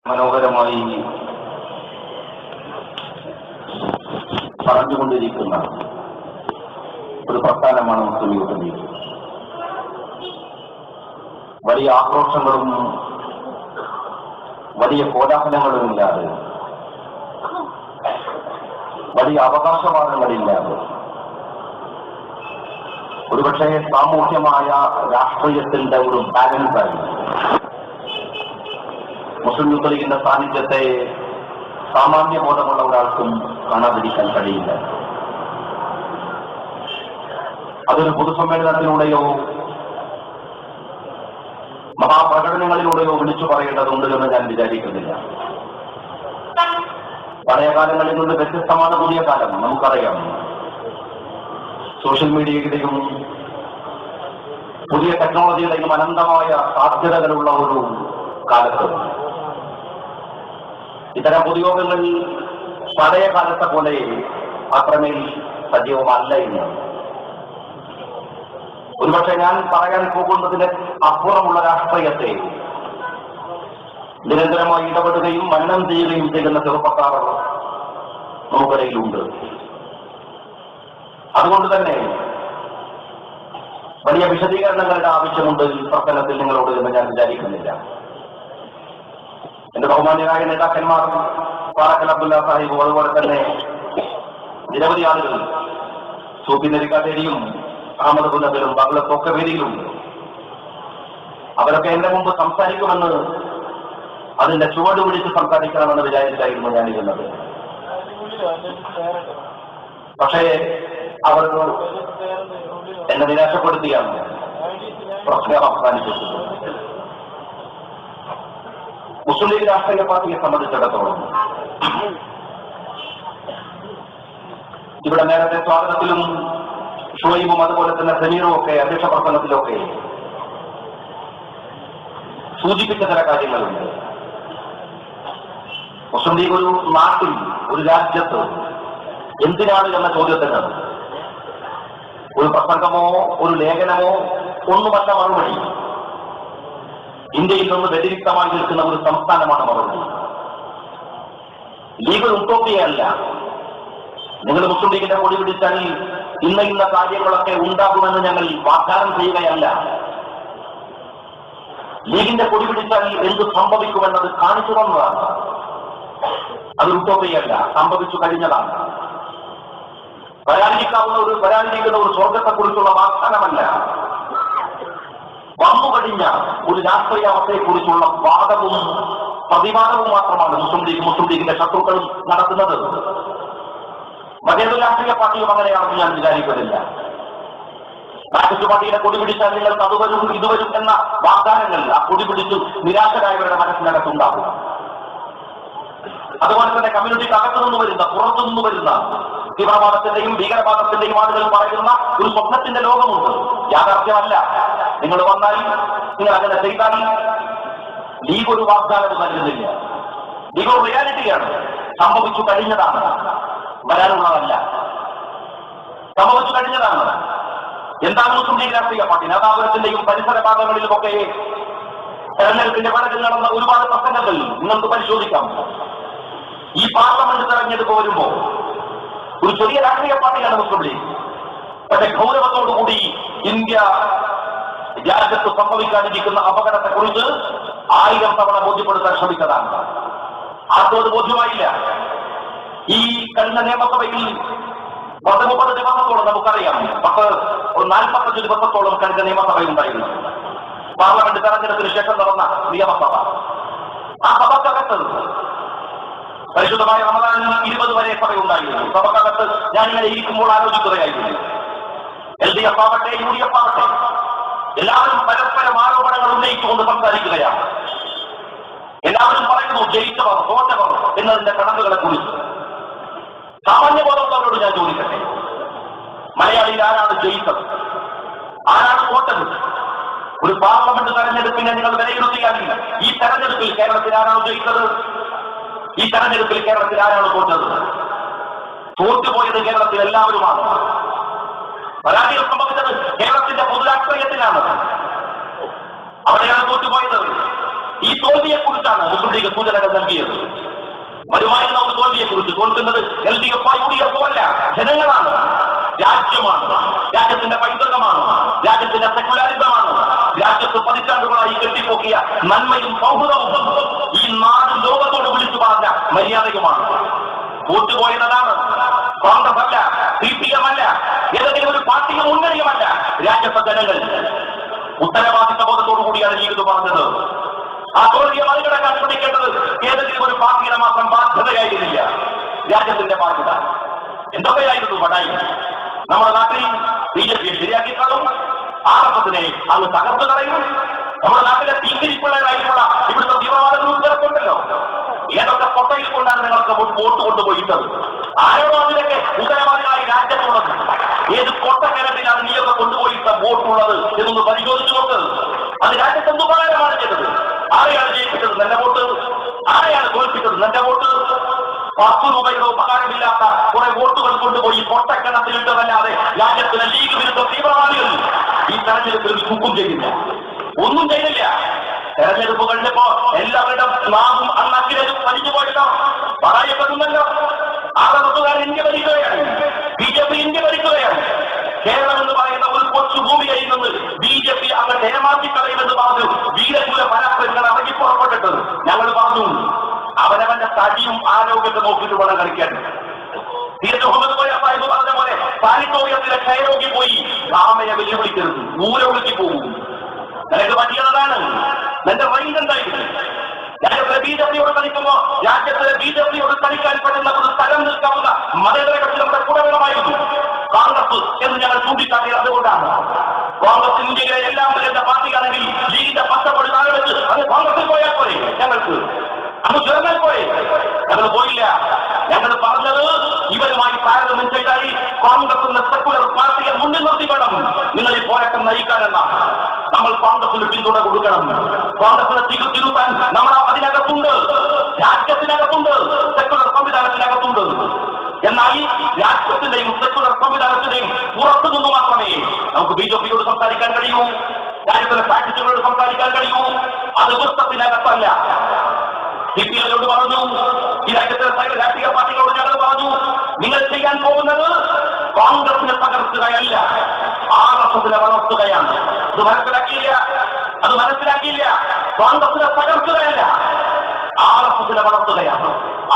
മനോഹരമായി പറഞ്ഞുകൊണ്ടിരിക്കുന്ന ഒരു പ്രസ്ഥാനമാണ് മുസ്ലിം യൂത്ത് ലീഗ്. വലിയ ആക്രോശങ്ങളും വലിയ കോലാഹലങ്ങളുമില്ലാതെ, വലിയ അവകാശവാദങ്ങളില്ലാതെ, ഒരുപക്ഷെ സാമൂഹ്യമായ രാഷ്ട്രീയത്തിന്റെ ഒരു ബാലൻസായി മുസ്ലിം യൂത്ത് ലീഗിന്റെ സാന്നിധ്യത്തെ സാമാന്യ ബോധമുള്ള ഒരാൾക്കും കാണാതിരിക്കാൻ കഴിയില്ല. അതൊരു പൊതുസമ്മേളനത്തിലൂടെയോ മഹാപ്രകടനങ്ങളിലൂടെയോ വിളിച്ചു പറയേണ്ടതുണ്ട് എന്ന് ഞാൻ വിചാരിക്കുന്നില്ല. പഴയ കാലങ്ങളിൽ നിന്ന് വ്യത്യസ്തമാണ് പുതിയ കാലം. നമുക്കറിയാം, സോഷ്യൽ മീഡിയയുടെയും പുതിയ ടെക്നോളജിയുടെയും അനന്തമായ സാധ്യതകളുള്ള ഒരു കാലത്ത് ഇത്തരം പൊതുയോഗങ്ങൾ പഴയ കാലത്തെ പോലെ അത്രമേൽ സജീവമല്ല എന്ന്. ഒരുപക്ഷെ ഞാൻ പറയാൻ പോകുന്നതിന് അപ്പുറമുള്ള രാഷ്ട്രീയത്തെ നിരന്തരമായി ഇടപെടുകയും മനനം ചെയ്യുകയും ചെയ്യുന്ന ചെറുപ്പക്കാർ നമുക്കിടയിലുണ്ട്. അതുകൊണ്ട് തന്നെ വലിയ വിശദീകരണങ്ങളുടെ ആവശ്യമുണ്ട് ഈ പ്രസംഗത്തിൽ നിങ്ങളോട് എന്ന് ഞാൻ വിചാരിക്കുന്നില്ല. എന്റെ ബഹുമാന്യരായ നേതാക്കന്മാർ പാറക്കൽ അബ്ദുല്ല സാഹിബും അതുപോലെ തന്നെ നിരവധി ആളുകൾ സൂഫി നെരിക്കാട്ടേരിയും അഹമ്മദ് പുന്നത്തിലും ബഹളത്തൊക്കെ വേദിയിലുണ്ട്. അവരൊക്കെ എന്റെ മുമ്പ് സംസാരിക്കുമെന്ന്, അതിന്റെ ചുവട് പിടിച്ച് സംസാരിക്കണമെന്ന് വിചാരിച്ചായിരുന്നു ഞാനിരുന്നത്. പക്ഷേ അവർ എന്നെ നിരാശപ്പെടുത്തിയാണ് പ്രശ്നം അവസാനിപ്പിച്ചത്. മുസ്ലിം ലീഗ് രാഷ്ട്രീയ പാർട്ടിയെ സംബന്ധിച്ചിടത്തോളം ഇവിടെ നേരത്തെ സ്വാഗതത്തിലും ഷുഹൈബും അതുപോലെ തന്നെ സമീറും ഒക്കെ അധ്യക്ഷ പ്രസംഗത്തിലൊക്കെ സൂചിപ്പിച്ച ചില കാര്യങ്ങളുണ്ട്. മുസ്ലിം ലീഗ് ഒരു നാട്ടിൽ, ഒരു രാജ്യത്ത് എന്തിനാണ് എന്ന ചോദ്യത്തിന് ഒരു പ്രസംഗമോ ഒരു ലേഖനമോ ഒന്നുമല്ല മറുപടി. ഇന്ത്യയിൽ നിന്ന് വ്യതിരിക്തമായി നിൽക്കുന്ന ഒരു സംസ്ഥാനമാണ് മറുപടി. ലീഗ് ഉട്ടോപ്പിയല്ല. നിങ്ങൾ മുസ്ലിം ലീഗിന്റെ കൊടി പിടിച്ചാൽ ഇന്ന കാര്യങ്ങളൊക്കെ ഉണ്ടാകുമെന്ന് ഞങ്ങൾ വാഗ്ദാനം ചെയ്യുകയല്ല. ലീഗിന്റെ കൊടി പിടിച്ചാൽ എന്ത് സംഭവിക്കുമെന്നത് കാണിച്ചു തന്നതാണ്. അത് ഉട്ടോപ്പിയല്ല, സംഭവിച്ചു കഴിഞ്ഞതാണ്. വരാനിരിക്കുന്ന ഒരു സ്വർഗത്തെക്കുറിച്ചുള്ള വാഗ്ദാനമല്ല, വന്നു കഴിഞ്ഞ ഒരു രാഷ്ട്രീയ അവസ്ഥയെക്കുറിച്ചുള്ള വാദവും പ്രതിവാദവും മാത്രമാണ് മുസ്ലിം ലീഗിന്റെ ശത്രുക്കളും നടത്തുന്നത്. മറ്റേതൊരു രാഷ്ട്രീയ പാർട്ടിയും അങ്ങനെയാണെന്ന് ഞാൻ വിചാരിക്കുന്നില്ല. മാർക്സിസ്റ്റ് പാർട്ടിയുടെ കൊടി പിടിച്ചാൽ നിങ്ങൾക്ക് അതുവരും ഇതുവരും എന്ന വാഗ്ദാനങ്ങൾ ആ കൊടി പിടിച്ചു നിരാശരായവരുടെ മനസ്സിനകത്തുണ്ടാകും. അതുപോലെ തന്നെ കമ്മ്യൂണിറ്റിക്ക് അകത്തുനിന്ന് വരുന്ന, പുറത്തുനിന്ന് വരുന്ന തീവ്രവാദത്തിന്റെയും ഭീകരവാദത്തിന്റെയും ആളുകൾ പറയുന്ന ഒരു സ്വപ്നത്തിന്റെ ലോകമുണ്ട്. യാഥാർത്ഥ്യമല്ല. നിങ്ങൾ വന്നാൽ, നിങ്ങൾ അങ്ങനെ ചെയ്താൽ ലീഗ് ഒരു വാഗ്ദാനം നൽകുന്നില്ല. ലീഗ് ഒരു റിയാലിറ്റിയാണ്. സംഭവിച്ചു കഴിഞ്ഞതാണ്, വരാനുള്ളതല്ല. സംഭവിച്ചു കഴിഞ്ഞതാണ്. എന്താണ് മുസ്ലിം ലീഗ് രാഷ്ട്രീയ പാർട്ടി? നാദാപുരത്തിന്റെയും പരിസര ഭാഗങ്ങളിലുമൊക്കെ തെരഞ്ഞെടുപ്പിന്റെ വടക്കിൽ നടന്ന ഒരുപാട് പ്രസംഗങ്ങൾ നിങ്ങൾക്ക് പരിശോധിക്കാം. ഈ പാർലമെന്റ് തെരഞ്ഞെടുപ്പ് വരുമ്പോൾ ഒരു ചെറിയ രാഷ്ട്രീയ പാർട്ടിയാണ് മുസ്ലിം ലീഗ്. പക്ഷെ ഗൗരവത്തോടുകൂടി ഇന്ത്യ രാജ്യത്ത് സംഭവിക്കാനിരിക്കുന്ന അപകടത്തെക്കുറിച്ച് 1000 തവണ ബോധ്യപ്പെടുത്താൻ ശ്രമിച്ചതാണ്. ആർക്കും അത് ബോധ്യമായില്ല. ഈ കഴിഞ്ഞ നിയമസഭയിൽ 30 ദിവസത്തോളം നമുക്കറിയാം, 45 ദിവസത്തോളം കഴിഞ്ഞ നിയമസഭയുണ്ടായിരുന്നു. പാർലമെന്റ് തെരഞ്ഞെടുപ്പിന് ശേഷം നടന്ന നിയമസഭ. ആ സഭക്കകത്ത് പരിശുദ്ധമായ റമദാനിൽ 20 വരെ സഭയുണ്ടായിരുന്നു. സഭക്കകത്ത് ഞാനിങ്ങനെ ഇരിക്കുമ്പോൾ ആലോചിക്കുകയായിരുന്നു, LDF ആവട്ടെ UDF ആവട്ടെ എല്ലാവരും പരസ്പരം ആരോപണങ്ങൾ ഉന്നയിച്ചുകൊണ്ട് സംസാരിക്കുകയാണ്. എല്ലാവരും പറയുന്നു ജയിച്ചവർ തോറ്റവർ എന്നതിന്റെ കണക്കുകളെ കുറിച്ച്. സാമാന്യ ബോധമുള്ളവരോട് ഞാൻ ചോദിക്കട്ടെ, മലയാളിയിൽ ആരാണ് ജയിച്ചത്, ആരാണ് തോറ്റത്? ഒരു പാർലമെന്റ് തെരഞ്ഞെടുപ്പിനെ നിങ്ങൾ വിലയിരുത്തിയാൽ ഈ തെരഞ്ഞെടുപ്പിൽ കേരളത്തിൽ ആരാണ് ജയിച്ചത്? ഈ തെരഞ്ഞെടുപ്പിൽ കേരളത്തിൽ ആരാണ് തോറ്റത്? തോറ്റുപോയത് കേരളത്തിൽ എല്ലാവരുമാണ്. പരാജയം സംഭവിച്ചത് കേരളത്തിന്റെ പൊതുരാഷ്ട്രീയത്തിലാണ്. അവിടെയാണ് തോറ്റുപോയത്. ഈ തോൽവിയെ കുറിച്ചാണ് മുസ്ലിം ലീഗ് സൂചനകൾ നൽകിയത്. വരുമായിരുന്ന ഒരു തോൽവിയെ കുറിച്ച് തോൽക്കുന്നത് LDF UDF അല്ല, ജനങ്ങളാണ്, രാജ്യമാണ്, രാജ്യത്തിന്റെ പൈതൃകമാണ്, രാജ്യത്തിന്റെ സെക്യുലറിസമാണ്, രാജ്യത്ത് പതിറ്റാണ്ടുകളായി കെട്ടിപ്പോക്കിയ നന്മയും സൗഹൃദവും ഈ നാട് ലോകത്തോട് വിളിച്ചു പറഞ്ഞ മര്യാദയുമാണ്. തോറ്റുപോയതാണ് കോൺഗ്രസ് അല്ല, CPM അല്ല, ഏതെങ്കിലും ഒരു പാർട്ടിയും മുന്നണിയുമല്ല, രാജ്യത്തെ ജനങ്ങൾ. ഉത്തരവാദിത്ത ബോധത്തോടു കൂടിയാണ് ലീഗ് പറഞ്ഞത്. ആ തോൽവിയെ മറികടക്കാൻ ശ്രമിക്കേണ്ടത് ഏതെങ്കിലും ഒരു പാർട്ടിയുടെ മാത്രം ബാധ്യതയായിരുന്നില്ല, രാജ്യത്തിന്റെ ബാധ്യത. എന്തൊക്കെയായിരുന്നു പടായി? നമ്മുടെ നാട്ടിൽ BJP ശരിയാക്കി കളയും, RSSനെ അങ്ങ് തകർത്ത് കളയും. നമ്മുടെ നാട്ടിലെ തീപിരിപ്പിള്ളേരായിട്ടുള്ള ഇവിടുത്തെ തീവ്രവാദങ്ങൾ ഉത്തരവുണ്ടല്ലോ, ഏതൊക്കെ കൊട്ടയിൽ കൊണ്ടാണ് നിങ്ങൾക്ക് വോട്ട് കൊണ്ടുപോയിട്ടത്? ആരോടോ അതിലൊക്കെ ഉത്തരവാദികളായി രാജ്യത്തുള്ളത്? ഏത് കൊട്ടക്കിണറ്റിലാണ് നീയൊക്കെ കൊണ്ടുപോയിട്ട വോട്ടുള്ളത് എന്നൊന്ന് പരിശോധിച്ചു നോക്ക്. അത് രാജ്യത്ത് എന്ത് ഉപകാരമാണ് ചെയ്തത്? ആരെയാണ് ജയിപ്പിച്ചത്? നിന്റെ വോട്ട്. ആരെയാണ് തോൽപ്പിച്ചത്? നിന്റെ വോട്ട്. 10 രൂപയുടെ ഉപകാരമില്ലാത്ത കുറെ വോട്ടുകൾ കൊണ്ടുപോയി പൊട്ടക്കിണത്തിലിട്ടതല്ലാതെ രാജ്യത്തിലെ ലീഗ് വിരുദ്ധ തീവ്രവാദികൾ ഈ തെരഞ്ഞെടുപ്പിൽ ചുക്കും ചെയ്തില്ല, ഒന്നും ചെയ്തില്ല. തെരഞ്ഞെടുപ്പ് കഴിഞ്ഞപ്പോ എല്ലാവരുടെ നാവും അണ്ണാക്കിലും വലിഞ്ഞു പോയല്ലോ, പറയപ്പെടുന്നല്ലോ. RSSകാർ ഇന്ത്യ ഭരിക്കുകയാണ്, BJP ഇന്ത്യ ഭരിക്കുകയാണ്. കേരളം എന്ന് പറയുന്ന ഒരു കൊച്ചു ഭൂമിയിൽ നിന്ന് BJP അങ്ങോട്ട് ഏമാറ്റിക്കളയുമെന്ന് പറഞ്ഞു വീരശൂര പരാക്രമങ്ങൾ ഇറങ്ങി പുറപ്പെട്ടിട്ട് ഞങ്ങൾ പറഞ്ഞു അവനവന്റെ തടിയും ആരോഗ്യത്തെ നോക്കിയിട്ട് വേണം കളിക്കാൻ. മുഹമ്മദ് സാഹിബ് പറഞ്ഞ പോലെ സാനിറ്റോറിയത്തിലെ ക്ഷയരോഗി പോയി രാമയെ വെല്ലുവിളിക്കരുത്, ഊരവിളിക്ക് പോകും. നിനക്ക് പറ്റിയതാണ്. നിന്റെ റൈൻഡ് എന്തായിരുന്നു? രാജ്യത്തിലെ BJPയോട് കളിക്കുമ്പോ രാജ്യത്തിലെ BJPയോട് കളിക്കാൻ പറ്റുന്ന ഒരു തരം നിൽക്കാവുന്ന മതേതര കക്ഷി നമ്മുടെ കൂടവേണമായിരുന്നു. കോൺഗ്രസ് എന്ന് ഞങ്ങൾ ചൂണ്ടിക്കാട്ടിയത് അതുകൊണ്ടാണ്. കോൺഗ്രസ് ഇന്ത്യയിലെ എല്ലാം വലിയ പാർട്ടിയാണെങ്കിൽ ലീഗിന്റെ പച്ചപ്പൊടി താഴെ വെച്ച് അത് കോൺഗ്രസിൽ പോയാൽ പോലെ ഞങ്ങൾക്ക് അത് ചേർന്നാൽ പോലെ ഞങ്ങൾ പോയില്ല. ഞങ്ങൾ പറഞ്ഞത് ഇവരുമായി താരതമ്യം ചെയ്താൽ കോൺഗ്രസിന്റെ സെക്കുലർ പാർട്ടിയെ മുന്നിൽ നിർത്തി വേണം നിങ്ങൾ ഈ പോരാട്ടം നയിക്കാനെന്നാണ്. നമ്മൾ കോൺഗ്രസിന് പിന്തുണ കൊടുക്കണം. കോൺഗ്രസിനെ തിരുത്താൻ നമ്മൾ അതിനകത്തുണ്ട്, രാജ്യത്തിനകത്തുണ്ട്, സെക്കുലർ സംവിധാനത്തിനകത്തുണ്ട്. എന്നാൽ രാജ്യത്തിന്റെയും സെക്കുലർ സംവിധാനത്തിന്റെയും പുറത്തു നിന്ന് മാത്രമേ നമുക്ക് BJPയോട് സംസാരിക്കാൻ കഴിയൂ, രാജ്യത്തിലെ ഫാക്ടറികളോട് സംസാരിക്കാൻ കഴിയൂ. അത് വൃത്തത്തിനകത്തല്ല. CPM പറഞ്ഞു, ഈ രാജ്യത്തിലെ രാഷ്ട്രീയ പാർട്ടികളോട് ഞങ്ങൾ പറഞ്ഞു, നിങ്ങൾ ചെയ്യാൻ പോകുന്നത് കോൺഗ്രസിനെ തകർക്കുകയല്ല, RSSനെ വളർത്തുകയാണ്. അത് മനസ്സിലാക്കിയില്ല. കോൺഗ്രസിനെ തകർക്കുകയല്ല, RSSനെ വളർത്തുകയാണ്.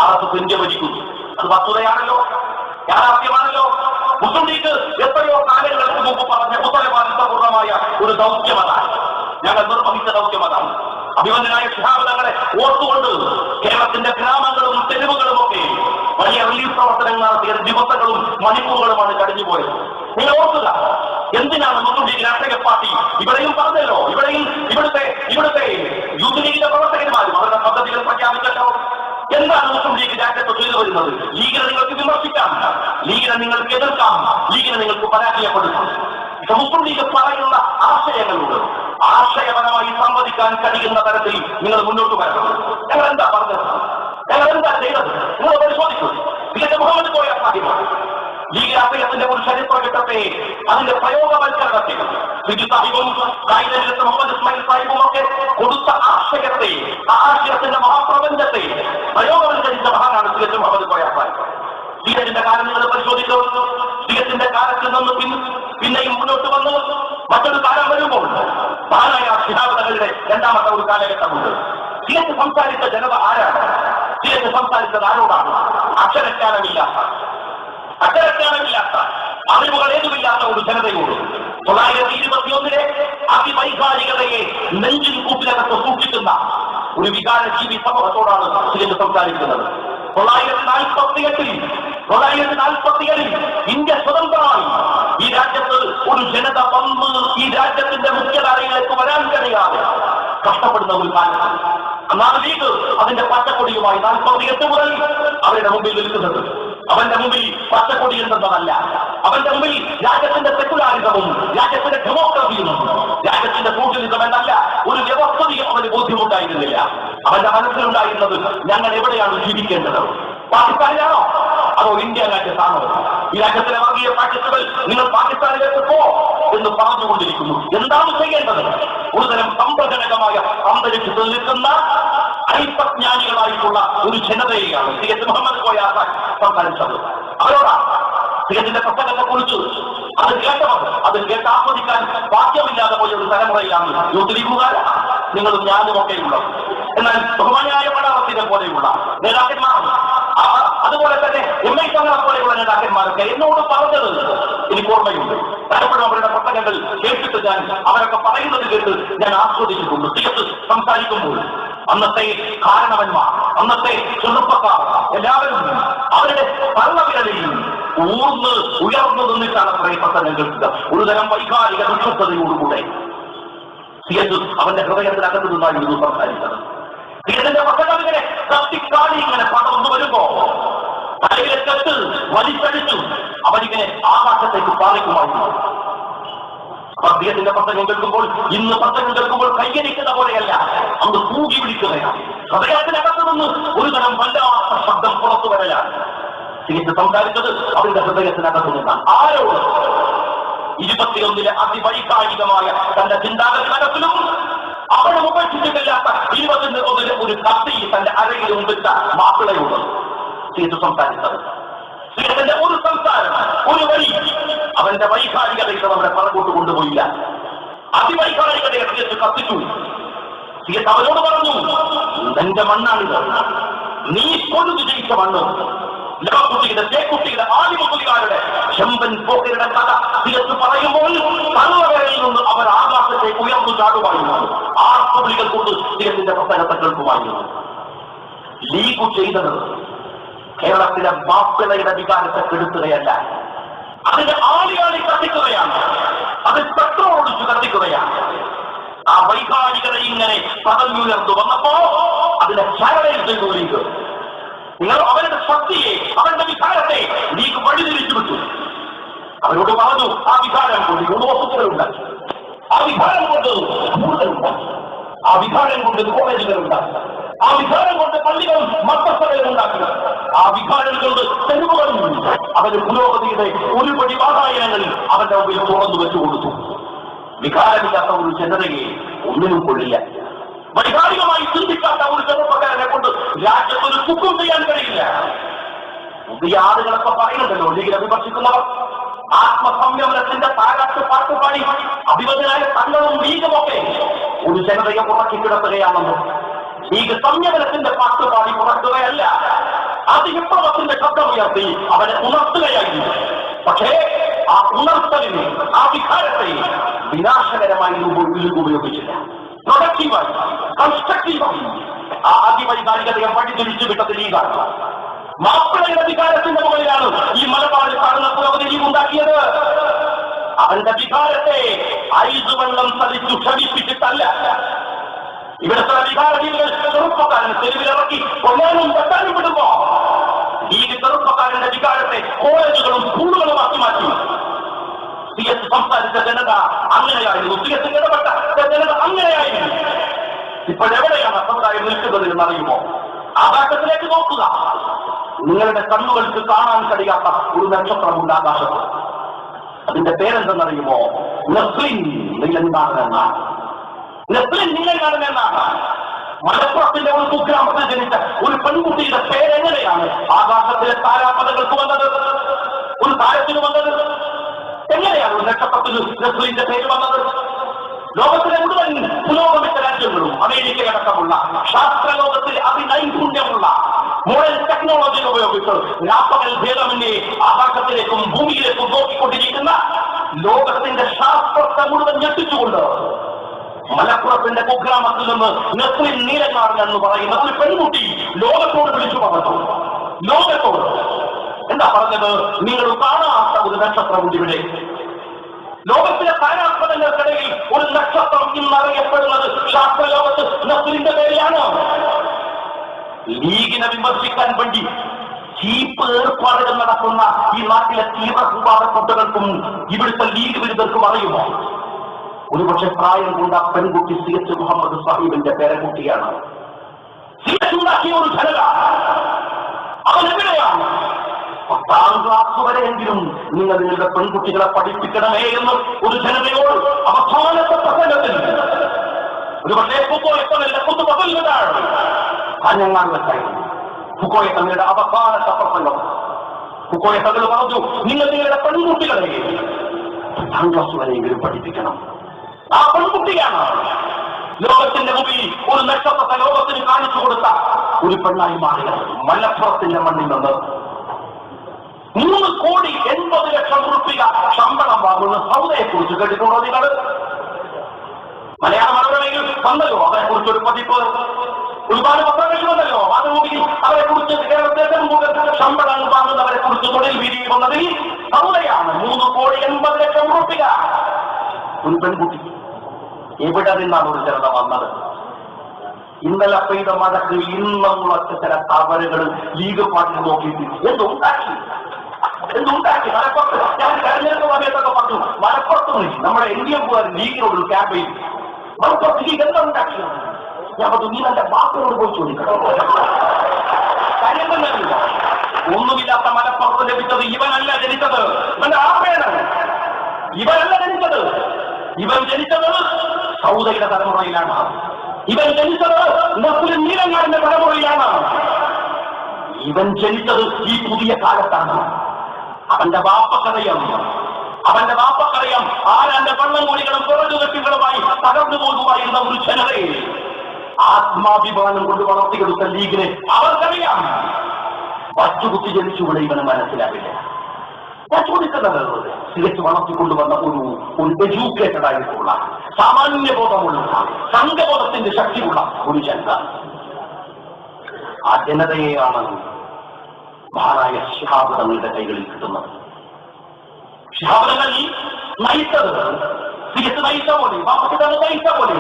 RSS India ഭരിക്കുന്നു. അത് വസ്തുതയാണല്ലോ, യാഥാർത്ഥ്യമാണല്ലോ. മുസ്ലിം ലീഗ് എത്രയോ കാലങ്ങൾക്ക് മുമ്പ് പറഞ്ഞ ഉത്തരവാദിത്തപൂർണമായ ഒരു ദൗത്യമതാണ്, ഞങ്ങൾ നിർവഹിച്ച ദൗത്യമതാണ്. അഭിമന്യനായ ശിഹാബ് തങ്ങളെ ഓർത്തുകൊണ്ട് കേരളത്തിന്റെ ഗ്രാമങ്ങളും തെരുവുകളുമൊക്കെ വലിയ റിലീഫ് പ്രവർത്തനങ്ങൾ നടത്തിയ ദിവസങ്ങളും മണിക്കൂറുകളുമാണ് കഴിഞ്ഞുപോയത്. നിങ്ങൾ ഓർക്കുക, എന്തിനാണ് മുസ്ലിം ലീഗ് രാഷ്ട്രീയ പാർട്ടി ഇവിടെയും പറഞ്ഞല്ലോ, ഇവിടുത്തെ യൂത്ത് ലീഗിന്റെ പ്രവർത്തകന്മാരും അവരുടെ പദ്ധതികൾ പ്രഖ്യാപിച്ചല്ലോ. എന്താണ് മുസ്ലിം ലീഗ് രാജ്യത്ത് ചെയ്തു വരുന്നത്? ലീഗിനെ നിങ്ങൾക്ക് വിമർശിക്കാം, ലീഗിനെ നിങ്ങൾക്ക് എതിർക്കാം, ലീഗിനെ നിങ്ങൾക്ക് പരാജയപ്പെടുത്താം. മുസ്ലിം ലീഗ് പറയുന്ന ആശയങ്ങളുണ്ട്, ആശയപരമായി സംവദിക്കാൻ കഴിയുന്ന തരത്തിൽ നിങ്ങൾ മുന്നോട്ട് വരണം. ഞങ്ങൾ എന്താ പറഞ്ഞത്? ഞങ്ങൾ എന്താ ചെയ്തത്? നിങ്ങൾ പരിശോധിക്കും. ഇതിന്റെ മുഹമ്മദ് കോയ സാഹിബ് ലീഗ് രാഷ്ട്രീയത്തിന്റെ ഒരു ചരിത്രഘട്ടത്തെ അതിന്റെ പ്രയോഗവൽക്കരണത്തെ സാഹിബും മുഹമ്മദ് ഇസ്മായിൽ സാഹിബും ഒക്കെ കൊടുത്ത ആശയത്തെ, ആ ആശയത്തിന്റെ മഹാപ്രപഞ്ചത്തെ പ്രയോഗവൽക്കരിച്ച മഹാനാണ് മുഹമ്മദ് കോയ സാഹിബ്. ലീഗിന്റെ കാലം നിങ്ങൾ പരിശോധിച്ചു. ലീഗിന്റെ കാലത്തിൽ നിന്ന് പിന്നെയും മുന്നോട്ട് വന്ന് മറ്റൊരു കാലം വരുമ്പോൾ മഹാനായ ശിഹാബ് തങ്ങളുടെ രണ്ടാമത്തെ ഒരു കാലഘട്ടമുണ്ട്. ലീഗ് സംസാരിച്ച ജനത ആരാണ്? ലീഗ് സംസാരിച്ചത് ആരോടാണ്? അക്ഷരജ്ഞാനമില്ലാത്ത അറിവുകൾ ഏതുമില്ലാത്ത ഒരു ജനതയോട് 921 അതിവൈകാരികതയെ നെഞ്ചിൻ കൂട്ടിനകത്ത് സൂക്ഷിക്കുന്ന ഒരു വികാര ജീവി സമൂഹത്തോടാണ് ലീഗ് സംസാരിക്കുന്നത്. 1947 ഇന്ത്യ സ്വതന്ത്രമായി ഈ രാജ്യത്ത് ഒരു ജനത വന്ന് ഈ രാജ്യത്തിന്റെ മുഖ്യധാരയിലേക്ക് വരാൻ കഴിയാതെ കഷ്ടപ്പെടുന്ന ഒരു കാലത്ത് അന്നാണ് ലീഗ് അതിന്റെ പച്ചക്കൊടിയുമായി 48 മുതൽ അവരുടെ മുമ്പിൽ നിൽക്കുന്നത്. അവന്റെ മുമ്പിൽ പച്ചക്കൊടി എന്തെന്നതല്ല, അവന്റെ മുമ്പിൽ രാജ്യത്തിന്റെ സെക്കുലാരിസവും രാജ്യത്തിന്റെ ഡെമോക്രസിയും രാജ്യത്തിന്റെ സോഷ്യലിസം എന്നല്ല ഒരു വ്യവസ്ഥയും അവന് ബോധ്യമുണ്ടായിരുന്നില്ല. അവന്റെ മനസ്സിലുണ്ടായിരുന്നത് ഞങ്ങൾ എവിടെയാണ് ജീവിക്കേണ്ടത്? പാകിസ്ഥാനിലാണോ? അതോ ഇന്ത്യ രാജ്യത്താണോ? ഈ രാജ്യത്തിലെ വർഗീയ ഫാഷിസ്റ്റുകൾ നിങ്ങൾ പാകിസ്ഥാനിലേക്ക് പോ എന്ന് പറഞ്ഞുകൊണ്ടിരിക്കുന്നു. എന്താണ് ചെയ്യേണ്ടത്? ഒരുതരം സംഭ്രജനകമായ അന്തരീക്ഷത്തിൽ നിൽക്കുന്ന അല്പജ്ഞാനികളായിട്ടുള്ള ഒരു ജനതയെയാണ് സി.എച്ച്. മുഹമ്മദ് കോയ ആസാദ് സംസാരിച്ചത്. അവരോടാണ് സി.എച്ചിന്റെ പ്രസംഗത്തെ കുറിച്ച് അത് കേട്ടവർ, അത് കേട്ട് ആസ്വദിക്കാൻ ഭാഗ്യമില്ലാതെ പോയ ഒരു തലമുറയിലാണ് യൂത്ത് ലീഗുകാർ നിങ്ങളും ഞാനും ഒക്കെയുള്ളത്. എന്നാൽ ബഹുമാനായ പടാളത്തിനെ പോലെയുള്ള നേതാക്കന്മാർ, അതുപോലെ തന്നെ എം.ഐ. തങ്ങളെ പോലെയുള്ള നേതാക്കന്മാരൊക്കെ എന്നോട് പറഞ്ഞത് എനിക്ക് ഓർമ്മയുണ്ട്. പലപ്പോഴും അവരുടെ പ്രസംഗങ്ങൾ കേട്ടിട്ട് അവരൊക്കെ പറയുന്നത് കേട്ട് ഞാൻ ആസ്വദിച്ചിട്ടുണ്ട്. സി.എച്ച് സംസാരിക്കുമ്പോൾ അന്നത്തെ കാരണവന്മാർ, അന്നത്തെ ചെറുപ്പക്കാർ എല്ലാവരും അവരുടെ പള്ളവിരലിൽ ഉയർന്നു നിന്നിട്ടാണ് കുറെ പ്രസംഗം കേൾക്കുക. ഒരുതരം വൈകാരിക നിഷ്ഠതയോടുകൂടെ സി.എച്ച് അവന്റെ ഹൃദയത്തിനകത്ത് നിന്നായിരുന്നു സംസാരിച്ചത്. സി.എച്ചിന്റെ പ്രസംഗം ഇങ്ങനെ കത്തിക്കാളി ഇങ്ങനെ പടർന്നു വരുമ്പോ തലയിലെ കെട്ട് വലിച്ചടിച്ചു അവരിങ്ങനെ ആകാശത്തേക്ക് പാറിക്കുമായിരുന്നു. അദ്ദേഹത്തിന്റെ പ്രസംഗം കേൾക്കുമ്പോൾ, ഇന്ന് പ്രസംഗം കേൾക്കുമ്പോൾ കയ്യടിക്കുന്ന പോലെയല്ല, അന്ന് കൂകി വിളിക്കുകയാണ്. ഹൃദയത്തിനകത്ത് നിന്ന് ഒരുതരം വല്ലാത്ത ശബ്ദം പുറത്തു വരലാണ്. സി.എച്ച് സംസാരിച്ചത് അവരുടെ ഹൃദയത്തിനകത്ത് നിന്നാണ്. ആരോട്? 21 അതിവൈകാരികമായ തന്റെ ചിന്താഗതിനകത്തിലും അവരെ ഉപേക്ഷിച്ചിട്ടില്ലാത്ത 21 ഒരു കത്തി തന്റെ അരയിലും വെച്ച മാപ്പിളയോട് സി.എച്ച് സംസാരിച്ചത്. സി.എച്ചിന്റെ ഒരു സംസാരം, ഒരു വഴി അവന്റെ വൈകാരികതയിൽ അവരെ പറകോട്ട് കൊണ്ടുപോയില്ല. അതിവൈകാരികതയെ സി.എച്ച് കത്തിച്ചു. സി.എച്ച് അവരോട് പറഞ്ഞു, എന്റെ മണ്ണാണിത്, നീ കൊണ്ടു ജയിച്ച മണ്ണ്. ലവക്കുട്ടിയുടെ, തേക്കുട്ടിയുടെ, ആദിമുസ്ലികാരുടെ, ചെമ്പൻ പോക്കരുടെ കഥ സി.എച്ച് പറയുമ്പോൾ തലവരയിൽ നിന്ന് അവർ ആകാശത്തേക്ക് ഉയർന്നു ചാടുമായിരുന്നു. ആർപ്പുവിളികൾ കൊണ്ട് സി.എച്ചിന്റെ പ്രസംഗത്തെ കേൾക്കുമായിരുന്നു. ലീഗ് ചെയ്തത് കേരളത്തിലെ മാപ്പിളയുടെ വികാരത്തെ കെടുത്തുകയല്ല, അതിന്റെ ആളിയാളി കത്തിക്കുകയാണ്, അത് പെട്രോൾ ഒഴിച്ചു കത്തിക്കുകയാണ്. ആ വൈകാരികത ഇങ്ങനെ പതഞ്ഞുയർന്നു വന്നപ്പോ അതിനെ ചാരയിൽ ചെയ്തു ലീഗ്. നിങ്ങൾ അവരുടെ ശക്തിയെ, അവരുടെ വികാരത്തെ ലീഗ് വഴിതിരിച്ചു വിട്ടു. അവരോട് പറഞ്ഞു, ആ വികാരം കൊണ്ട് യൂണിവേഴ്സിറ്റികളുണ്ടാക്കി, ആ വികാരം കൊണ്ട് സ്കൂളുകളുണ്ടാക്കി, ആ വികാരം കൊണ്ട് കോളേജുകളുണ്ടാക്കി, ആ വികാരം കൊണ്ട് പള്ളികളും മദ്രസകളും ഉണ്ടാക്കി, ആ വികാരം കൊണ്ട് തെരുവുകളും അവന് പുരോഗതിയുടെ ഒരുപടി വാതായനങ്ങൾ അവന്റെ മുമ്പിൽ തുറന്നു വെച്ചു കൊടുത്തു. വികാരമില്ലാത്ത ഒരു ജനതയെ ഒന്നിനും കൊള്ളില്ല. വൈകാരികമായി ചിന്തിക്കാത്ത ഒരു ചെറുപ്പക്കാരനെ കൊണ്ട് രാജ്യത്തൊരു സുഖം ചെയ്യാൻ കഴിയില്ല. പുതിയ ആളുകളൊക്കെ പറയുന്നുണ്ടല്ലോ ലീഗിനെ വിമർശിക്കുന്നവർ, ആത്മസംയമനത്തിന്റെ താരാട്ട് പാട്ടുപാടി അഭിവദനായ തങ്ങളും ലീഗുമൊക്കെ ഒരു ജനതയെ ഉറക്കി കിടത്തുകയാണെന്ന്. ലീഗ് സംയമനത്തിന്റെ പാട്ടുപാടി ഉറക്കുകയല്ല, അതിവിപ്ലവത്തിന്റെ ശബ്ദമുയർത്തി അവനെ ഉണർത്തുകയായിരുന്നു. പക്ഷേ ആ ഉണർത്തലിനെ, ആ വികാരത്തെ വിനാശകരമായി ലീഗ് ഉപയോഗിച്ചില്ല. പ്രൊഡക്റ്റീവായി, കൺസ്ട്രക്റ്റീവായി ആ അതിവൈകാരികതയെ വഴിതിരിച്ചു വിട്ടത് ലീഗാണ്. മാപ്പിളയുടെ വികാരത്തിന്റെ മുകളിലാണ് ഈ മലബാറിൽ കാണുന്ന പുരോഗതി ലീഗ് ഉണ്ടാക്കിയത്. അവന്റെ വികാരത്തെ ഐസുവെള്ളം തളിച്ചു ക്ഷമിപ്പിച്ചിട്ടല്ല. ഇവിടുത്തെ വികാര ജീവികൾ ചെറുപ്പക്കാരന് തെരുവിലിറക്കി കൊല്ലാനും വെട്ടാനും വിടുമ്പോ ലീഗ് ചെറുപ്പക്കാരന്റെ വികാരത്തെ കോളേജുകളും സ്കൂളുകളുമാക്കി മാറ്റി. സി.എച്ച് സംസാരിച്ച ജനത അങ്ങനെയായിരുന്നു, സി.എച്ച് ഇടപെട്ട ജനത അങ്ങനെയായിരുന്നു. ഇപ്പോഴെവിടെയാണ് സമുദായം നിൽക്കുന്നത് എന്നറിയുമോ? ആകാശത്തിലേക്ക് നോക്കുക. നിങ്ങളുടെ കണ്ണുകൾക്ക് കാണാൻ കഴിയാത്ത ഒരു നക്ഷത്രമുണ്ട് ആകാശത്ത്. അതിന്റെ പേരെന്തെന്നറിയുമോ? നെസ്ലിൻ നീലങ്കാരനെന്നാണ്. നെസ്ലിൻ നീലങ്കാരനെന്നാണ്. മലപ്പുറത്തിന്റെ ഒരു കുഗ്രാമത്തിൽ ജനിച്ച ഒരു പെൺകുട്ടിയുടെ പേരെങ്ങനെയാണ് ആകാശത്തിലെ താരാപഥങ്ങൾക്ക് വന്നത്, ഒരു താരത്തിന് വന്നത്? എങ്ങനെയാണ് ഒരു നക്ഷത്രത്തിന് നെസ്ലിന്റെ പേര് വന്നത്? ലോകത്തിലെ മുഴുവൻ പുരോഗമിച്ച രാജ്യങ്ങളും അമേരിക്കയടക്കമുള്ള ശാസ്ത്രലോകത്തിൽ അതിനൈപുണ്യമുള്ള മോഡേൺ ടെക്നോളജി ഉപയോഗിച്ച് രാപ്പകൽ ഭേദമന്യേ ആകാശത്തിലേക്കും ഭൂമിയിലേക്കും നോക്കിക്കൊണ്ടിരിക്കുന്ന ലോകത്തിന്റെ ശാസ്ത്രത്തെ മുഴുവൻ ഞെട്ടിച്ചുകൊണ്ട് മലപ്പുറത്തിന്റെ കുഗ്രാമത്തിൽ നിന്ന് നെസ്ലിൻ നീലങ്കാരൻ എന്ന് പറയുന്ന ഒരു പെൺകുട്ടി ലോകത്തോട് വിളിച്ചു പറഞ്ഞു. ലോകത്തോട് എന്താ പറഞ്ഞത്? നിങ്ങൾ കാണാത്ത ഒരു നക്ഷത്രമുണ്ട് ഇവിടെ. ലോകത്തിലെ താരാപഥങ്ങൾക്കിടയിൽ ഒരു നക്ഷത്രം ഇന്നറിയപ്പെടുന്നത് ശാസ്ത്രലോകത്ത് നെസ്ലിന്റെ പേരിലാണ്. ലീഗിനെ വിമർശിക്കാൻ വേണ്ടി ചീപ്പ് ഏർപ്പാടുകൾ നടത്തുന്ന ഈ നാട്ടിലെ തീവ്ര സ്വഭാവക്കൊണ്ടകൾക്കും ഇവിടുത്തെ ലീഗ് വിരുദ്ധർക്കും അറിയുമോ? ഒരുപക്ഷെ പ്രായം കൊണ്ട പെൺകുട്ടി സി.എച്ച്. മുഹമ്മദ് സാഹിബിന്റെ 10ാം ക്ലാസ് വരെയെങ്കിലും നിങ്ങൾ നിങ്ങളുടെ പെൺകുട്ടികളെ പഠിപ്പിക്കണമേ എന്ന് ഒരു ജനതയോട് അവസാനത്തെ പ്രസംഗത്തിൽ ഒരു പക്ഷേ കാഞ്ഞങ്ങാട് വെച്ചായിരുന്നു ഫുക്കോയ തങ്ങളുടെ അവസാനത്തെ പ്രസംഗം. ഫുക്കോയ തങ്ങൾ പറഞ്ഞു, നിങ്ങൾ നിങ്ങളുടെ പെൺകുട്ടികളെ 10ാം ക്ലാസ് വരെയെങ്കിലും പഠിപ്പിക്കണം. ആ പെൺകുട്ടിയാണ് ലോകത്തിന്റെ മുമ്പിൽ ഒരു നക്ഷത്രത്തെ ലോകത്തിന് കാണിച്ചു കൊടുത്ത ഒരു പെണ്ണായി മാറിയത്. മലപ്പുറത്തിന്റെ മണ്ണിൽ നിന്ന് 3,80,00,000 ശമ്പളം വാങ്ങുന്ന സൗദയെ കുറിച്ച് കേട്ടിട്ടുണ്ടോ നിങ്ങൾ? മലയാള മനോരമയിൽ വന്നല്ലോ അവരെ കുറിച്ച് ഒരു പതിപ്പ്, ഒരുപാട് പത്രങ്ങളിലുണ്ടല്ലോ. അതുകൂടി അവരെ കുറിച്ച് കേരളത്തിൽ ശമ്പളം വാങ്ങുന്നവരെ കുറിച്ച് തൊഴിൽ വീതി വന്നതിൽ സൗദയാണ്. 3,80,00,000 ഒരു പെൺകുട്ടി. എവിടെ നിന്നാണ് ഒരു ജനത വന്നത്? ഇന്നലെ പെയ്ത മഴക്ക് ഇന്നുള്ള ചില തവറുകൾ ലീഗ് പാർട്ടി നോക്കിയിട്ട് എന്തുണ്ടാക്കി മലപ്പുറത്ത്. ഞാൻ തെരഞ്ഞെടുപ്പ് സമയത്തൊക്കെ പറഞ്ഞു, മലപ്പുറത്ത് നമ്മുടെ NDF ലീഗിനോട് ഒരു ക്യാമ്പയിൻ, മലപ്പുറത്ത് ലീഗ് എന്താ ഉണ്ടാക്കിയത്? ഞാൻ പറഞ്ഞു, നീ എന്റെ ബാപ്പയോട് പോയി ചോദിക്കണം. കാര്യമൊന്നുമില്ല. ഒന്നുമില്ലാത്ത മലപ്പുറത്ത് ലഭിച്ചത് ഇവനല്ല ജനിച്ചത്, ഇവന്റെ ആപ്പയാണ്. ഇവനല്ല ജനിച്ചത്. ഇവൻ ജനിച്ചത് സൗദയുടെ തലമുറയിലാണ്. ഇവൻ ജനിച്ചത് മുസ്ലിം നീലങ്ങാടിന്റെ തലമുറയിലാണ്. ഇവൻ ജനിച്ചത് ഈ പുതിയ കാലത്താണ്. അവന്റെ വാപ്പക്കറിയാം ആരാന്റെ വള്ളംകൂടികളും പുറകുകെട്ടുകളുമായി തകർന്നു പോകുമായിരുന്ന ഒരു ജനതയെ ആത്മാഭിമാനം കൊണ്ട് വളർത്തിയെടുത്ത ലീഗിനെ അവർക്കറിയാം. പച്ചുകുത്തി ജനിച്ചുകൂടെ ഇവന് മനസ്സിലാവില്ല. ഞാൻ ചോദിക്കുന്നത്, തികച്ചു വളർത്തിക്കൊണ്ടുവന്ന ഒരു എഡ്യൂക്കേറ്റഡ് ആയിട്ടുള്ള സാമാന്യബോധമുള്ള സംഘബോധത്തിന്റെ ശക്തിയുള്ള ഒരു ജനത. ആ ജനതയെയാണ് മഹാനായ ശിഹാബ് തങ്ങളുടെ കൈകളിൽ കിട്ടുന്നത്. ശിഹാബ് തങ്ങൾ നയിച്ചത് തികച്ച് നയിച്ച പോലെ, നയിച്ച പോലെ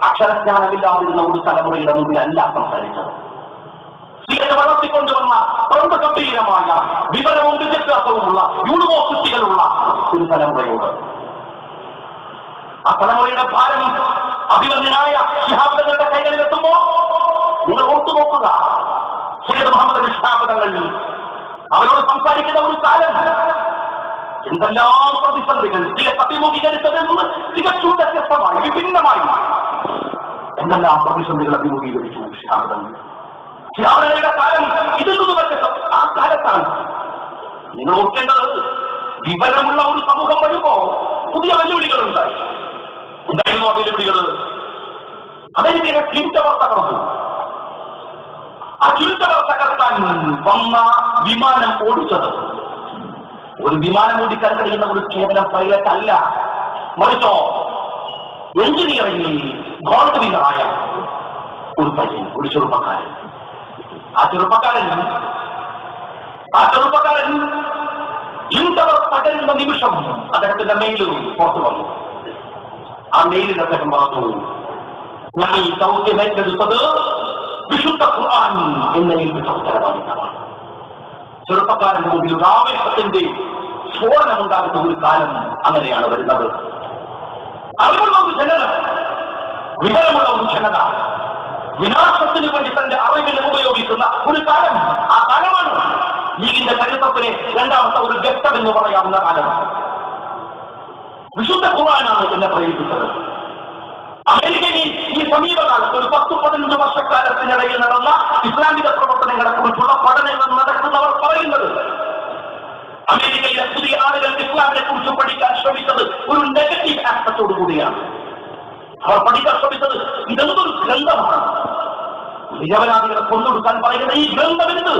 അക്ഷരജ്ഞാനമില്ലാതിരുന്ന ഒരു തലമുറയുടെ മുമ്പിലല്ല സംസാരിച്ചത്. തികച്ച് വളർത്തിക്കൊണ്ടുവന്ന പ്രൗഢഗംഭീരമായ വിവരവും വിദ്യാഭ്യാസവുമുള്ള യൂണിവേഴ്സിറ്റികളുള്ള ഒരു തലമുറയോട്. ആ തലമുറയുടെ ഭാരം അഭിമന്യനായ ശിഹാബ് തങ്ങളുടെ കൈകളിലെത്തുമ്പോ നിങ്ങൾ ഓർത്തു നോക്കുക, സയ്യിദ് മുഹമ്മദ് ശിഹാബ് തങ്ങൾ അവരോട് സംസാരിക്കുന്ന ഒരു കാലം എന്തെല്ലാം പ്രതിസന്ധികൾ അഭിമുഖീകരിച്ചതെന്ന് തികച്ചും വ്യത്യസ്തമായി വിഭിന്നമായി എന്തെല്ലാം പ്രതിസന്ധികൾ അഭിമുഖീകരിച്ചു ശിഹാബ് തങ്ങൾ. ശിഹാബ് കാലം ഇതിൽ നിന്ന് വ്യത്യസ്തം. ആ കാലത്താണ് നിങ്ങൾ ഓർക്കേണ്ടത്, വിവരമുള്ള ഒരു സമൂഹം വരുമ്പോ പുതിയ വെല്ലുവിളികൾ ഉണ്ടായിരുന്നു. ആ വെല്ലുവിളികൾ അമേരിക്കയിലെ ക്ലിൻറ്റൻ തകർത്തു. ആ ക്ലിൻറ്റൻ തകർത്താൻ വന്ന വിമാനം ഓടിച്ചത് ഒരു വിമാനം ഓടിക്കാൻ കഴിയുന്ന ഒരു കേവലം പൈലറ്റ് അല്ല, മറിച്ചോ എഞ്ചിനീയറിംഗിൽ ഗോൾഡ് വിന്നറായ ഒരു പയ്യൻ, ഒരു ചെറുപ്പക്കാരൻ. ആ ചെറുപ്പക്കാരൻ ഇന്റർ പകരുന്ന നിമിഷം അദ്ദേഹത്തിന്റെ മെയിൽ പുറത്തു വന്നു. ആ മെയിലിൽ അദ്ദേഹം പറഞ്ഞു, ഞാൻ ഈ ദൗത്യം ഏറ്റെടുത്തത് വിശുദ്ധ ഖുർആൻ എന്നതിൽ ഉത്തരവാദിത്തമാണ്. ചെറുപ്പക്കാരന്റെ മുമ്പിൽ ഒരു ആവേശത്തിന്റെ സ്ഫോടനമുണ്ടാകുന്ന ഒരു കാലം അങ്ങനെയാണ് വരുന്നത്. അറിവുള്ള ഒരു ജനത, വിവരമുള്ള ഒരു ജനത വിനാശത്തിന് വേണ്ടി തന്റെ അറിവിനെ ഉപയോഗിക്കുന്ന ഒരു കാലം. ആ കാലമാണ് ലീഗിന്റെ ചരിത്രത്തിലെ രണ്ടാമത്തെ ഒരു ഘട്ടം എന്ന് പറയാവുന്ന കാലമാണ്. വിശുദ്ധ ഖുർആനാണ് എന്നെ പ്രേരിപ്പിച്ചത്. അമേരിക്കയിൽ ഈ സമീപകാലത്ത് ഒരു 10-15 വർഷക്കാലത്തിനിടയിൽ നടന്ന ഇസ്ലാമിക പ്രവർത്തനങ്ങളെ കുറിച്ചുള്ള പഠനങ്ങൾ നടക്കുന്നവർ പറയുന്നത്, അമേരിക്കയിലെ പുതിയ ആളുകൾ ഇസ്ലാമിനെ കുറിച്ച് പഠിക്കാൻ ശ്രമിച്ചത് ഒരു നെഗറ്റീവ് ആസ്പെക്ടോടു കൂടിയാണ്. അവർ പഠിക്കാൻ ശ്രമിച്ചത് ഇതെന്തൊരു ഗ്രന്ഥമാണ്, നിരപരാധികളെ കൊന്നൊടുക്കാൻ പറയുന്ന ഈ ഗ്രന്ഥമെന്ത്,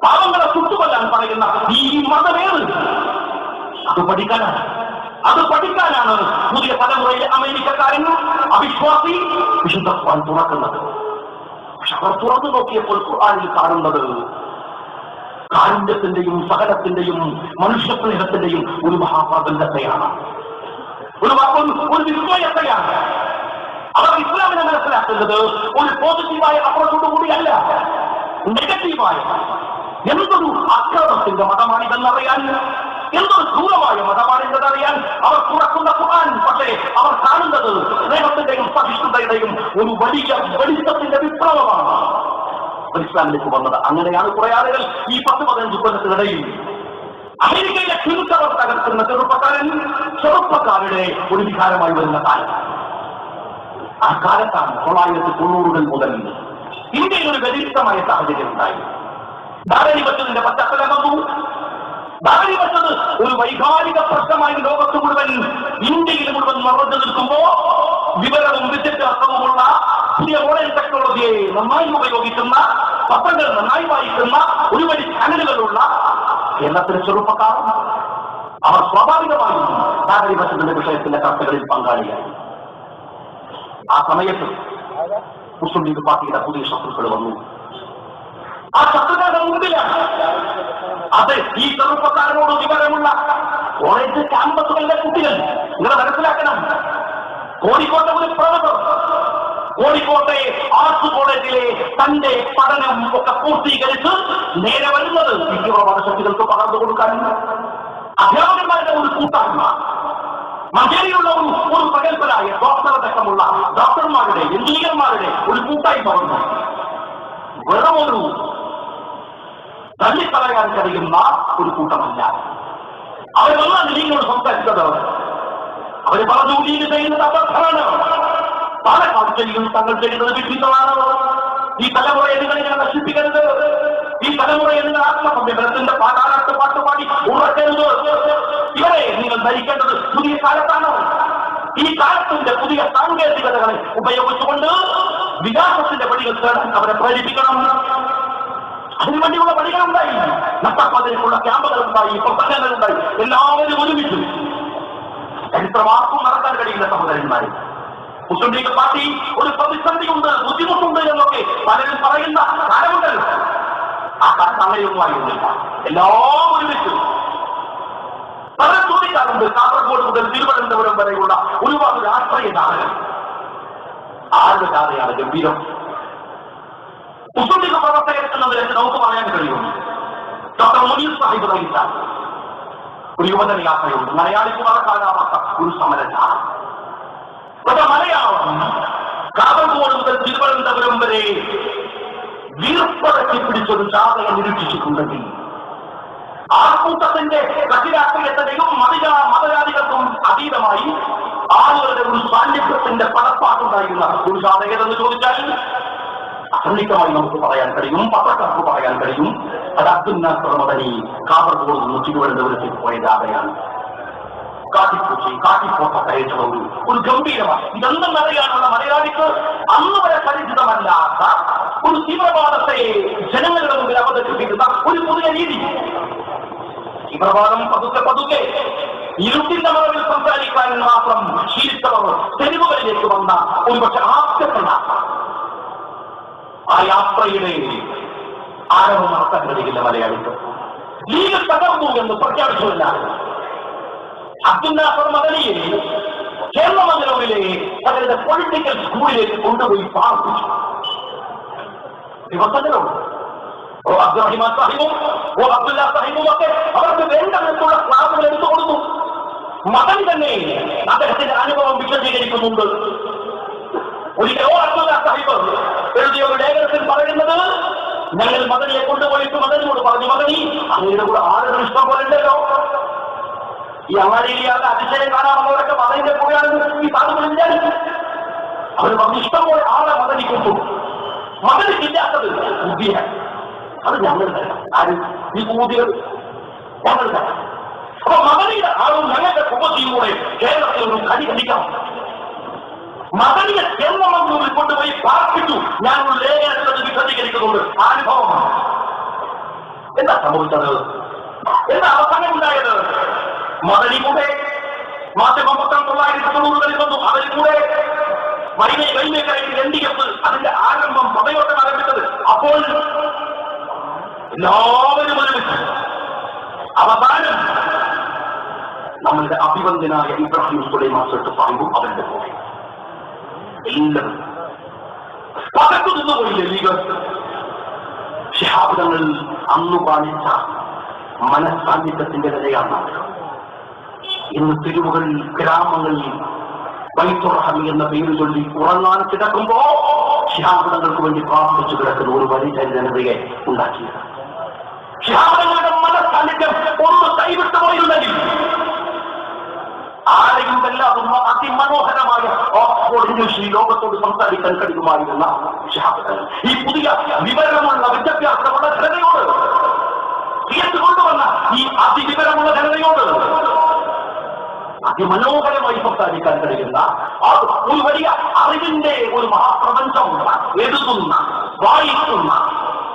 പാവങ്ങളെ ചുട്ടുകൊല്ലാൻ പറയുന്ന ഈ മതമേത്, അത് പഠിക്കാനാണ് പുതിയ തലമുറയിലെ അമേരിക്കക്കാരൻ അവിശ്വാസി വിശുദ്ധ ഖുർആൻ തുറക്കുന്നത്. പക്ഷെ അവർ തുറന്നു നോക്കിയപ്പോൾ ഖുർആനിൽ കാണുന്നത് കാരുണ്യത്തിന്റെയും സഹനത്തിന്റെയും മനുഷ്യസ്നേഹത്തിന്റെയും ഒരു മഹാപ്രബന്ധത്തെയാണ്, ഒരു വിസ്മയത്തെയാണ്. അവർ ഇസ്ലാമിനെ മനസ്സിലാക്കുന്നത് ഒരു പോസിറ്റീവായ അപ്രോച്ചോടു കൂടിയല്ല, നെഗറ്റീവായ എന്തൊരു അക്രമത്തിന്റെ മതമാണിതെന്നറിയാൻ, എന്തൊരു ക്രൂരമായ മതമാണിതെന്നറിയാൻ അവർ തുറക്കുന്ന ഖുർആൻ. പക്ഷേ അവർ കാണുന്നത് സ്നേഹത്തിന്റെയും സഹിഷ്ണുതയുടെയും ഒരു വലിയ വെളിച്ചത്തിന്റെ വിപ്ലവമാണ്. ഇസ്ലാമിലേക്ക് വന്നത്. അങ്ങനെയാണ് കുറെ ആളുകൾ ഈ 10-15 കൊല്ലത്തിനിടയിൽ അമേരിക്കയിലെ ക്ലിനിക്കവർ തകർക്കുന്ന ചെറുപ്പക്കാരുടെ ഒരു വികാരമായി വരുന്ന കാലം. ആ കാലത്താണ് 1990 മുതൽ ഇന്ത്യയിൽ ഒരു വ്യതിരിക്തമായ സാഹചര്യം ഉണ്ടായി. ധാരണി വച്ചതിന്റെ പശ്ചാത്തലം വന്നു. ധാരണി വച്ചത് ഒരു വൈകാരിക പ്രശ്നമായി ലോകത്ത് മുഴുവൻ, ഇന്ത്യയിൽ മുഴുവൻ നിറഞ്ഞു നിൽക്കുമ്പോ വിവരവും വിദ്യാഭ്യാസവുമുള്ള പുതിയ മോഡേൺ ടെക്നോളജിയെ നന്നായി ഉപയോഗിക്കുന്ന, പത്രങ്ങൾ നന്നായി വായിക്കുന്ന ഒരുവഴി ചാനലുകളുള്ള കേരളത്തിലെ ചെറുപ്പക്കാർ അവർ സ്വാഭാവികമായും ധാരണി വച്ചതിന്റെ വിഷയത്തിലെ ചർച്ചകളിൽ പങ്കാളിയായി. ആ സമയത്ത് മുസ്ലിം ലീഗ് പാർട്ടിയുടെ പുതിയ ശത്രുക്കൾ വന്നു. ആ ശത്രുക്കളുടെ മുമ്പിലാണ് അത് ഈ ചെറുപ്പക്കാരനോട് വിവരമുള്ള കോളേജ് ക്യാമ്പസുകളിലെ കുട്ടികൾ. നിങ്ങൾ മനസ്സിലാക്കണം, കോഴിക്കോട്ടെ ഒരു പ്രൊഫസർ കോഴിക്കോട്ടെ ആർട്സ് കോളേജിലെ തന്റെ പഠനം ഒക്കെ പൂർത്തീകരിച്ച് നേരെ വരുന്നത് തീവ്രവാദ ശക്തികൾക്ക് പകർന്നു കൊടുക്കാൻ. അധ്യാപകന്മാരുടെ ഒരു കൂട്ടായ്മ, മഞ്ചേരിയിലുള്ള ഒരു പ്രഗത്ഭരായ ഡോക്ടറടക്കമുള്ള ഡോക്ടർമാരുടെ, എഞ്ചിനീയർമാരുടെ ഒരു കൂട്ടായ്മ വന്നു. വെറുമൊരു തള്ളിക്കളയാൻ കഴിയുന്ന ഒരു കൂട്ടമല്ല. അവർ വന്നാൽ നിങ്ങളോട് സംസാരിച്ചത്, അവര് പറഞ്ഞു ലീഗ് ചെയ്യുന്നത് അബദ്ധമാണ്, പാലക്കാട് ചെയ്യുന്നത് തങ്ങൾ ചെയ്യുന്നത് വിഡ്ഢിത്തമാണ്, ഈ തലമുറയെ നിങ്ങൾ നശിപ്പിക്കരുത്, ഈ തലമുറയെ നിങ്ങൾ ആത്മസംയമനത്തിന്റെ പാട്ടുപാടി ഉറക്കരുത്, ഇവരെ നിങ്ങൾ നയിക്കേണ്ടത് പുതിയ കാലത്താണ്. ഈ കാലത്തിന്റെ പുതിയ സാങ്കേതികതകളെ ഉപയോഗിച്ചുകൊണ്ട് വികാസത്തിന്റെ വഴികൾ തേടാൻ അവരെ പ്രേരിപ്പിക്കണം. അതിനുവേണ്ടിയുള്ള വഴികളുണ്ടായി, നഷ്ടപ്പതിനുള്ള ക്യാമ്പുകളുണ്ടായി, പ്രസംഗങ്ങളുണ്ടായി, എല്ലാവരും ഒരുമിച്ചു. ചരിത്രമാർക്കും നടക്കാൻ കഴിയില്ല സഹോദരന്മാരെ. മുസ്ലിം ലീഗ് പാർട്ടി ഒരു പ്രതിസന്ധിയുണ്ട്, ബുദ്ധിമുട്ടുണ്ട് എന്നൊക്കെ പലരും പറയുന്ന കാലമുണ്ടല്ലോ. ആ കാലത്ത് അങ്ങനെയൊന്നുമായിരുന്നില്ല, എല്ലാം ഒരുമിച്ചു. പലരും ചോദിക്കാറുണ്ട്, കാസർഗോഡ് മുതൽ തിരുവനന്തപുരം വരെയുള്ള ഒരുപാട് രാഷ്ട്രീയ ജാഥകൾ. ആരുടെ ജാഥയാണ് ഗംഭീരം? മുസ്ലിം ലീഗ് പ്രവർത്തകർ എന്നതിൽ നമുക്ക് പറയാൻ കഴിയും. ഡോക്ടർ മുനീർ സാഹിബ് നയിച്ച ഒരു യുവജന യാത്രയുണ്ട്, മലയാളിക്ക് മറക്കാനാവാത്ത ഒരു സമരജാഥ. മലയാളം കാസർഗോഡ് മുതൽ തിരുവനന്തപുരം വരെ വീർപ്പടക്കി പിടിച്ചൊരു ജാഥയെ നിരീക്ഷിച്ചിട്ടുണ്ടെങ്കിൽ ആ കൂട്ടത്തിന്റെ കക്ഷിരാഷ്ട്രീയത്തിന്റെയും മതജാതികൾക്കും അതീതമായി ആളുകളുടെ ഒരു സാന്നിധ്യത്തിന്റെ പടപ്പാട്ടുണ്ടായിരുന്ന ഒരു ജാഥ ഏതെന്ന് ചോദിച്ചാൽ അസന്നിഗ്ധമായി നമുക്ക് പറയാൻ കഴിയും, പത്രക്കാർക്ക് പറയാൻ കഴിയും. അത് അബ്ദുൽ നാസർ മദനി കാസർഗോഡ് നിന്ന് തിരുവനന്തപുരത്തേക്ക് പോയ ജാഥയാണ്. കാട്ടിപ്പോട്ട ഒരു ഗംഭീരമാണ്. ഇതൊന്നും അറിയാനുള്ള മലയാളിക്ക് അന്ന് വരെ പരിചിതമല്ലാത്ത ഒരു തീവ്രവാദത്തെ ജനങ്ങളുടെ മുമ്പിൽ അവതരിപ്പിക്കുന്ന ഒരു പുതിയ രീതി. തീവ്രവാദം പതുക്കെ ഇരുട്ടിന്റെ മറവിൽ സംസാരിക്കാൻ മാത്രം ശീലിച്ചവർ തെരുവുകളിലേക്ക് വന്ന ഒരുപക്ഷെ ആദ്യപ്പെട്ട ആ യാത്രയുടെ ആരവം നടത്താൻ കഴിയില്ല മലയാളിക്ക്. ലീഗ് തകർന്നു എന്ന് പ്രഖ്യാപിച്ചുവല്ല. അബ്ദുൽ നാസർ മദനിയെ കേരളമംഗലൂരിലെ അവരുടെ പൊളിറ്റിക്കൽ സ്കൂളിലേക്ക് കൊണ്ടുപോയി പാർപ്പിച്ചു. ദിവസങ്ങളുണ്ട്. അബ്ദുറഹിമാൻ സാഹിബും അബ്ദുല്ല സാഹിബും ഒക്കെ അവർക്ക് വേണ്ട വിധത്തിലുള്ള ക്ലാസുകൾ എടുത്തു കൊടുത്തു. മദനി തന്നെ അദ്ദേഹത്തിന്റെ അനുഭവം വിശദീകരിക്കുന്നുണ്ട്. ഒരിക്കലോ അബ്ദുല്ല സാഹിബ് എഴുതിയ ഒരു ലേഖനത്തിൽ പറയുന്നത്, ഞങ്ങൾ മദനിയെ കൊണ്ടുപോയിട്ട് മദനിയോട് പറഞ്ഞു, മദനി അങ്ങയുടെ കൂടെ ആളുകൾ ഇഷ്ടം പോലെ ഉണ്ടല്ലോ, ഈ അങ്ങാടിയിലെ അതിശയം കാണാമെന്നവരൊക്കെ മദനിന്റെ കൂടെയാണെന്ന് ഈ സാധുക്കൾ വിചാരിച്ചു. അവർ പറഞ്ഞു ഇഷ്ടം പോലെ ആളെ മദനിക്കൊണ്ടു. മദനിക്കില്ലാത്തത് ബുദ്ധിയ, അത് ഞങ്ങൾ തരാം. ആരും ഈ ബൂതികൾ ഞങ്ങൾ തരാം. അപ്പൊ മദനിയുടെ ആളും ഞങ്ങളുടെ കുബത്തിലൂടെ കേരളത്തിൽ ഒരു കടി കടിക്കണം. മദനിയെ കേരളമംഗലൂരിൽ കൊണ്ടുപോയി പാർപ്പിച്ചു. ഞാൻ ഒരു ലേഖനത്തിൽ വിശദീകരിക്കുന്നുണ്ട്. അനുഭവമാണ്. എന്താ സംഭവിച്ചത്? എന്താ അവസാനം ഉണ്ടായത്? മദനി കൂടെ മാധ്യമം 1990 വന്നു. അവരിൽ കൂടെ വൈമേക്കായിട്ട് LDF അതിന്റെ ആരംഭം പദയോട്ടം ആരംഭിച്ചത്. അപ്പോൾ എല്ലാവരും ഒരുമിച്ച് അവസാനം നമ്മളുടെ അഭിവന്ദനായ ഇബ്രാഹിം സുലൈമാൻ സാഹിബും അവരുടെ കൂടെ എല്ലാവരും പകർത്തു നിന്നുപോയില്ലേ ലീഗ്? ശിഹാബ് തങ്ങൾ അന്നു കാണിച്ച മനസ്സാന്നിധ്യത്തിന്റെ നിലയാണ് ഇന്ന് തെരുവുകളിൽ, ഗ്രാമങ്ങളിൽ ബൈത്തുറഹം എന്ന പേര് ചൊല്ലി ഉറങ്ങാൻ കിടക്കുമ്പോ ശിഹാബിതങ്ങൾക്ക് വേണ്ടി പ്രാർത്ഥിച്ചു കിടക്കുന്ന ഒരു വലിയ ജനതയെ ഉണ്ടാക്കിയത്. ശിഹാബിതങ്ങളുടെ മനസാന്നിധ്യം ഒന്ന് കൈവിട്ടു പോയിരുന്നെങ്കിൽ ആരെയും വല്ലാതും അതിമനോഹരമായ ഓക്സ്ഫോർഡ് ഇംഗ്ലീഷ് ഈ ലോകത്തോട് സംസാരിക്കാൻ കഴിയുമായിരുന്ന ശിഹാബിതങ്ങൾ ഈ പുതിയ വിവരമുള്ള വിദ്യാഭ്യാസമുള്ള ജനതയോട് കൊണ്ടുവന്ന ഈ അതിവിവരമുള്ള ജനതയോട് അതിമനോഹരമായി സംസാരിക്കാൻ കഴിയുന്ന ഒരു വലിയ അറിവിന്റെ ഒരു മഹാപ്രപഞ്ചം എഴുതുന്ന വായിക്കുന്ന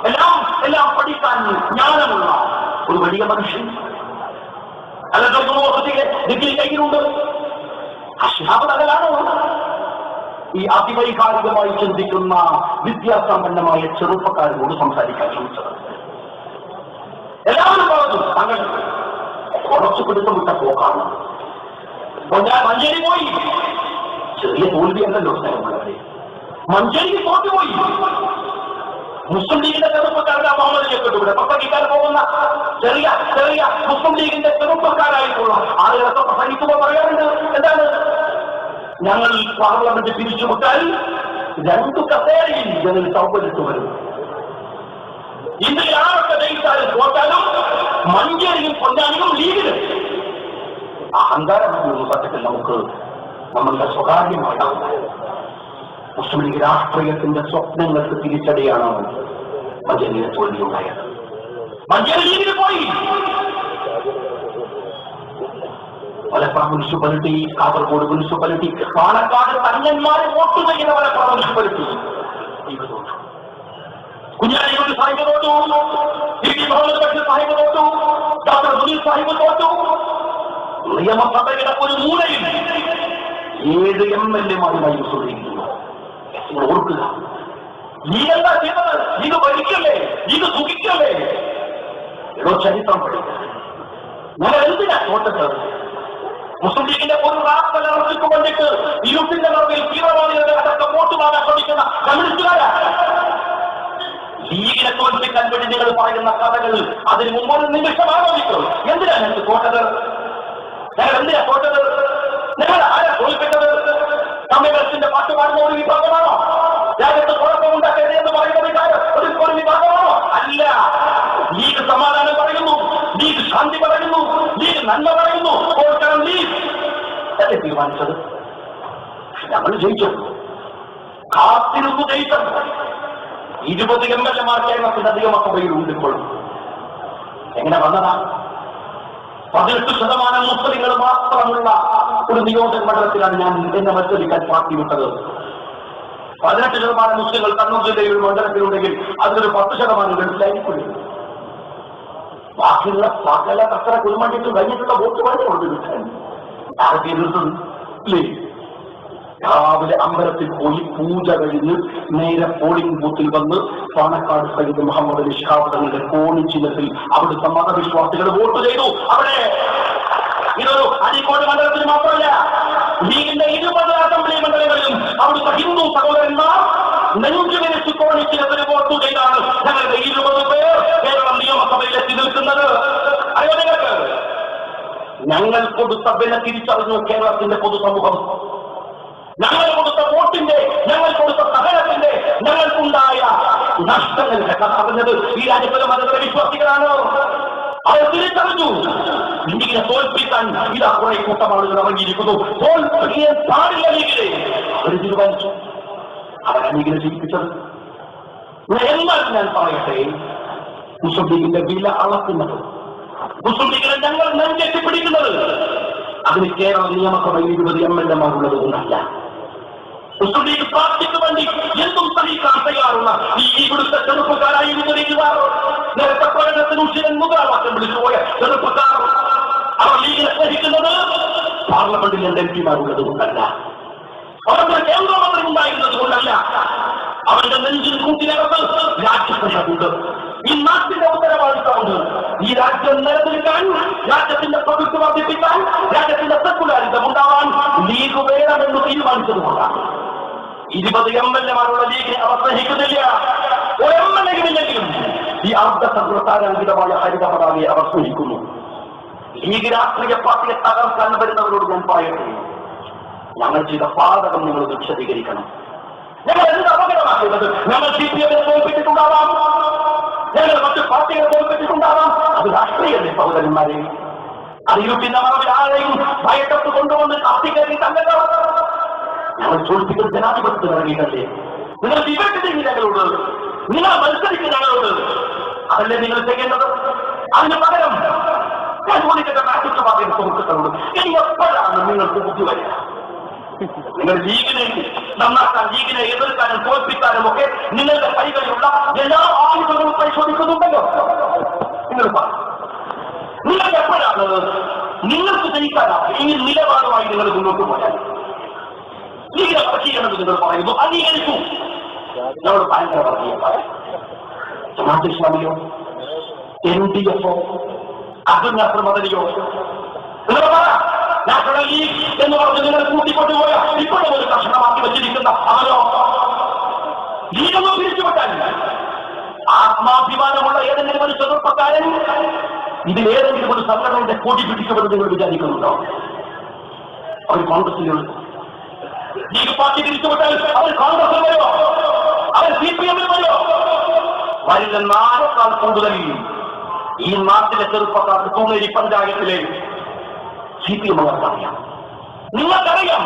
എല്ലാം പഠിക്കാൻ ജ്ഞാനമുള്ള ഒരു വലിയ മനുഷ്യൻ ഡിഗ്രി കയ്യിലുണ്ട്. അശ്ഹാബിതകളാണോ ഈ അതിവൈകാരികമായി ചിന്തിക്കുന്ന വിദ്യാസമ്പന്നമായ ചെറുപ്പക്കാരോട് സംസാരിക്കാൻ ശ്രമിച്ചത്? എല്ലാവരും പറഞ്ഞു തങ്ങൾ കുറച്ചു പിടുത്തം വിട്ട പോക്കാണ്. ഞാൻ മഞ്ചേരി പോയി, ചെറിയ തോൽവിയല്ലല്ലോ സ്ഥലമുള്ളവരെ. മഞ്ചേരിക്ക് തോറ്റുപോയി. മുസ്ലിം ലീഗിന്റെ ചെറുപ്പക്കാരുടെ മുഹമ്മദിനെ കൊണ്ടുവിടെ പ്രസംഗിക്കാൻ പോകുന്ന ചെറിയ ചെറിയ മുസ്ലിം ലീഗിന്റെ ചെറുപ്പക്കാരായിട്ടുള്ള ആളുകളൊക്കെ പ്രസംഗിക്കുമ്പോൾ പറയാറുണ്ട്, എന്താണ്, ഞങ്ങൾ പാർലമെന്റ് പിരിച്ചുവിട്ടാൽ 2 കസേരയിൽ ഞങ്ങൾ സൗകര്യത്ത് വരും. ഇന്ത്യയിൽ ആരൊക്കെ ജയിച്ചാലും തോറ്റാലും മഞ്ചേരിയും പൊന്നാനിയും ലീഗിന് അഹങ്കാരം സത്യത്തിൽ നമ്മളുടെ സ്വകാര്യമായിട്ടാണ്. മുസ്ലിം ലീഗ് രാഷ്ട്രീയത്തിന്റെ സ്വപ്നങ്ങൾക്ക് തിരിച്ചടിയാണ് മഞ്ചേരിയിലെ തോൽവിയുണ്ടായത്. മഞ്ചേരി ലീഗിന് പോയി. മലപ്പുറം മുനിസിപ്പാലിറ്റി, കാസർഗോഡ് മുനിസിപ്പാലിറ്റി, പാലക്കാട് തങ്ങന്മാരെ വോട്ട് ചെയ്യുന്ന മലപ്പുറം മുനിസിപ്പാലിറ്റി കുഞ്ഞാലിക്കുട്ടി സാഹിബ് തോറ്റു, മുഹമ്മദ് ബഷീർ സാഹിബ് തോറ്റു, ഡോക്ടർ സുനീൽ സാഹിബ് തോറ്റു. നിയമസഭയുടെ ഒരു മൂലയിൽ 7 MLA-മാരുമായി ശ്രദ്ധിക്കുന്നു. ഓർക്കുക, നീ എന്താ ചെയ്തത്? ഇത് ഭരിക്കല്ലേ, ഇത് സുഖിക്കല്ലേ? ഏതോ ചരിത്രം പഠിക്കുക. ഞങ്ങൾ എന്തിനാ തോട്ടത്? മുസ്ലിം ലീഗിന്റെ ഒരു റാസ്തലർച്ചയ്ക്ക് വേണ്ടിയിട്ട് ഇരുട്ടിന്റെ നിറവിൽ തീവ്രവാദികളുടെ അടക്കം വോട്ട് വാങ്ങാൻ ശ്രമിക്കുന്ന കമ്മ്യൂണിസ്റ്റുകാരാ. ലീഗിനെ തോൽപ്പിക്കാൻ വേണ്ടി നിങ്ങൾ പറയുന്ന കഥകൾ അതിന് മുമ്പ് ഒരു നിമിഷം ആലോചിക്കും. എന്തിനാ ഞങ്ങൾക്ക് തോട്ടത്? ഞങ്ങൾ എന്തിനാ തോറ്റത്? ഞങ്ങൾ ആരാ തോൽപ്പിച്ചത്? കമ്മ്യൂണിസ്റ്റിന്റെ പാട്ട് പാടുന്ന ഒരു വിഭാഗമാണോ? രാജ്യത്ത് കുഴപ്പമുണ്ടാക്കരുത് എന്ന് പറയുന്ന ഒരു വിഭാഗമാണോ? അല്ല. ലീഗ് സമാധാനം പറയുന്നു, ലീഗ് ശാന്തി പറയുന്നു, ലീഗ് നന്മ പറയുന്നു. തോൽക്കണം ലീഗ് അല്ലേ തീരുമാനിച്ചത്? ഞങ്ങൾ ജയിച്ചു, കാത്തിരുന്നു ജയിച്ചത്. 20 MLA-മാർ കേരളത്തിലധികം സഭയിൽ ഉണ്ടിക്കൊള്ളും. എങ്ങനെ വന്നതാ? 18% മുസ്ലിങ്ങൾ മാത്രമുള്ള ഒരു നിയോജക മണ്ഡലത്തിലാണ് ഞാൻ എന്നെ മത്സരിക്കാൻ പാർട്ടി വിട്ടത്. 18% മുസ്ലിങ്ങൾ കണ്ണൂർ ജില്ലയിൽ ഒരു മണ്ഡലത്തിലുണ്ടെങ്കിൽ അതിലൊരു 10% ഗൾഫിലായിരിക്കും. ബാക്കിയുള്ള സകല കത്തറ കുരുമണ്ടിട്ട് കഴിഞ്ഞിട്ടുള്ള വോട്ട് വഴി കൊണ്ട് കിട്ടാൻ ആരൊക്കെ എതിർത്തല്ലേ? രാവിലെ അമ്പലത്തിൽ പോയി പൂജ കഴിഞ്ഞ് നേരെ പോളിംഗ് ബൂത്തിൽ വന്ന് പാണക്കാട് സയ്യിദ് മുഹമ്മദ് അലി ശിഹാബ് തങ്ങളുടെ കോണിച്ചിലത്തിൽ അവിടുത്തെ മതവിശ്വാസികൾ വോട്ട് ചെയ്തു. അവിടെ ഇതൊരു അരീക്കോട് മണ്ഡലത്തിൽ മാത്രമല്ല, ലീഗിന്റെ 20 അസംബ്ലി മണ്ഡലങ്ങളിലും അവിടുത്തെ ഹിന്ദു സഹോദരന്മാർ നെഞ്ചുവിരിച്ച് കോണിച്ചിലത്തിൽ വോട്ട് ചെയ്താണ് ഞങ്ങളുടെ 20 പേർ കേരളം നിയമസഭയിൽ എത്തി നിൽക്കുന്നത്. അറിയോ നിങ്ങൾക്ക്? ഞങ്ങൾ കൊടുത്ത വില തിരിച്ചറിഞ്ഞു കേരളത്തിന്റെ പൊതുസമൂഹം. ഞങ്ങൾ കൊടുത്ത വോട്ടിന്റെ, ഞങ്ങൾ കൊടുത്ത സഹനത്തിന്റെ, ഞങ്ങൾക്കുണ്ടായ നഷ്ടങ്ങളുടെ കഥ പറഞ്ഞത് ഈ രാജ്യത്തിലെ മതതര വിശ്വാസികളാണ്. അവർ തിരിച്ചറിഞ്ഞു ലീഗിനെ തോൽപ്പിക്കാൻ ഇതാ കുറെ കൂട്ടം ആളുകൾ ഇറങ്ങിയിരിക്കുന്നു. തോൽപ്പിക്കാൻ പാടില്ല ലീഗിനെ അവർ തീരുമാനിച്ചു. അവരാ ലീഗിനെ ജയിപ്പിച്ചത്. എന്നാൽ ഞാൻ പറയട്ടെ, മുസ്ലിം ലീഗിന്റെ വില അളക്കുന്നത്, മുസ്ലിം ലീഗിനെ ഞങ്ങൾ നെഞ്ചെത്തി പിടിക്കുന്നത് അതിന് കേരള നിയമസഭയിൽ 20 MLA-മാരുള്ളത് കൊണ്ടല്ല. മുസ്ലിം ലീഗ് പാർട്ടിക്ക് വേണ്ടി എന്തും സഹിക്കാൻ തയ്യാറുള്ള ഈ ഇവിടുത്തെ ചെറുപ്പക്കാരായി നേരത്തെ പ്രകടനത്തിന് ഉച്ചിരൻ മുദ്രാവാക്യം വിളിച്ചുപോയ ചെറുപ്പക്കാർ അവർ ലീഗിനെ സ്നേഹിക്കുന്നത് പാർലമെന്റിൽ MP-മാരുള്ളത് കൊണ്ടല്ല, അവരുടെ കേന്ദ്രമന്ത്രി ഉണ്ടായിരുന്നത് കൊണ്ടല്ല. അവരുടെ നെഞ്ചിൽ കൂട്ടിനകത്ത് രാജ്യസ്നേഹമുണ്ട്, ഈ നാട്ടിന്റെ ഉത്തരവാദിത്തമുണ്ട്. ഈ രാജ്യം നിലനിൽക്കാൻ, രാജ്യത്തിന്റെ പ്രഭുത്വം വർദ്ധിപ്പിക്കാൻ, രാജ്യത്തിന്റെ സെക്കുലാരിസം ഉണ്ടാവാൻ ലീഗ് വേണമെന്ന് തീരുമാനിച്ചതുകൊണ്ടാണ്. 20 MLA-മാരുള്ള ലീഗിനെ അവർ സ്നേഹിക്കുന്നില്ല. ഒരു MLA-ഇല്ലെങ്കിലും ഈ അർദ്ധസംഘാരാങ്കിതമായ ഹരിത പതാകയെ അവർ സ്നേഹിക്കുന്നു. ലീഗ് രാഷ്ട്രീയ പാർട്ടിയെ തകർക്കാൻ വരുന്നവരോട് ഞാൻ പറയട്ടെ, ഞങ്ങൾ ചെയ്ത പാതകം നിങ്ങൾ വിശദീകരിക്കണം. ഞങ്ങൾ എന്ത് അപകടമാക്കുന്നത്? ഞങ്ങൾ CPM-നെ തോൽപ്പിച്ചിട്ടുണ്ടാവാം, ഞങ്ങൾ മറ്റു പാർട്ടികളെ തോൽപ്പിച്ചിട്ടുണ്ടാവാം. അത് രാഷ്ട്രീയമല്ലേ സഹോദരന്മാരെ? അത് ഇരുട്ടിന്റെ മറവിൽ ആരെയും ഭയപ്പെട്ട് കൊണ്ടുവന്ന് കത്തിക്കയറിയിട്ടല്ലോ. ഞങ്ങൾ തോൽപ്പിക്കുന്ന ജനാധിപത്യത്തിന് ഇറങ്ങിയിട്ടല്ലേ? നിങ്ങൾ ഡിബേറ്റ് ചെയ്യും ഞങ്ങളോട്, നിങ്ങൾ മത്സരിക്കും ഞങ്ങളോട്. അതല്ലേ നിങ്ങൾ ചെയ്യേണ്ടത്? അതിന് പകരം ഞാൻ ചോദിക്കട്ടെ രാഷ്ട്രീയ പാർട്ടിയുടെ സുഹൃത്തുക്കളോട്, ഇനി എപ്പോഴാണ് നിങ്ങൾക്ക് ബുദ്ധി വരിക? നിങ്ങൾ ലീഗിനെ നന്നാക്കാൻ, ലീഗിനെ എതിർക്കാനും തോൽപ്പിക്കാനും ഒക്കെ നിങ്ങളുടെ കൈകളിലുള്ള എല്ലാ ആയുധങ്ങളും പരിശോധിക്കുന്നുണ്ടല്ലോ. നിങ്ങൾ നിങ്ങൾക്ക് എപ്പോഴാണ് നിങ്ങൾക്ക് ജയിക്കാനാവും? ഈ നിലപാടുമായി നിങ്ങൾ മുന്നോട്ട് പോയാൽ ലീഗിനെ വർഗീകരണം നിങ്ങൾ പറയുന്നു, അംഗീകരിച്ചു. ഞങ്ങൾ ഭയങ്കര വർഗീയമാണ്. ജമാഅത്തെ ഇസ്ലാമിയോ NDF-ഓ അബ്ദുൽ മദനിയോ നാഷണൽ ലീഗ് എന്ന് പറഞ്ഞ് നിങ്ങൾ കൂട്ടിക്കൊണ്ടുപോയ ഇപ്പോഴും ഒരു കർഷണമാക്കി വെച്ചിരിക്കുന്ന അവരോ ലീഗൊന്നും പിരിച്ചുവിട്ടാൽ ആത്മാഭിമാനമുള്ള ഏതെങ്കിലും ഒരു ചെറുപ്പക്കാരൻ ഇതിലേതെങ്കിലും ഒരു സംഘടനയുടെ കൊടി പിടിക്കുമെന്ന് നിങ്ങൾ വിചാരിക്കുന്നുണ്ടോ? അവർ കോൺഗ്രസിലുള്ള ലീഗ് പാർട്ടി തിരിച്ചുവിട്ടാൽ അവർ കോൺഗ്രസിൽ വരുമോ? അവർ CPM-ൽ വരുമോ? വരുന്ന 4 കൂടുതൽ ഈ നാട്ടിലെ ചെറുപ്പക്കാർക്ക് തൂങ്ങേരി പഞ്ചായത്തിലെ CPM-കാർക്ക് അറിയാം, നിങ്ങൾക്കറിയാം.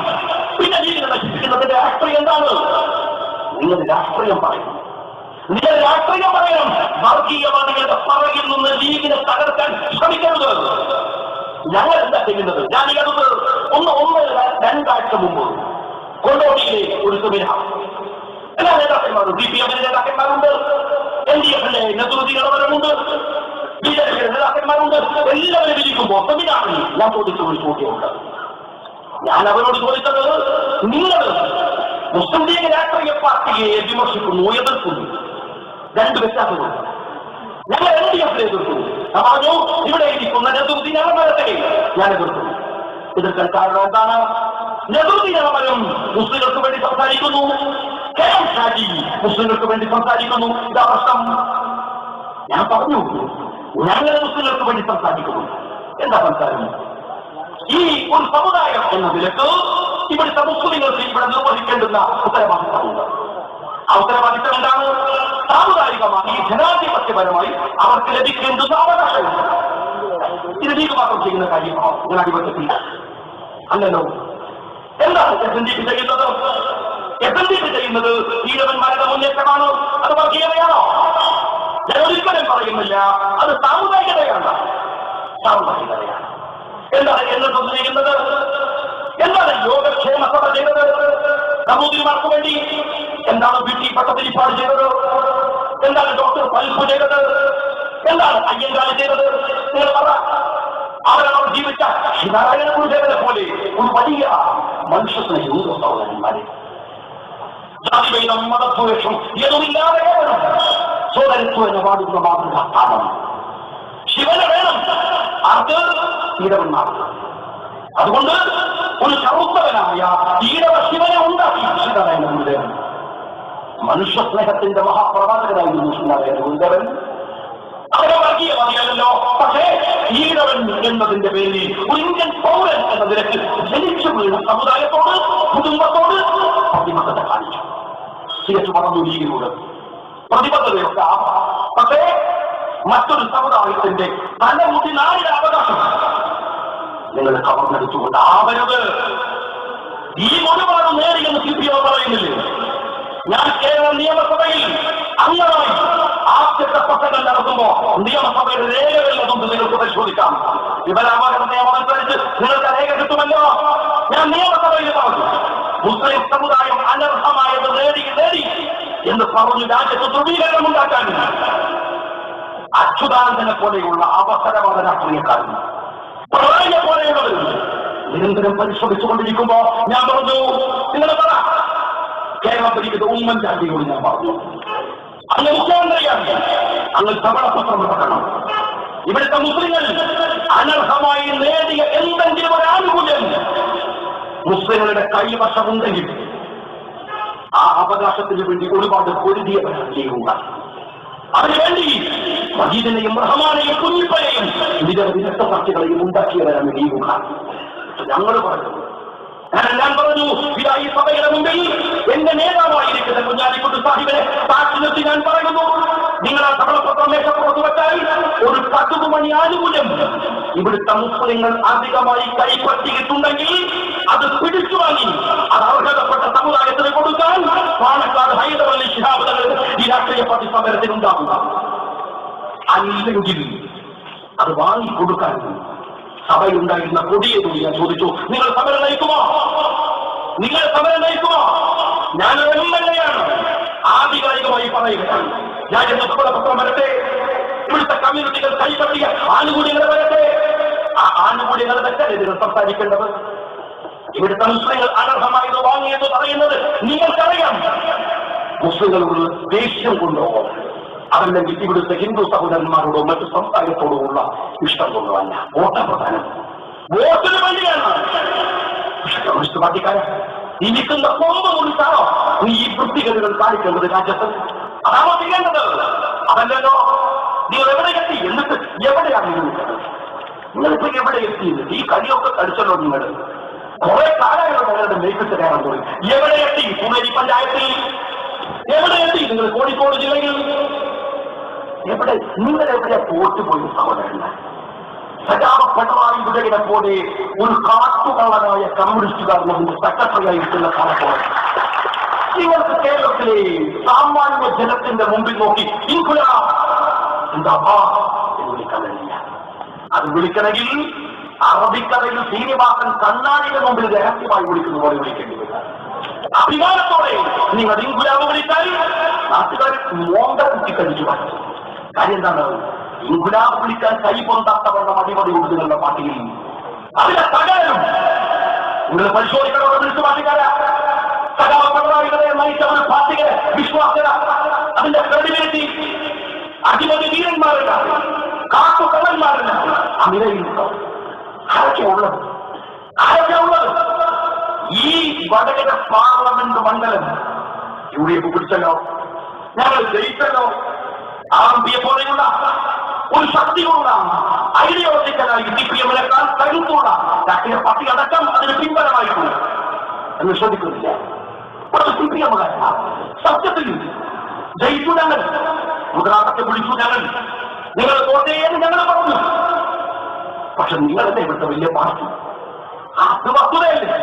പിന്നെ ലീഗിനെ നശിപ്പിക്കുന്നതിന്റെ രാഷ്ട്രീയം എന്താണ്? നിങ്ങൾ രാഷ്ട്രീയം പറയും, നിങ്ങൾ രാഷ്ട്രീയം പറയണം. വർഗീയവാദികളുടെ പറയിൽ നിന്ന് ലീഗിനെ തകർക്കാൻ ശ്രമിക്കരുത്. ഞങ്ങൾ എന്താ ചെയ്യുന്നത്? ഞാൻ ഈ അടുത്ത് 2 മുമ്പ് കൊണ്ടോടിയിലെ ഒരു സെമിനാർ, എല്ലാ നേതാക്കന്മാരും CPM-ന്റെ നേതാക്കന്മാരുണ്ട്, LDF-ന്റെ നേതൃത്വമുണ്ട്, BJP-യുടെ നേതാക്കന്മാരുണ്ട്. എല്ലാവരും ഇരിക്കുമ്പോൾ സെമിനാറിൽ ഞാൻ ചോദിച്ച ഒരു ചോദ്യമുണ്ട്. ഞാൻ അവരോട് ചോദിച്ചത്, നിങ്ങൾ മുസ്ലിം ലീഗ് രാഷ്ട്രീയ പാർട്ടിയെ വിമർശിക്കുന്നു, എതിർക്കുന്നു, 2 വ്യത്യാസമുണ്ട്. ഞങ്ങൾ LDF-നെ എതിർക്കുന്നു. ഞാൻ പറഞ്ഞു, ഇവിടെ ഇരിക്കുന്ന നേതൃത്വം ഞാൻ എതിർക്കുന്നു. എതിർക്കാൻ കാരണം എന്താണ്? നേതൃത്വം മുസ്ലിങ്ങൾക്ക് വേണ്ടി സംസാരിക്കുന്നു, KM ഷാജി മുസ്ലിങ്ങൾക്ക് വേണ്ടി സംസാരിക്കുന്നു. ഇതാ പ്രശ്നം. ഞാൻ പറഞ്ഞു, ഞങ്ങൾ മുസ്ലിങ്ങൾക്ക് വേണ്ടി സംസാരിക്കുന്നു. എന്താ സംസാരം? ഈ ഒരു സമുദായം എന്ന നിലക്ക് ഇവിടുത്തെ മുസ്ലിങ്ങൾക്ക് ഇവിടെ നിർവഹിക്കേണ്ടുന്ന ഉത്തരവാദിത്തമുണ്ട്. ആ ഉത്തരവാദിത്തം എന്താണ്? സാമുദായികമായി ജനാധിപത്യപരമായി അവർക്ക് ലഭിക്കേണ്ടുന്ന അവകാശമുണ്ട്. ഇത് ലീഗ് മാത്രം ചെയ്യുന്ന കാര്യമാണോ ജനാധിപത്യത്തിൽ? അല്ലല്ലോ. എന്താണ് SNDP ചെയ്യുന്നത്? SNDP ചെയ്യുന്നത് ഈഴവന്മാരുടെ മുന്നേറ്റമാണോ? അത് വർഗീയതയാണോ? ഞാൻ ഒരിക്കലും പറയുന്നില്ല അത് സാമുദായികതയാണ്. സാമുദായികതയാണ്. എന്താണ് എന്നൊന്നും ചെയ്യുന്നത്? എന്താണ് യോഗക്ഷേമ സഭ ചെയ്തത്? നമ്പൂതിരിമാർക്ക് വേണ്ടി എന്താണ് BT പട്ടത്തിരിപ്പാട് ചെയ്തത്? എന്താണ് ഡോക്ടർ പൽപ്പ് ചെയ്തത്? എന്താണ് അയ്യങ്കാളി ചെയ്തത്? നിങ്ങൾ പറ. അവരവർ ജീവിച്ച ശ്രീനാരായണ ഗുരുദേവനെ പോലെ ഒരു വലിയ മനുഷ്യസ്നേഹവും സഹോദരന്മാരെ, ജാതിഭേദം മതദ്വേഷം ഏതുമില്ലാതെ സോദരത്വം എന്ന് പാടുന്ന മാതൃക സ്ഥാപനം ശിവനെ വേണം. അത് ഈടവന്മാർക്ക്. അതുകൊണ്ട് ഒരു കറുത്തവനായ ഈടവ ശിവനെ ഉണ്ടാക്കി ശ്രീനാരായണ ഗുരുദേവൻ. മനുഷ്യസ്നേഹത്തിന്റെ മഹാപ്രവാചകനായിരുന്നു ശ്രീനാരായണ ഗുരുദേവൻ. അവരെ വർഗീയവാദിയല്ലോ. പക്ഷേ ഈഴവൻ എന്നതിന്റെ പേരിൽ ഒരു ഇന്ത്യൻ പൗരൻ എന്ന നിലയ്ക്ക് ജനിച്ചു വീണ സമുദായത്തോട്, കുടുംബത്തോട് പ്രതിബദ്ധത കാണിച്ചു. തിരിച്ചു പറഞ്ഞു ലീഗിനോട് പ്രതിബദ്ധതയൊക്കെ. പക്ഷേ മറ്റൊരു സമുദായത്തിന്റെ തലമുടി നാടിന്റെ അവകാശം നിങ്ങൾ കവർന്നെടുത്തുകൊണ്ടാവരുത്. ഈ ഒരുപാട് നേടിയെന്ന് CPM പറയുന്നില്ലേ? ഞാൻ കേരള നിയമസഭയിൽ അംഗമായി ആദ്യത്തെ പ്രസംഗം നടത്തുമ്പോ നിയമസഭയുടെ രേഖകളിലതൊന്നും നിങ്ങൾക്ക് പരിശോധിക്കാം. വിവരാവകാശ നിയമം അനുസരിച്ച് നിങ്ങൾക്ക് രേഖ കിട്ടുമല്ലോ. ഞാൻ നിയമസഭയിൽ പറഞ്ഞു, മുസ്ലിം സമുദായം അനർഹമായത് നേടി എന്ന് പറഞ്ഞു രാജ്യത്ത് ധ്രുവീകരണം ഉണ്ടാക്കാൻ അച്യുതാനന്ദനെ പോലെയുള്ള അവസരവാദ രാഷ്ട്രീയക്കാരൻ, പ്രളയ പോലെയുള്ളവരുണ്ട്. നിരന്തരം പരിശോധിച്ചുകൊണ്ടിരിക്കുമ്പോ ഞാൻ പറഞ്ഞു, നിങ്ങൾ പറ. കേരളം ഭരിക്കുന്ന ഉമ്മൻചാണ്ടിയോട് ഞാൻ പറഞ്ഞു, അങ്ങ് മുഖ്യമന്ത്രിയാണ്, അങ്ങ് ധവളപത്രം ഇറക്കണം. ഇവിടുത്തെ മുസ്ലിങ്ങൾ അനർഹമായി നേടിയ എന്തെങ്കിലും ഒരു ആനുകൂല്യം മുസ്ലിങ്ങളുടെ കൈവശമുണ്ടെങ്കിൽ ആ അവകാശത്തിന് വേണ്ടി ഒരുപാട് പൊരുതിയവരുണ്ടായി. അതിനുവേണ്ടി മജീദിനെയും റഹ്മാനെയും കുഞ്ഞിപ്പനെയും നിരവധി രക്തസാക്ഷികളെയും ഉണ്ടാക്കിയവരാണ് ലീഗുകാർ. ഞങ്ങൾ പറഞ്ഞു, ഞാൻ പറഞ്ഞു, ഇതാ ഈ സഭയുടെ മുമ്പിൽ എന്റെ നേതാവായിരിക്കുന്ന കുഞ്ഞാലിക്കുട്ടി സാഹിബിനെ സാക്ഷി നിർത്തി ഞാൻ പറയുന്നു, നിങ്ങൾ ആ സഭളപത്രം മേശപ്പുറത്ത് വെച്ചാൽ ഒരു 10 മണി ആനുകൂല്യം ഇവിടുത്തെ മുസ്ലിങ്ങൾ അധികമായി കൈപ്പറ്റിയിട്ടുണ്ടെങ്കിൽ അത് പിടിച്ചു വാങ്ങി അത് അർഹതപ്പെട്ട സമുദായത്തിന് കൊടുക്കാൻ പാണക്കാട് ഹൈദരലി ശിഹാബ് തങ്ങൾ ഈ രാഷ്ട്രീയ പാർട്ടി സമരത്തിനുണ്ടാകുക. അല്ലെങ്കിൽ അത് വാങ്ങിക്കൊടുക്കാൻ സഭയുണ്ടായിരുന്ന കൊടിയെന്ന് ഞാൻ ചോദിച്ചു, നിങ്ങൾ സമരം നയിക്കുമോ? നിങ്ങൾ സമരം നയിക്കുമോ? ഞാനൊരു MLA ആണ്, ആധികാരികമായി പറയുകയാണ്. രാജ്യത്തെ പത്രം വരട്ടെ, ഇവിടുത്തെ കമ്മ്യൂണിറ്റികൾ കൈപ്പറ്റിയ ആനുകൂല്യങ്ങൾ വരട്ടെ. ആ ആനുകൂല്യങ്ങൾ വെച്ചാൽ നിങ്ങൾ സംസാരിക്കേണ്ടത്. ഇവിടുത്തെ മുസ്ലിങ്ങൾ അനർഹമായത് വാങ്ങിയെന്ന് പറയുന്നത് നിങ്ങൾക്കറിയാം. മുസ്ലിങ്ങളോട് ദേഷ്യം കൊണ്ടോ അതല്ലെങ്കിൽ ഇവിടുത്തെ ഹിന്ദു സഹോദരന്മാരോടോ മറ്റു സംസ്ഥാനത്തോടോ ഉള്ള ഇഷ്ടം കൊണ്ടോ അല്ല. വോട്ട് പ്രധാനം, വോട്ടിന് വേണ്ടിയാണ്. പക്ഷെ കമ്മ്യൂണിസ്റ്റ് പാർട്ടിക്കാരൻ ഇരിക്കുന്ന കൊമ്പ് മുറിച്ചാണോ നീ ഈ വൃത്തികേടുകൾ കാണിക്കേണ്ടത് രാജ്യത്ത്? അതാണോ ചെയ്യേണ്ടത്? അതല്ലല്ലോ. നിങ്ങൾ എവിടെ എത്തി? എന്നിട്ട് എവിടെയാണ് നിങ്ങളിപ്പോ എവിടെ എത്തിയത്? ഈ കളിയൊക്കെ കളിച്ചല്ലോ നിങ്ങൾ. കുറെ കാലങ്ങളോ നിങ്ങളുടെ മേൽപ്പിച്ച് കയറാൻ പോയി. എവിടെ എത്തി? പുനരി പഞ്ചായത്തിൽ എവിടെ എത്തി? നിങ്ങൾ കോഴിക്കോട് ജില്ലയിൽ എവിടെ? നിങ്ങൾ എവിടെ തോറ്റുപോയി സഹോദരന്മാർ? സജാവപ്പെട്ടതായി വിടകിനെ പോലെ ഒരു കാട്ടുകള്ളനായ കമ്മ്യൂണിസ്റ്റുകാരനെ സെക്രട്ടറി ആയിട്ടുള്ള കാലപ്പോൾ നിങ്ങൾക്ക് കേരളത്തിലെ സാമാന്യ ജനത്തിന്റെ മുമ്പിൽ നോക്കി ഇൻഖുലാബ് സിന്ദാബാദ് എന്ന് വിളിക്കാൻ കഴിയില്ല. അത് വിളിക്കണമെങ്കിൽ അറബിക്കഥയിൽ ശ്രീനിവാസൻ കണ്ണാടിയുടെ മുമ്പിൽ രഹസ്യമായി വിളിക്കുന്ന പോലെ വിളിക്കേണ്ടി വരും. അഭിമാനത്തോടെ നിങ്ങൾ ഇൻഖുലാബ് വിളിച്ചാൽ നാട്ടുകാർ മോണ്ട കുത്തിക്കഴിച്ചു മാറ്റും. കാര്യം എന്താണ്? ഇൻഖുലാബ് വിളിക്കാൻ കൈ പൊന്താത്തവരുടെ അടിമതി ഉണ്ട് നിങ്ങളുടെ പാർട്ടിയിൽ. അതിന്റെ തകരം നിങ്ങൾ പരിശോധിക്കണമെന്ന് വിളിച്ചു പാർട്ടിക്കാരാ. സഖാവപ്പെട്ടവരെ നയിച്ച ഒരു പാർട്ടികളെ വിശ്വാസ്യത, അതിന്റെ ക്രെഡിബിലിറ്റി അടിമതി വീരന്മാരില്ല, കാട്ടുകള്ളന്മാരില്ല. ആ നിലയിലുണ്ടോ? ആരൊക്കെ ഉള്ളത്? ആരൊക്കെ ഉള്ളത്? ഈ വടകര പാർലമെന്റ് മണ്ഡലം UDF പിടിച്ചല്ലോ, ഞങ്ങൾ ജയിച്ചല്ലോ. RMPയെ പോലെയുള്ള ഒരു ശക്തിയുള്ള ഐഡിയോളജിക്കലായി CPM-നേക്കാൾ കരുത്തുള്ള രാഷ്ട്രീയ പാർട്ടി അടക്കം അതിന് പിൻബലമായിട്ടുണ്ട് എന്ന് ശ്രദ്ധിക്കുന്നില്ല. പക്ഷെ CPM-കാരാ സത്യത്തിൽ ജയിച്ചു ഞങ്ങൾ, മുദ്രാവാക്യം വിളിച്ചു ഞങ്ങൾ, നിങ്ങൾ തോറ്റേന്ന് ഞങ്ങൾ പറഞ്ഞു. പക്ഷെ നിങ്ങളല്ലേ ഇവിടുത്തെ വലിയ പാർട്ടി? അത് വസ്തുതയല്ലേ?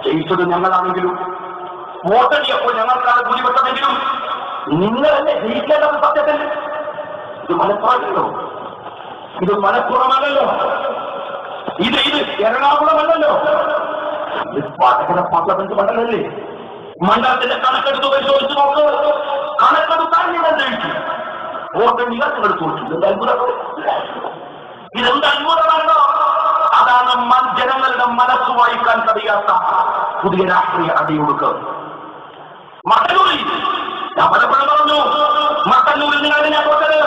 ജയിച്ചത് ഞങ്ങളാണെങ്കിലും വോട്ടെണ്ണിയപ്പോൾ ഞങ്ങൾക്കാണ് ഭൂരിപക്ഷമെങ്കിലും നിങ്ങളല്ലേ ജയിക്കേണ്ടത്? സത്യത്തിൽ ഇത് മലപ്പുറമല്ലോ, ഇത് മലപ്പുറമല്ലല്ലോ, ഇത് എറണാകുളമല്ലല്ലോ, ഇത് വടകര പാർലമെന്റ് മണ്ഡലല്ലേ. മണ്ഡലത്തിന്റെ കണക്കെടുത്ത് പരിശോധിച്ച് നോക്ക്. കണക്കെടുത്താൽ നിങ്ങൾ ജയിച്ചു, വോട്ടെണ്ണികൾ നിങ്ങൾ തോറ്റു. ഇതെന്ത് അത്ഭുതമാണ്! ഇതെന്ത് അത്ഭുതമാണോ? അതാണ് ജനങ്ങളുടെ മനസ്സ് വായിക്കാൻ കഴിയാത്ത പുതിയ രാഷ്ട്രീയ അടിയൊടുക്ക്. മട്ടന്നൂരിൽ ഞാൻ പലപ്പോഴും പറഞ്ഞു, മട്ടന്നൂരിൽ നിങ്ങൾ ഞാൻ തോറ്റത്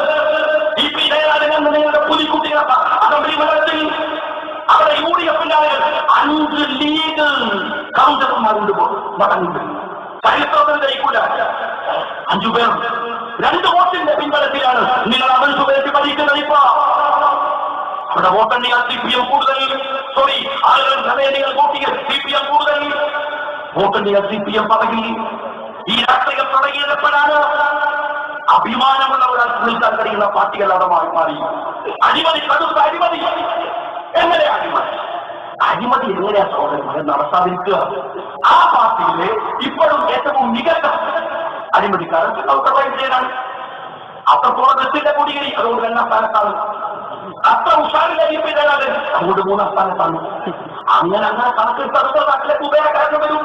നിങ്ങളുടെ പുലിക്കുട്ടികൾ അസംബ്ലി മണ്ഡലത്തിൽ അവിടെ UDF-ന്റെ ആളുകൾ 5 ലീഗ് കൗൺസിലർമാരുണ്ട് മട്ടന്നൂരിൽ. ചരിത്രത്തിൽ ജയിക്കൂല 5 പേർ 2 വോട്ടിന്റെ പിൻബലത്തിലാണ് നിങ്ങൾ 5 പേർക്ക് പഠിക്കുന്നത്. ഇപ്പൊ അവിടെ വോട്ടെണ്ണിയാൽ CPM കൂടുതൽ, സോറി ആളുകൾ ധനേനികൾ വോട്ടിയാൽ CPM കൂടുതൽ, വോട്ടെണ്ണിയാൽ CPM പറകിൽ. ഈ രാഷ്ട്രീയം തുടങ്ങിയപ്പോഴാണ് അഭിമാനമുള്ള ഒരാൾക്ക് നിൽക്കാൻ കഴിയുന്ന പാർട്ടികൾ അവിടെ മാറി. അഴിമതി, കടുത്ത അഴിമതി. എങ്ങനെ അഴിമതി എങ്ങനെയാ സഹോദരന്മാരെ നടത്താതിരിക്കുക? ആ പാർട്ടിയിലെ ഇപ്പോഴും ഏറ്റവും മികച്ച അഴിമതിക്കാരൻ ാണ്. അത്രത്തോളം എത്തില്ല കൊടിയേരി, അതുകൊണ്ട് 2ാം സ്ഥാനത്താണ്. അത്ര ഉഷാറില്ലാതെ അതുകൊണ്ട് 3ാം സ്ഥാനത്താണ്. അങ്ങനെ കണക്കെടുത്ത നാട്ടിലേക്ക് ഉപയോഗം വരും.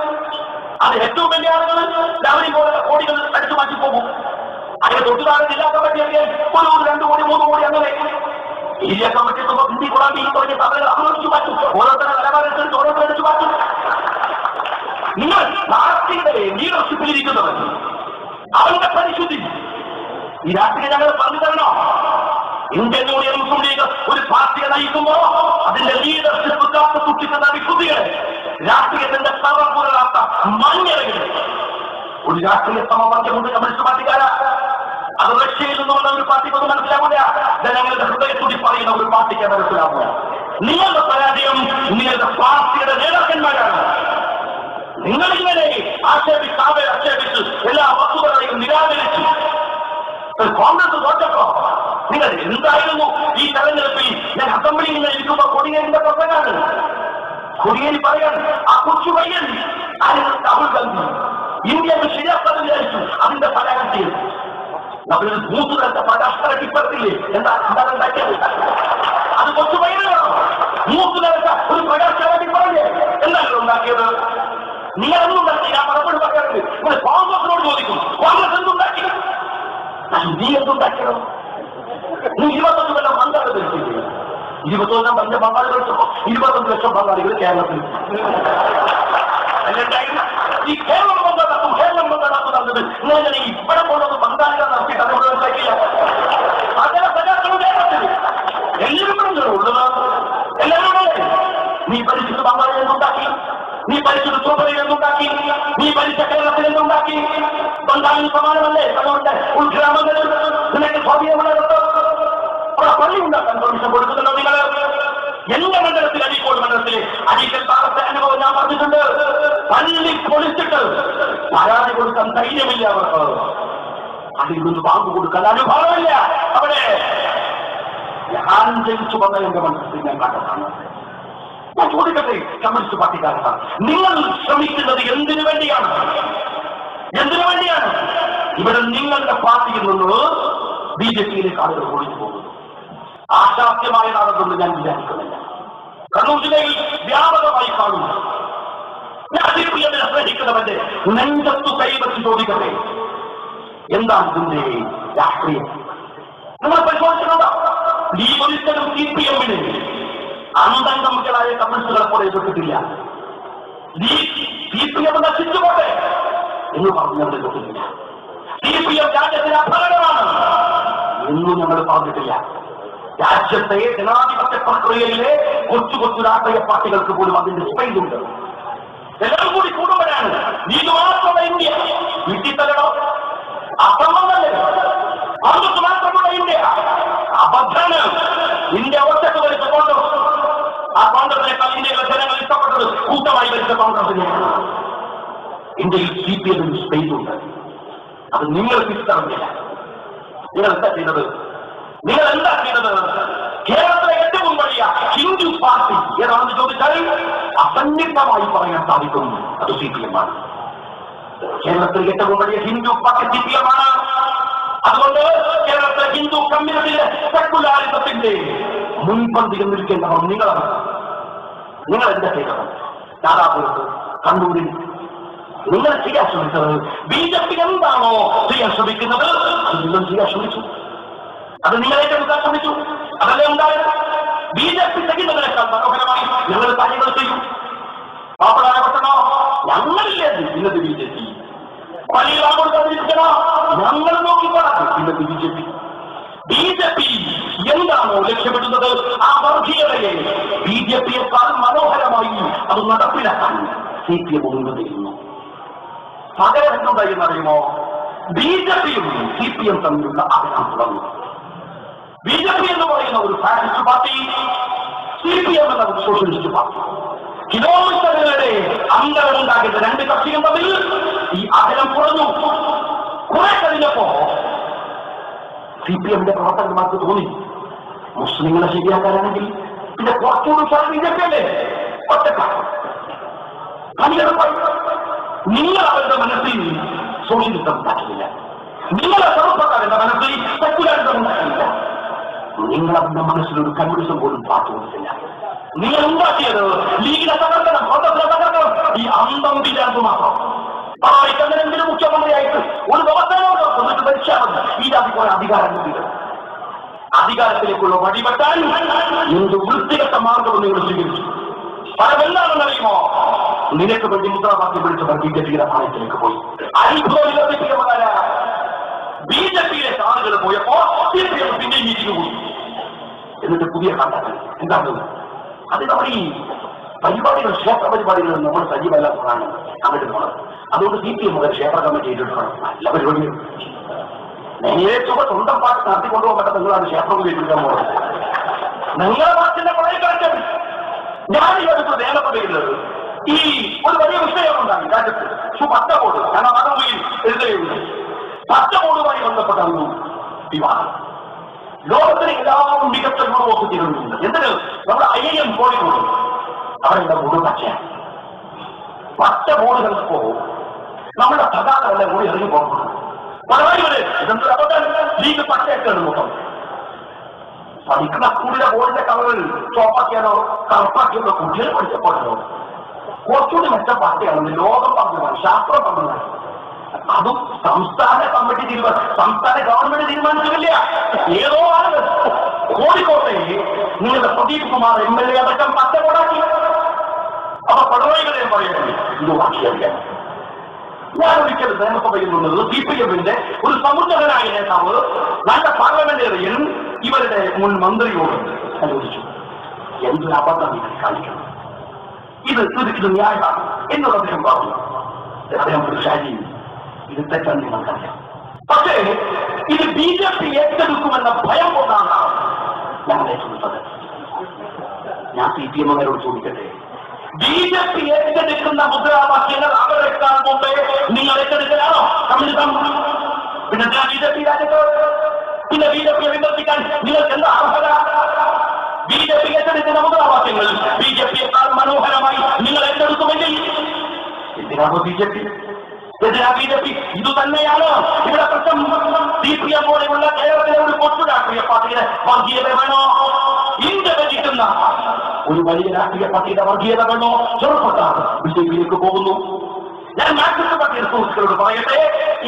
അത് ഏറ്റവും വലിയ ആളുകൾ രാവിലെ കോടികൾ അടിച്ചു മാറ്റി പോകും. അതിന് തൊട്ടുതാഴെ ജില്ലാ കമ്മിറ്റിയൊക്കെ 1 2 കോടി 3 കോടി അങ്ങനെ ഏരിയ കമ്മിറ്റി ഹിന്ദി കൂടാണ്ട് ഈ തുടങ്ങിയ സഭകൾ അടിച്ചു മാറ്റും. ഓരോരുത്തരുടെ നിലവാരത്തിൽ ഓരോരുത്തർ അടിച്ചു മാറ്റും. നിങ്ങൾ പാർട്ടിയുടെ ലീഡർഷിപ്പിലിരിക്കുന്നവർ അവന്റെ പരിശുദ്ധി ഈ രാഷ്ട്രീയം ഞങ്ങൾ പറഞ്ഞു തരണോ? ഇന്ത്യൻ യൂണിയൻ മുസ്ലിം ലീഗ് ഒരു പാർട്ടിയെ നയിക്കുമ്പോ അതിന്റെ ലീഡർഷിപ്പ് കാത്തു സൂക്ഷിക്കുന്ന വിശുദ്ധികളെ, രാഷ്ട്രീയത്തിന്റെ തറപ്പുകളാത്ത മഞ്ഞളകളെ, ഒരു രാഷ്ട്രീയ സമവാക്യമുണ്ട് കമ്മ്യൂണിസ്റ്റ് പാർട്ടിക്കാരാ. അത് റഷ്യയിൽ നിന്നുള്ള ഒരു പാർട്ടിക്കൊന്നും മനസ്സിലാവില്ല. ജനങ്ങളുടെ ഹൃദയത്തുടി പറയുന്ന ഒരു പാർട്ടിക്ക് മനസ്സിലാവില്ല. നിങ്ങളുടെ പരാജയം നിങ്ങളുടെ പാർട്ടിയുടെ നേതാക്കന്മാരാണ്. നിങ്ങളിങ്ങനെ ആക്ഷേപിച്ച് എല്ലാ വസ്തുതകളെയും നിരാകരിച്ചു. കോൺഗ്രസ് തോറ്റപ്പോ നിങ്ങൾ എന്തായിരുന്നു ഈ തെരഞ്ഞെടുപ്പിൽ? ഞാൻ അസംബ്ലിയിൽ നിന്ന് ഇരിക്കുമ്പോ കൊടിയേരിന്റെ പ്രസംഗമാണ്. കൊടിയേരി പറയാൻ ആ കൊച്ചു പയ്യൻ രാഹുൽ ഗാന്ധി ഇന്ത്യക്ക് ശരിയാക്കാൻ വിചാരിച്ചു. അതിന്റെ പരാജയം നമ്മളൊരു മൂത്തുകാലത്തെ പ്രകാശന ടിപ്പത്തില്ലേ എന്താ ഉണ്ടാക്കിയത്? അത് കൊച്ചു പയ്യനാണോ? മൂത്തുകാലത്തെ ഒരു പ്രകാശന ടിപ്പറല്ലേ എന്താണല്ലോ ഉണ്ടാക്കിയത്? നിങ്ങളൊന്നും ഉണ്ടാക്കി. ഞാൻ മറുപടി പറയാറുണ്ട്. നിങ്ങൾ കോൺഗ്രസിനോട് ചോദിക്കും, കോൺഗ്രസ് എന്തുണ്ടാക്കി? നീ എന്തുണ്ടാക്കിയോ? നീ 25 കൊല്ലം ബംഗാൾ ധരിച്ചില്ല. 20 കൊല്ലം പഞ്ച ബംഗാൾ ധരിച്ചപ്പോ 25 ലക്ഷം ബംഗാളികൾ കേരളത്തിൽ. ഈ കേരളം ബംഗാളാക്കും തന്നത് ഇങ്ങനെ ഇവിടെ കൊണ്ടത് ബംഗാളികൾ നടത്തിയിട്ട് അതുകൊണ്ട് മനസ്സിലാക്കില്ല. അതേ സജാക്കളും കേരളത്തിൽ എല്ലാവരും ഇവിടെ ഉള്ളത്. എല്ലാവരും നീ ഭരിച്ചിട്ട് ബംഗാളിൽ എന്തുണ്ടാക്കി? നീ ഭരിച്ചത് ത്രിപുരയിൽ എന്തുണ്ടാക്കി? നീ ഭരിച്ച കേരളത്തിൽ എന്തുണ്ടാക്കി? ബംഗാളിൽ സമാനമല്ലേ അതുകൊണ്ട് ഉൾഗ്രാമങ്ങളിൽ നിനക്ക് സ്വാധീനമുള്ളത് അവിടെ പള്ളി ഉണ്ടാക്കാൻ പെർമിഷൻ കൊടുക്കുന്നുണ്ടോ നിങ്ങൾ? എന്റെ മണ്ഡലത്തിൽ അരീക്കോട് മണ്ഡലത്തിൽ അരീക്കൽ ഭാഗത്തെ അനുഭവം ഞാൻ പറഞ്ഞിട്ടുണ്ട്. പള്ളി പൊളിച്ചിട്ട് പരാതി കൊടുക്കാൻ ധൈര്യമില്ല അവർക്ക്. അതിൽ നിന്ന് ബാങ്ക് കൊടുക്കാൻ അനുഭവമില്ല. അവിടെ ഞാൻ ജനിച്ചു വന്ന എന്റെ മണ്ഡലത്തിൽ ഞാൻ കണ്ടതാണ്. ഞാൻ ചോദിക്കട്ടെ, കമ്മ്യൂണിസ്റ്റ് പാർട്ടിക്കാരാണ് നിങ്ങൾ ശ്രമിക്കുന്നത് എന്തിനു വേണ്ടിയാണ്? എന്തിനു വേണ്ടിയാണ്? ഇവിടെ നിങ്ങളുടെ പാർട്ടിയിൽ നിന്ന് BJP-യിലേക്ക് ആളുകൾ ഒഴിഞ്ഞു പോകുന്നു. ആശാസ്യമായതാണെന്ന് ഞാൻ വിചാരിക്കുന്നില്ല. കണ്ണൂർ ജില്ലയിൽ വ്യാപകമായി കാണുന്നു. ഞാൻ CPM-നെ സ്നേഹിക്കുന്നവന്റെ നെഞ്ചത്തു കൈവച്ച് ചോദിക്കട്ടെ, എന്താണ് ഇതിന്റെ രാഷ്ട്രീയം? നിങ്ങൾ പരിശോധിച്ചിട്ടുണ്ടോ? ഈ ഒരിക്കലും CPM-ന് അന്തംഗമികളായ കമ്മ്യൂണിസ്റ്റുകളെ പോലെ എതിർത്തിട്ടില്ല. CPM നശിച്ചുപോട്ടെ എന്ന് പറഞ്ഞവരെ എതിർത്തിട്ടില്ല. CPM രാജ്യത്തിന് അപകടമാണ് എന്നും ഞങ്ങൾ പറഞ്ഞിട്ടില്ല. രാജ്യത്തെ ജനാധിപത്യ പ്രക്രിയയിലെ കൊച്ചു കൊച്ചു രാഷ്ട്രീയ പാർട്ടികൾക്ക് പോലും അതിന്റെ സ്പൈലുണ്ട്. എല്ലാം കൂടി കൂടുമ്പോഴാണ് ഇത് മാത്രമുള്ള ഇന്ത്യ. വീട്ടിത്തലടോ അസംബന്ധമല്ലേ? കോൺഗ്രസ് മാത്രമുള്ള ഇന്ത്യ അബദ്ധാണ്. ഇന്ത്യ ഒറ്റക്ക് ഭരിച്ച കോൺഗ്രസ്. ആ കോൺഗ്രസിനേക്കാൾ ഇന്ത്യയിലെ ജനങ്ങൾ ഇഷ്ടപ്പെട്ടത് കൂട്ടമായി ഭരിച്ച കോൺഗ്രസിനെയാണ്. ഇന്ത്യയിൽ CPM-ന് സ്പേസുണ്ട്. അത് നിങ്ങൾ തിരിച്ചറിഞ്ഞില്ല. നിങ്ങൾ എന്താ ചെയ്തത്? കേരളത്തിലെ ഏറ്റവും വലിയ ഹിന്ദു പാർട്ടി ഏതാണെന്ന് ചോദിച്ചാൽ അസന്നിഗ്ധമായി പറയാൻ സാധിക്കും അത് CPM-ആണ്. കേരളത്തിലെ ഏറ്റവും വലിയ ഹിന്ദു പാർട്ടി CPM-ആണ്. അതുകൊണ്ട് കേരളത്തിലെ ഹിന്ദു കമ്മ്യൂണിറ്റിയിലെ സെക്കുലാരിസത്തിന്റെ മുൻപന്തിയിൽ നിൽക്കേണ്ടവർ നിങ്ങളാണ്. നിങ്ങൾ എന്താ ചെയ്തത്? നാദാപുരത്ത്, കണ്ണൂരിൽ നിങ്ങൾ ചെയ്യാൻ ശ്രമിച്ചത് BJP എന്താണോ ചെയ്യാൻ ശ്രമിക്കുന്നത് അത് നിങ്ങൾ ചെയ്യാൻ ശ്രമിച്ചു. അത് നിങ്ങളെ എടുക്കാൻ ശ്രമിച്ചു. അതല്ലേ ഉണ്ടായത്? BJP ചെയ്യുന്നതിനേക്കാൾ മനോഹരമായി ഞങ്ങൾ കാര്യങ്ങൾ ചെയ്യും. പാപ്പളാരപ്പെട്ടോ ഞങ്ങളില്ലേ ഇന്നത്തെ BJP. പള്ളിയിലാമ്പോൾ തന്നിരിക്കണോ ഞങ്ങൾ നോക്കിക്കോളാം ഇന്നത്തെ BJP എന്താണോ ലക്ഷ്യമിടുന്നത് ആ വർഗീയതയെ BJP-യേക്കാൾ മനോഹരമായി അത് നടപ്പിലാക്കാൻ CPM മുൻപ് ചെയ്യുന്നു. പകരം എന്തുണ്ടായെന്ന് അറിയുമോ? BJP-യും CPM തമ്മിലുള്ള അകലം തുടർന്നു. BJP എന്ന് പറയുന്ന ഒരു ഫാഷിസ്റ്റ് പാർട്ടി, CPM എന്ന ഒരു സോഷ്യലിസ്റ്റ് പാർട്ടി. കിലോമീറ്ററുകളുടെ അന്തരമുണ്ടാക്കിയത് രണ്ട് കക്ഷികൾ തമ്മിൽ ഈ അകലം കുറഞ്ഞു. കുറെ കഴിഞ്ഞപ്പോ CPM-ന്റെ പ്രവർത്തകന്മാർക്ക് തോന്നി മുസ്ലിങ്ങളെ ശരിയാക്കാനാണെങ്കിൽ പിന്നെ കുറച്ചുകൂടി BJP അല്ലേ ഒറ്റക്കാർ. നിങ്ങൾ അവരുടെ മനസ്സിൽ സോഷ്യലിസം ഉണ്ടാക്കിയില്ല. നിങ്ങളെ ചെറുപ്പക്കാരുടെ മനസ്സിൽ സെക്യുലറിസം ഉണ്ടാക്കിയില്ല. നിങ്ങൾ അവരുടെ മനസ്സിലൊരു കമ്മ്യൂണിസം പോലും പാർട്ടി കൊടുത്തില്ല. നിങ്ങൾ ഉണ്ടാക്കിയത് ലീഗിനെ തകർക്കണം, കോൺഗ്രസിനെ തകർക്കണം, ഈ അന്തം വിചാരിച്ചു മാത്രം. എന്തെങ്കിലും മുഖ്യമന്ത്രിയായിട്ട് ഒരു ദിവസത്തോട് എന്നിട്ട് ഭരിച്ചാൽ മതി. ഈ ജാതി പോലെ അധികാരം കിട്ടിയത് അധികാരത്തിലേക്കുള്ള വഴിപെട്ടാൽ എന്ത് വൃത്തികെട്ട മാർഗം നിങ്ങൾ സ്വീകരിച്ചു. പലതെന്താണെന്ന് അറിയുമോ? നിനക്ക് വേണ്ടി മുദ്രാവാക്യം വിളിച്ചവർ BJP-യുടെ ഭാഗത്തിലേക്ക് പോയി. അത്ഭുതമില്ല. BJP-യിലേക്ക് ആളുകൾ പോയപ്പോ CPM പിന്നെ മീറ്റിംഗ് പോയി. എന്നിട്ട് പുതിയ കണ്ടെത്തൽ എന്താണ്? അത് നമ്മൾ ഈ പരിപാടികൾ, ക്ഷേത്ര പരിപാടികൾ നമ്മൾ സജീവമല്ലാത്തതാണ് അങ്ങോട്ട് പോകണം. അതുകൊണ്ട് CPM മുതൽ ക്ഷേത്ര കമ്മിറ്റി ഏറ്റെടുക്കണം. നല്ല പരിപാടികൾ നേരെ സ്വന്തം പാട്ട് നടത്തിക്കൊണ്ടുപോകാൻ പറ്റാത്ത നിങ്ങളാണ് ക്ഷേത്രം ഏറ്റെടുക്കാൻ പോകുന്നത്. നിങ്ങളെ നാട്ടിന്റെ പഴയ കാര്യം ഞാൻ ഈ അടുത്ത് നിയമസഭയിലുള്ളത് ഈ ഒരു വലിയ വിഷയമുണ്ടായി രാജ്യത്ത് പച്ചബോർഡ്, ഞാൻ ആദ്യം എഴുതുകയുണ്ട്. പച്ചബോർഡുമായി ബന്ധപ്പെട്ട ഒരു വിവാദം ലോകത്തിന് എല്ലാവരും മികച്ച യൂണിവേഴ്സിറ്റികളുണ്ട്. എന്തിന് നമ്മുടെ IIM കോഴിക്കോട് അവിടെ ബോർഡ് പച്ചയാണ്. പച്ച ബോർഡുകൾക്കോ നമ്മുടെ സദാക്കളെ കൂടി ഇറങ്ങി പോകുന്നു. പറയുന്നത് ഇതെന്തൊരു അബദ്ധം, ലീഗ് പച്ചയൊക്കെയാണ് മൊത്തം. പഠിക്കുന്ന സ്കൂളിലെ ബോർഡിന്റെ കളറിൽ ചോപ്പാക്കിയാലോ കറുപ്പാക്കിയാലോ കുട്ടികൾ പഠിച്ചപ്പോഴോ കുറച്ചുകൂടി മെച്ച പാർട്ടിയാണെന്ന് ലോകം പറഞ്ഞതാണ്, ശാസ്ത്രം പറഞ്ഞതാണ്. അതും സംസ്ഥാന കമ്മിറ്റി സംസ്ഥാന ഗവൺമെന്റ് തീരുമാനിച്ചില്ല. ഏതോ ആളുകൾ കോഴിക്കോട്ടെ നിങ്ങളുടെ പ്രദീപ് കുമാർ MLA അടക്കം പച്ച കൊടാക്കി. അപ്പൊ പടവായികളെയും പറയുന്നത് ഇത് വാക്കിയറിയാൻ. ഞാൻ ഒരിക്കലും നിയമസഭയിൽ നിന്നത് CPM-ന്റെ ഒരു സമുന്നതനായ നേതാവ് നല്ല പാർലമെന്റേറിയൻ ഇവരുടെ മുൻ മന്ത്രിയോട് ആലോചിച്ചു, എന്തൊരു അബദ്ധം കാണിക്കണം, ഇത് ന്യായമാണ് എന്നുള്ള അദ്ദേഹം പറഞ്ഞു. അദ്ദേഹം ശാരി ഇത് തെറ്റാണ് നിങ്ങൾക്കറിയാം. പക്ഷേ ഇത് BJP ഏറ്റെടുക്കുമെന്ന ഭയം കൊണ്ടാണ് ഞങ്ങൾ ഏറ്റെടുത്തത്. ഞാൻ CPM-കാരോട് ചോദിക്കട്ടെ, BJP ഏറ്റെടുക്കുന്ന മുദ്രാവാക്യങ്ങൾ അവരെക്കാൾ മുമ്പേ നിങ്ങൾ ഏറ്റെടുക്കലാണോ കമ്മ്യൂണിസം? പിന്നെ BJP രാജ്യത്ത് പിന്നെ BJP വിമർശിക്കാൻ നിങ്ങൾക്ക് എന്താ അർഹത? BJP ഏറ്റെടുക്കുന്ന മുദ്രാവാക്യങ്ങൾ BJP-യെക്കാൾ മനോഹരമായി നിങ്ങൾ ഏറ്റെടുക്കുമെങ്കിൽ എന്തിനാണോ BJP? BJP ഇത് തന്നെയാണ് ഇവിടെ പ്രശ്നം. CPM പോലെയുള്ള കേരളത്തിലെ ഒരു കൊച്ചു രാഷ്ട്രീയ പാർട്ടിയുടെ വർഗീയത വേണോ? ഇന്ത്യ ഭരിക്കുന്ന ഒരു വലിയ രാഷ്ട്രീയ പാർട്ടിയുടെ വർഗീയത വേണോ? ചെറുപ്പക്കാർ BJP-യിലേക്ക് പോകുന്നു. ഞാൻ മാർക്സിസ്റ്റ് പാർട്ടിയുടെ സുഹൃത്തുക്കളോട് പറയട്ടെ,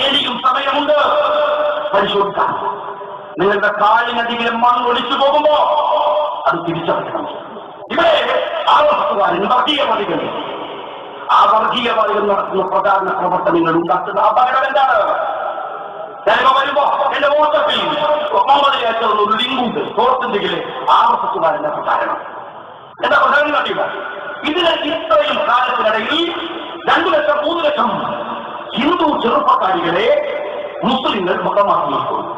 ഇനിയും സമയമുണ്ട്, പരിശോധിക്കാം. നിങ്ങളുടെ കാലിനധികം മണ്ണ് ഒളിച്ചു പോകുമ്പോ അത് തിരിച്ചറിയണം. ഇവിടെ ആവർത്തകാരൻ വർഗീയവാദികൾ, ആ വർഗീയവാദികൾ നടത്തുന്ന പ്രധാന പ്രവർത്തനങ്ങൾ ഉണ്ടാക്കുന്ന അപകടം എന്താണ്? ഞാനിപ്പോ വരുമ്പോ എന്റെ വാട്സാപ്പിൽ ഒരു ലിങ്കുണ്ട്, സുഹൃത്തുണ്ടെങ്കിൽ ആവർത്തകാരന്റെ പ്രചാരണം എന്താ പ്രധാനം കാട്ടില്ല. ഇതിന് ഇത്രയും കാലത്തിനിടയിൽ 2 ലക്ഷം 3 ലക്ഷം ഹിന്ദു ചെറുപ്പക്കാരികളെ മുസ്ലിങ്ങൾ മതമാക്കിയിരിക്കുന്നു.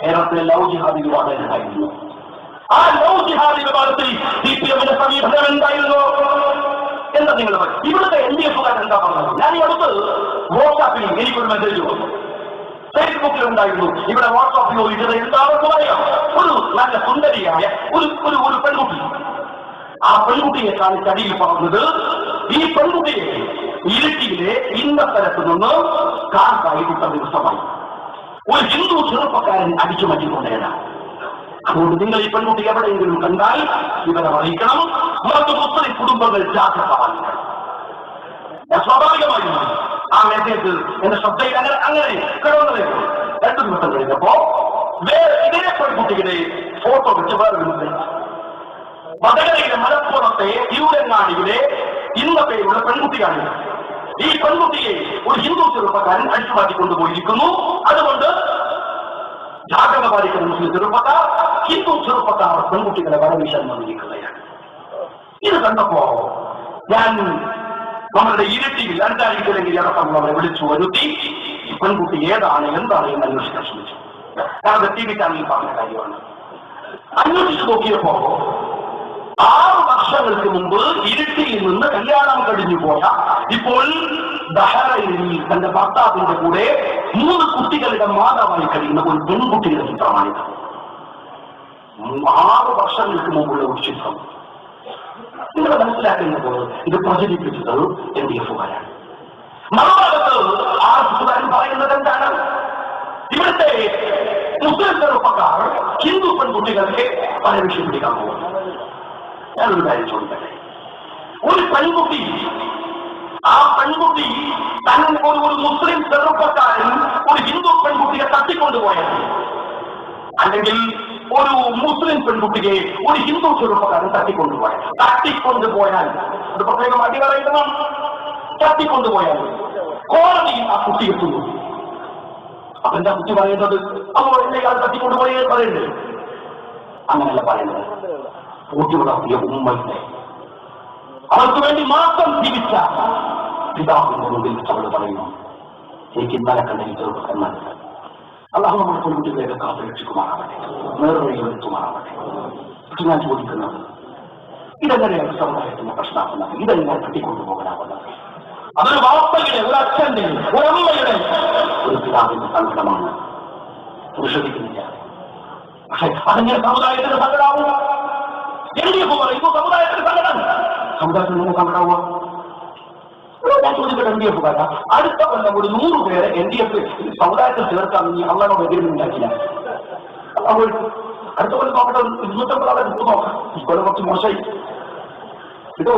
കേരളത്തിലെ ലവ് ജിഹാദി വിവാദം ഉണ്ടായിരുന്നു. ആ ലവ് ജിഹാദി വിവാദത്തിൽ CPM-ന്റെ സമീപനം എന്തായിരുന്നു എന്താ നിങ്ങൾ ഇവിടുത്തെ LDF-കാരൻ എന്താ പറഞ്ഞത്? ഞാൻ ഈ അടുത്ത് വാട്സാപ്പിൽ എനിക്കൊരു മെസ്സേജ് വന്നു, ഫേസ്ബുക്കിൽ ഉണ്ടായിരുന്നു. ഇവിടെ വാട്സാപ്പിൽ പോയിട്ട് എന്താണെന്ന് പറയാം, ഒരു നല്ല സുന്ദരിയായ ഒരു പെൺകുട്ടി. ആ പെൺകുട്ടിയെ കാണിച്ച് അടിയിൽ പറഞ്ഞത്, ഈ പെൺകുട്ടിയെ ഇരിട്ടിയിലെ ഇന്ന സ്ഥലത്ത് നിന്ന് കാർക്കായി വിട്ട ദിവസമായി ഒരു ഹിന്ദു ചെറുപ്പക്കാരൻ അടിച്ചു മാറ്റിക്കൊണ്ടേതാണ്. അതുകൊണ്ട് നിങ്ങൾ ഈ പെൺകുട്ടി എവിടെയെങ്കിലും കണ്ടാൽ ഇവരെ അറിയിക്കണം. മറ്റു മുസ്ലിം കുടുംബങ്ങൾ ജാഗ്രത. സ്വാഭാവികമായിരുന്നു ആ മെസ്സേജ് എന്റെ ശ്രദ്ധയിൽ അങ്ങനെ കിടന്നത്. 2 ദിവസം കഴിഞ്ഞപ്പോ ഇതേ പെൺകുട്ടിയുടെ ഫോട്ടോ വെച്ച് വേറെ മെസ്സേജ്. വടകരയിലെ മലപ്പുറത്തെ തിരൂരങ്ങാടിയിലെ ഇന്നത്തെയുള്ള പെൺകുട്ടിയാണ്. ഈ പെൺകുട്ടിയെ ഒരു ഹിന്ദു ചെറുപ്പക്കാരൻ അടിച്ചു മാറ്റിക്കൊണ്ടുപോയിരിക്കുന്നു. അതുകൊണ്ട് ജാഗ്രത പാലിക്കുന്ന മുസ്ലിം ചെറുപ്പക്കാർ ഹിന്ദു ചെറുപ്പക്കാർ പെൺകുട്ടികളെ വരവീശാൻ വന്നിരിക്കുകയാണ്. ഇത് കണ്ടപ്പോ ഞാൻ നമ്മളുടെ ഇരട്ടിയിൽ അഞ്ചാരിക്കലെങ്കിൽ അടക്കമുള്ളവരെ വിളിച്ചു വരുത്തി ഈ പെൺകുട്ടി ഏതാണ് എന്താണ് എന്ന് അന്വേഷിക്കാൻ ശ്രമിച്ചു. കാരണം TV ചാനലിൽ പറഞ്ഞ കാര്യമാണ്. അന്വേഷിച്ചു നോക്കിയപ്പോ 6 വർഷങ്ങൾക്ക് മുമ്പ് ഇരിട്ടിയിൽ നിന്ന് കല്യാണം കഴിഞ്ഞു പോയ, ഇപ്പോൾ ബഹ്റൈനിൽ തന്റെ ഭർത്താവിന്റെ കൂടെ 3 കുട്ടികളുടെ മാതാവായി കഴിയുന്ന ഒരു പെൺകുട്ടിയുടെ ചിത്രമാണിത്. 6 വർഷങ്ങൾക്ക് മുമ്പുള്ള ഒരു ചിത്രം. നിങ്ങൾ മനസ്സിലാക്കുന്നത് ഇത് പ്രചരിപ്പിച്ചത് LDF-കാരാണ്. മറുഭാഗത്ത് RSS-കാരൻ പറയുന്നത് എന്താണ്? ഇവിടുത്തെ മുസ്ലിം ചെറുപ്പക്കാർ ഹിന്ദു പെൺകുട്ടികളെ പരവേഷം പിടിക്കാൻ പോകുന്നു. ഞാനൊരു കാര്യം ചോദിക്കട്ടെ, ഒരു പെൺകുട്ടി, ആ പെൺകുട്ടി തന്നെ ഒരു മുസ്ലിം ചെറുപ്പക്കാരൻ ഒരു ഹിന്ദു പെൺകുട്ടിയെ തട്ടിക്കൊണ്ടുപോയാൽ, അല്ലെങ്കിൽ ഒരു മുസ്ലിം പെൺകുട്ടിയെ ഒരു ഹിന്ദു ചെറുപ്പക്കാരൻ തട്ടിക്കൊണ്ടുപോയാൽ ഒരു പ്രത്യേകം അടി പറയുന്നതാണ്. തട്ടിക്കൊണ്ടുപോയാൽ കോടതിയിൽ ആ കുട്ടി എത്തുന്നു. അപ്പൊ എന്താ കുട്ടി പറയുന്നത്? അപ്പോൾ ഇയാൾ തട്ടിക്കൊണ്ടുപോയേ പറയുന്നത്? അങ്ങനെയല്ല പറയുന്നത്. പൂട്ടി വളർത്തിയ ഉമ്മയുടെ അവർക്ക് വേണ്ടി മാത്രം ജീവിച്ച പിതാവിന്റെ മുമ്പിൽ അവൾ പറയുന്നു, എനിക്ക് ഇന്നലെ കണ്ട ഈ ചെറുപ്പക്കാരന്മാർ അള്ളാഹു നമ്മുടെ പെൺകുട്ടികളെയൊക്കെ കാത്തു രക്ഷിക്കുമാറാവട്ടെ, നേർവഴി വരുത്തുമാറാവട്ടെ. പക്ഷെ ഞാൻ ചോദിക്കുന്നത്, ഇതെങ്ങനെയാണ് സമുദായത്തിന്റെ പ്രശ്നമാക്കുന്നത്? ഇതെങ്ങനെ തട്ടിക്കൊണ്ടുപോകാനാവുന്നത്? അതൊരു വാപ്പയുടെ, ഒരു അച്ഛന്റെ, ഒരമ്മയുടെ, ഒരു പിതാവിന്റെ സങ്കടമാണ്. നിഷേധിക്കുന്നില്ല. പക്ഷെ അതെങ്ങനെ സമുദായത്തിന് സങ്കടാവും? LDF പറയുന്നു സമുദായത്തിന് സങ്കടം. സമുദായത്തിന് നിങ്ങൾ സങ്കടാവുക? ഞാൻ ചോദിക്കട്ടെ, LDF കാരാ അടുത്ത കൊല്ലം ഒരു 100 പേരെ LDF സമുദായത്തിൽ ചേർക്കാമെങ്കിൽ അള്ളാഹ് എതിരും ഉണ്ടാക്കില്ല. അടുത്ത കൊല്ലം നോക്കട്ടെ, 250 ആളെ എടുത്തു നോക്കാം. ഈ കൊല്ലം കുറച്ച് മോശമായി. ഇതോ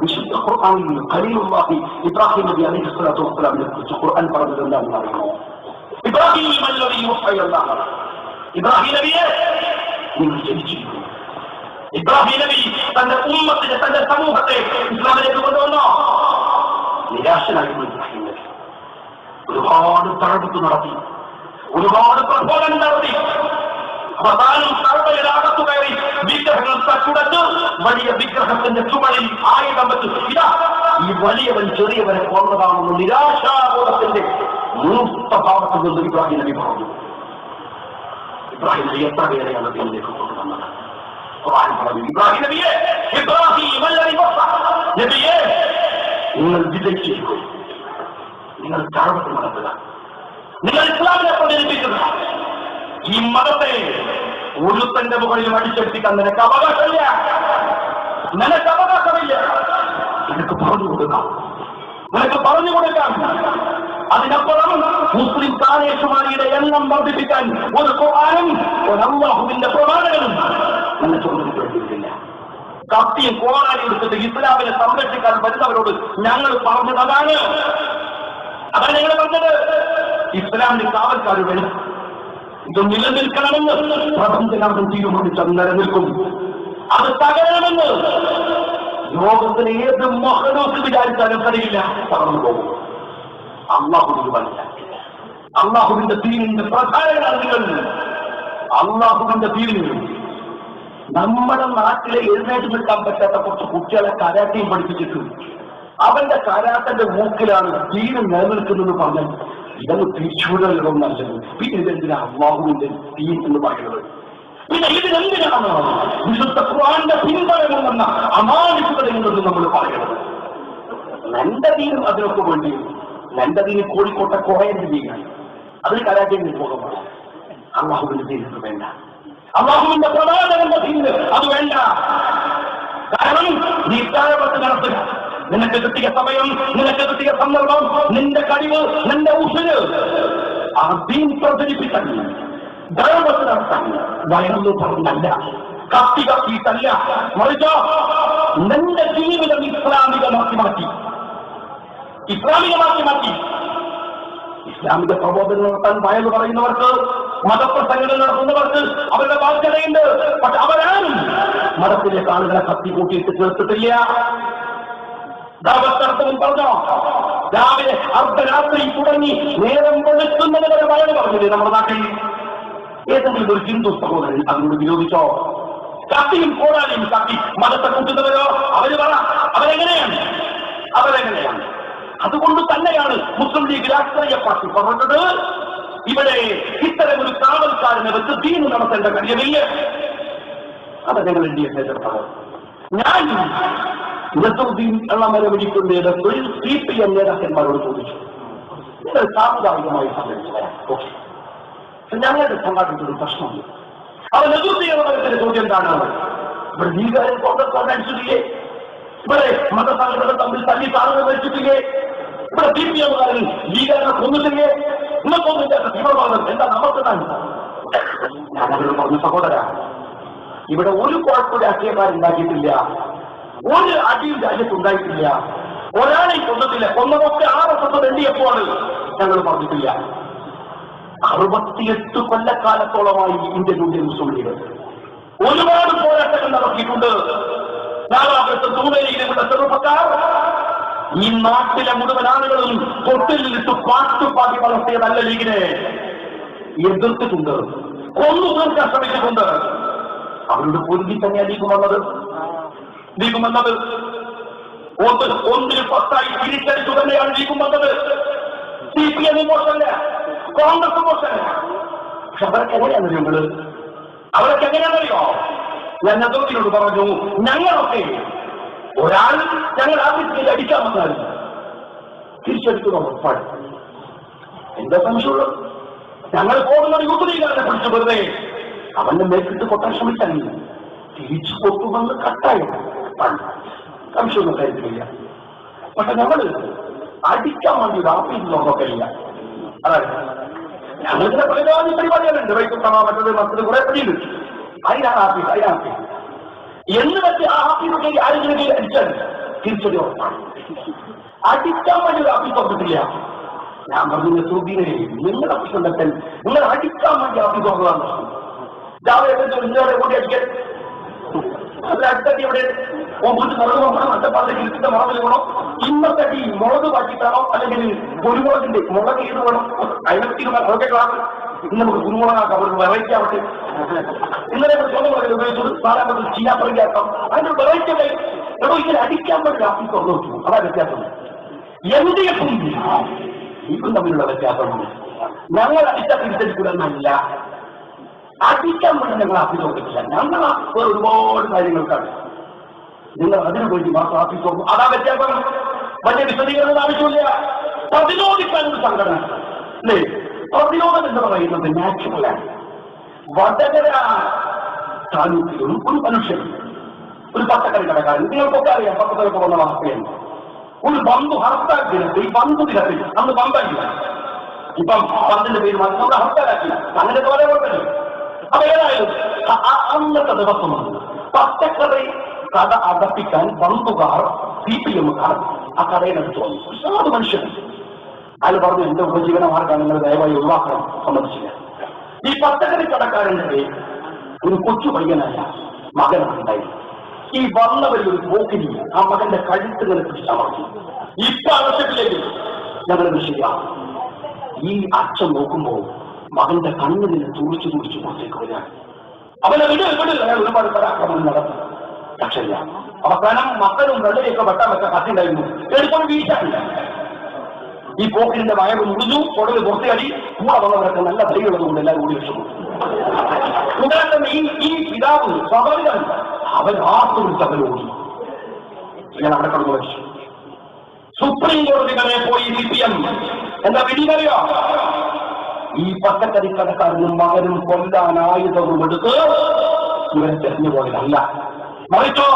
വിശുദ്ധ ഖുർആനിൽ ഖലീലുല്ലാഹി ഇബ്രാഹിം നബി അലൈഹി സ്വലാത്തു വസ്സലാമിനെ കുറിച്ച് ഖുർആൻ പറഞ്ഞത് എന്താണെന്ന് അറിയുമോ? ഇബ്രാഹിം നബിയെ നിങ്ങൾ ജനിച്ചിരിക്കുന്നു. ഇബ്രാഹിം നബി തന്റെ ഉമ്മത്തിനെ, തന്റെ സമൂഹത്തെ ഇസ്ലാമിലേക്ക് കൊണ്ടുവന്നോ? നിരാശനായിരുന്നു ഇബ്രാഹിം നബി. ഒരുപാട് തഴവത്ത് നടത്തി, ഒരുപാട് പ്രബോധനം നടത്തി. അവസാനം സർവ്വയകത്തു കയറി വിഗ്രഹങ്ങൾ തച്ചുടച്ച് വലിയ വിഗ്രഹത്തിന്റെ ചുമലിൽ ആയുധം വെച്ച് ഇതാ ഈ വലിയവൻ ചെറിയവനെ കൊന്നതാണെന്ന് നിരാശാബോധത്തിന്റെ മൂർത്ത ഭാവത്തിൽ നിന്ന് ഇബ്രാഹിം നബി പറഞ്ഞു. ഇബ്രാഹിം നബി എത്ര പേരെയാണ് ദൈവത്തിലേക്ക് കൊണ്ടുവന്നത്? ഖുർആൻ പറഞ്ഞു, ഇബ്രാഹിം നബിയെ, നബിയെ നിങ്ങൾ വിജയിച്ചിരിക്കും, നിങ്ങൾ തഴവത്ത് നടത്തുക, നിങ്ങൾ ഇസ്ലാമിനെ പ്രചരിപ്പിക്കുക. ഈ മതത്തെ ഒരുത്തന്റെ മുകളിൽ അടിച്ചെടുപ്പിക്കാൻ നിനക്ക് അവകാശമില്ല, നിനക്ക് അവകാശമില്ല. നിനക്ക് പറഞ്ഞു കൊടുക്കാം, നിനക്ക് പറഞ്ഞു കൊടുക്കാം. അതിനപ്പുറം മുസ്ലിം കാനേഷുമാരിയുടെ എണ്ണം വർദ്ധിപ്പിക്കാൻ ഒരു ഖുർആനും ഒരു അല്ലാഹുവിന്റെ പ്രമാണങ്ങളും നിനക്ക് കൊടുത്തിട്ടില്ല. കത്തിയും കോറാനും എടുത്തിട്ട് ഇസ്ലാമിനെ സംരക്ഷിക്കാൻ വരുന്നവരോട് ഞങ്ങൾ പറഞ്ഞത് അതാണ്. അതാണ് ഞങ്ങൾ പറഞ്ഞത്. ഇസ്ലാമിന് കാവൽക്കാർ വേണം. ഇത് നിലനിൽക്കണമെന്ന് പ്രപഞ്ചനാഥൻ തീരുമാനിച്ച നിലനിൽക്കും. അത് തകരണമെന്ന് ലോകത്തിന് ഏത് മഹനോക്ക് വിചാരിച്ചാലും കഴിയില്ല, തകർന്നു പോകും. അള്ളാഹുവിന് മനസ്സിലാക്കില്ല. അള്ളാഹുവിന്റെ ദീനിന്റെ പ്രധാനങ്ങളാണ് നിങ്ങൾ. അള്ളാഹുവിന്റെ ദീനിന് നമ്മുടെ നാട്ടിലെ എഴുന്നേറ്റ് നിൽക്കാൻ പറ്റാത്ത കുറച്ച് കുട്ടികളെ കരാട്ടയും പഠിപ്പിച്ചിട്ട് അവന്റെ കരാട്ടന്റെ മൂക്കിലാണ് ദീന് നിലനിൽക്കുന്നതെന്ന് പറഞ്ഞാൽ ഇതൊന്ന് തിരിച്ചുവിടലും നല്ലത്. പിന്നെ ഇതെന്തിനാ അള്ളാഹുവിന്റെ ദീൻ എന്ന് പറയുന്നത്? പിന്നെ ഇതിനെന്തിനാണ് വിശുദ്ധ ഖുർആന്റെ പിന്തുണ അമാനുഷികതയെന്നത് നമ്മൾ പറയുന്നത്? എന്റെ ദീനും അതിനൊക്കെ വേണ്ടി എന്റെ ദീന് കോഴിക്കോട്ടെ കോയന്റെ ദീനാണ്. അതിന് കരാട്ടയിൽ പോകാൻ പാടില്ല. അള്ളാഹുവിന്റെ ദീനത്ത് വേണ്ട, അള്ളാഹുവിന്റെ പ്രവാചകന്റെ ദീന് അത് വേണ്ട. കാരണം നീ താഴെപ്പെട്ട് നടത്തുക. നിനക്ക് കിട്ടിയ സമയം, നിനക്ക് കിട്ടിയ സന്ദർഭം, നിന്റെ കഴിവ്, നിന്റെ ഉഷര് ആ ദീൻ പ്രചരിപ്പിക്കാൻ, ദൈവത്ത് നടത്താൻ വയറു പറഞ്ഞല്ല, കത്തി കത്തിയിട്ടല്ല, മറിച്ചോ നിന്റെ ജീവിതം ഇസ്ലാമികമാക്കി മാറ്റി, ഇസ്ലാമികമാക്കി മാറ്റി. ഇസ്ലാമിക പ്രബോധനം നടത്താൻ വയലു പറയുന്നവർക്ക്, മതപ്രസംഗങ്ങൾ നടത്തുന്നവർക്ക് അവരുടെ ബാധ്യതയുണ്ട്. പക്ഷെ അവരാരും മതത്തിലേക്ക് ആളുകളെ കത്തി കൂട്ടിയിട്ട് ചേർത്തിട്ടില്ല. ദാവത്തർത്ഥവും പറഞ്ഞോ, രാവിലെ അർദ്ധരാത്രി തുടങ്ങി നേരം വെളുക്കുന്നത് വരെ വയലു പറഞ്ഞില്ലേ നമ്മുടെ നാട്ടിൽ? ഏതെങ്കിലും ഒരു ഹിന്ദു സഹോദരൻ അതിനോട് വിരോധിച്ചോ? കത്തിയും കോടാലിയും കത്തി മതത്തെ കൂട്ടുന്നവരോ? അവര് പറ, അവരെങ്ങനെയാണ്? അതുകൊണ്ട് തന്നെയാണ് മുസ്ലിം ലീഗ് രാഷ്ട്രീയ പാർട്ടി പറഞ്ഞത്, ഇവിടെ ഇത്തരമൊരു കാവൽക്കാരനെ വെച്ച് ദീന് നടത്തേണ്ട കാര്യമില്ല. അത് ഞങ്ങൾ LDF നേതൃത്വം. ഞാൻ നസറുദ്ദീൻ എള്ളമര വിളിക്കുന്നതിന് CPM നേതാക്കന്മാരോട് ചോദിച്ചു, നിങ്ങൾ സാമുദായികമായി സംഘടിച്ചവരാ? ഓക്കെ, ഞങ്ങളുടെ സംഘാടനത്തിലൊരു പ്രശ്നമുണ്ട്. അവർ നസറുദ്ദീൻ എള്ളമരത്തിന്റെ ചോദ്യം എന്താണ്? ഇവിടെ ലീഗുകാരും കോൺഗ്രസ് അടിച്ചിട്ടില്ലേ? ഇവിടെ മതസംഘടനകൾ തമ്മിൽ തല്ലി താഴ്ന്നു വെച്ചിട്ടില്ലേ? ഇവിടെ CPMകാരൻ ലീഗുകാരനെ കൊന്നിട്ടില്ലേ? ഇന്നൊക്കൊന്നില്ലാത്ത തീവ്രവാദം എന്താ നമുക്ക് തന്നെ? ഞാൻ അവരോട് പറഞ്ഞു, സഹോദര, ഇവിടെ ഒരു കുഴപ്പം രാഷ്ട്രീയക്കാരുണ്ടാക്കിയിട്ടില്ല, ഒരു അടിയും രാജ്യത്തുണ്ടായിട്ടില്ല, ഒരാളെയും കൊന്നിട്ടില്ല. കൊന്നതൊക്കെ RSS വേണ്ടിയപ്പോൾ ഞങ്ങൾ പറഞ്ഞിട്ടില്ല. 68 കൊല്ലക്കാലത്തോളമായി ഇന്ത്യൻ മുസ്ലിം ലീഗ് ഒരുപാട് പോരാട്ടങ്ങൾ നടത്തിയിട്ടുണ്ട്. നാലാമത്തെ തൂണയിലുള്ള ചെറുപ്പക്കാർ ഈ നാട്ടിലെ മുഴുവൻ ആളുകളും തൊട്ടിലിട്ട് പാട്ടുപാടി വളർത്തിയതല്ല ലീഗിനെ, എതിർത്തിട്ടുണ്ട്, കൊന്നു തീർക്കാൻ ശ്രമിച്ചിട്ടുണ്ട്. അവരുടെ പൊരുതി തന്നെയാണ് ലീഗ് വന്നത്. ഒന്നിന് 10 തിരിച്ചടിച്ചു തന്നെയാണ് ലീഗ് വന്നത്. CPM മോശമല്ല, കോൺഗ്രസ് മോശമല്ല. പക്ഷെ അവരൊക്കെ എങ്ങനെയാണെന്നറിയോ അവരൊക്കെ എങ്ങനെയാണെന്നറിയോ? ഞാൻ നെതോദിനോട് പറഞ്ഞു, ഞങ്ങളൊക്കെ ഒരാൾ ഞങ്ങൾ ആഫീസിലേക്ക് അടിക്കാൻ വന്നാലും തിരിച്ചടിക്കുന്ന ഉറപ്പാണ്. എന്താ സംശയമുള്ളത്? ഞങ്ങൾ പോകുന്നത് യൂത്ത് ലീഗാരനെ പിടിച്ചു വെറുതെ അവന്റെ മേക്കിട്ട് കൊട്ടാൻ ശ്രമിച്ചാൽ തിരിച്ചു കൊത്തുമെന്ന് കട്ടായം സംശയമൊന്നും കാര്യത്തിലില്ല. പക്ഷെ ഞങ്ങൾ അടിക്കാൻ വേണ്ടി ഒരു ആഫീസിലൊന്നും കഴിയില്ല. അതായത് ഞങ്ങളിങ്ങനെ പലജാതി പരിപാടികളുണ്ട്, വൈകുന്നേരം മറ്റത് മറ്റത് കുറെ പണിയുണ്ട്. അതിനാണ് ആഫീസ് എന്ന് വെച്ച് ആ ആഫീസിലേക്ക് ആരെങ്കിലും അടിച്ചാൽ തിരിച്ചടി ഉറപ്പാണ്. അടിക്കാൻ വേണ്ടി ഒരു ആഫീസ് തുറന്നിട്ടില്ല. ഞാൻ പറഞ്ഞു സുബീനെ, നിങ്ങളുടെ പ്രശ്നം തെറ്റൽ, നിങ്ങൾ അടിക്കാൻ വേണ്ടി ആഫീസ് തുറന്നതാണ്. രാവിലെ നിങ്ങളുടെ കൂടി അടിക്കാൻ അടുത്തടി എവിടെ വീട്ടിൽ മുളക് വേണം, അട്ടപ്പാടിലേക്ക് ഇരുത്തിന്റെ മുളകിൽ വേണം. ഇന്നത്തെ അടി മുളക് പാറ്റിട്ടാണോ അല്ലെങ്കിൽ കുരുമുളകിന്റെ മുളക് ഏത് വേണം? അതിനൊക്കെ അതൊക്കെ ക്ലാസ്. ഇന്ന് നമുക്ക് കുരുമുളകാക്കാം, ഒരു വെറൈറ്റി ആവട്ടെ. ഇന്നലെ സ്വന്തം മുളകിൽ ഉപയോഗിച്ചത് നാലാമത് ചീനാപ്പറങ്ങിയാക്കാം. അതിന്റെ വെറൈറ്റി എടോ ഇങ്ങനെ അടിക്കാൻ വേണ്ടി ആഫീസ് തുറന്നു വെച്ചു. അതാ വ്യത്യാസം. LDF-ഉം ഇപ്പം തമ്മിലുള്ള വ്യത്യാസമുണ്ട്. ഞങ്ങൾ അടിച്ച തിരിച്ചടിക്കൂലെന്നല്ല, അടിക്കാൻ വേണ്ടി ഞങ്ങൾ ആഫീസ് തുറന്നിട്ടില്ല. ഞങ്ങൾ ഒരുപാട് കാര്യങ്ങൾക്കാണ്. നിങ്ങൾ അതിനു വേണ്ടി മാത്രം ആഫീസ് തുറന്നു. അതാ വ്യത്യാസം. വലിയ വിശദീകരണം ആവശ്യമില്ല. പ്രതിരോധിക്കാനൊരു സംഘടന അല്ലേ? പ്രതിരോധം എന്ന് പറയുന്നത് നാച്ചുറലാണ്. വടകര താലൂക്കിലും ഒരു മനുഷ്യൻ, ഒരു പച്ചക്കറി കടക്കാരൻ, നിങ്ങൾക്കൊക്കെ അറിയാം, പത്രത്തിലൊക്കെ വന്ന വാർത്തയാണ്. ഒരു ബന്ധു ഹർത്താൽ ദിനത്തിൽ, ഈ ബന്ധു ദിനത്തിൽ അന്ന് ബന്ധായില്ല, ഇപ്പം ബന്ധിന്റെ പേര് മാറ്റി നമ്മുടെ ഹർത്താലാക്കി, അങ്ങനെയൊക്കെ വളരെ കുഴപ്പമില്ല. അപ്പൊ ഏതായാലും അന്നത്തെ ദിവസം പച്ചക്കറി കട അടപ്പിക്കാൻ ബന്ധുകാർ CPM-കാർ ആ കടയിലെടുത്ത് വന്നു. ഒരുപാട് മനുഷ്യൻ. അയാൾ പറഞ്ഞു, എന്റെ ഉപജീവന മാർഗം നിങ്ങൾ ദയവായി ഒഴിവാക്കണം. സമ്മതിച്ചില്ല. ഈ പച്ചക്കറി കടക്കാരന്റെ ഒരു കൊച്ചു പയ്യനായ മകനുണ്ടായി. ഈ വന്നവരിൽ ഒരു പോക്കിരി ആ മകന്റെ കഴുത്തുകളെ പിടിച്ചമർത്തി. ഇപ്പൊ ആവശ്യത്തിലേക്ക് ഞങ്ങൾ ചെയ്യാം. ഈ അച്ഛൻ നോക്കുമ്പോൾ മകന്റെ കണ്ണിൽ നിന്ന് തുറിച്ചു പുറത്തേക്ക് വരികയാണ്. അവനെ വിടിൽ അയാൾ ഒരുപാട് പരാക്രമണം നടത്തി. പക്ഷല്ല അവസാനം മക്കളും വെള്ളയൊക്കെ വെട്ടാനൊക്കെ കത്തിണ്ടായിരുന്നു. എടുത്തൊരു വീഴ്ചയില്ല. ഈ പോക്കിരിന്റെ വയറ് മുറിഞ്ഞു, പുറകെ പുറത്തേടി. കൂടെ വന്നവരൊക്കെ നല്ല ധൈര്യമുള്ളത് കൊണ്ട് എല്ലാവരും ഓടി വെച്ചു. ഉടനെ തന്നെ ഈ പിതാവ് സ്വാഭാവികമല്ല, അവൻ ആർത്ത് വിളിച്ച് അവൻ ഓടി. ഞാൻ അവിടെ കടന്നു വെച്ചു. സുപ്രീം കോടതി വരെ പോയി CPM എന്താ വിധിക്കറിയോ? ഈ പച്ചക്കറി കടക്കാരനും മകനും കൊല്ലാൻ ആയുധവും എടുത്ത് ഇവരെ തെരഞ്ഞു പോയതല്ല, മറിച്ചോ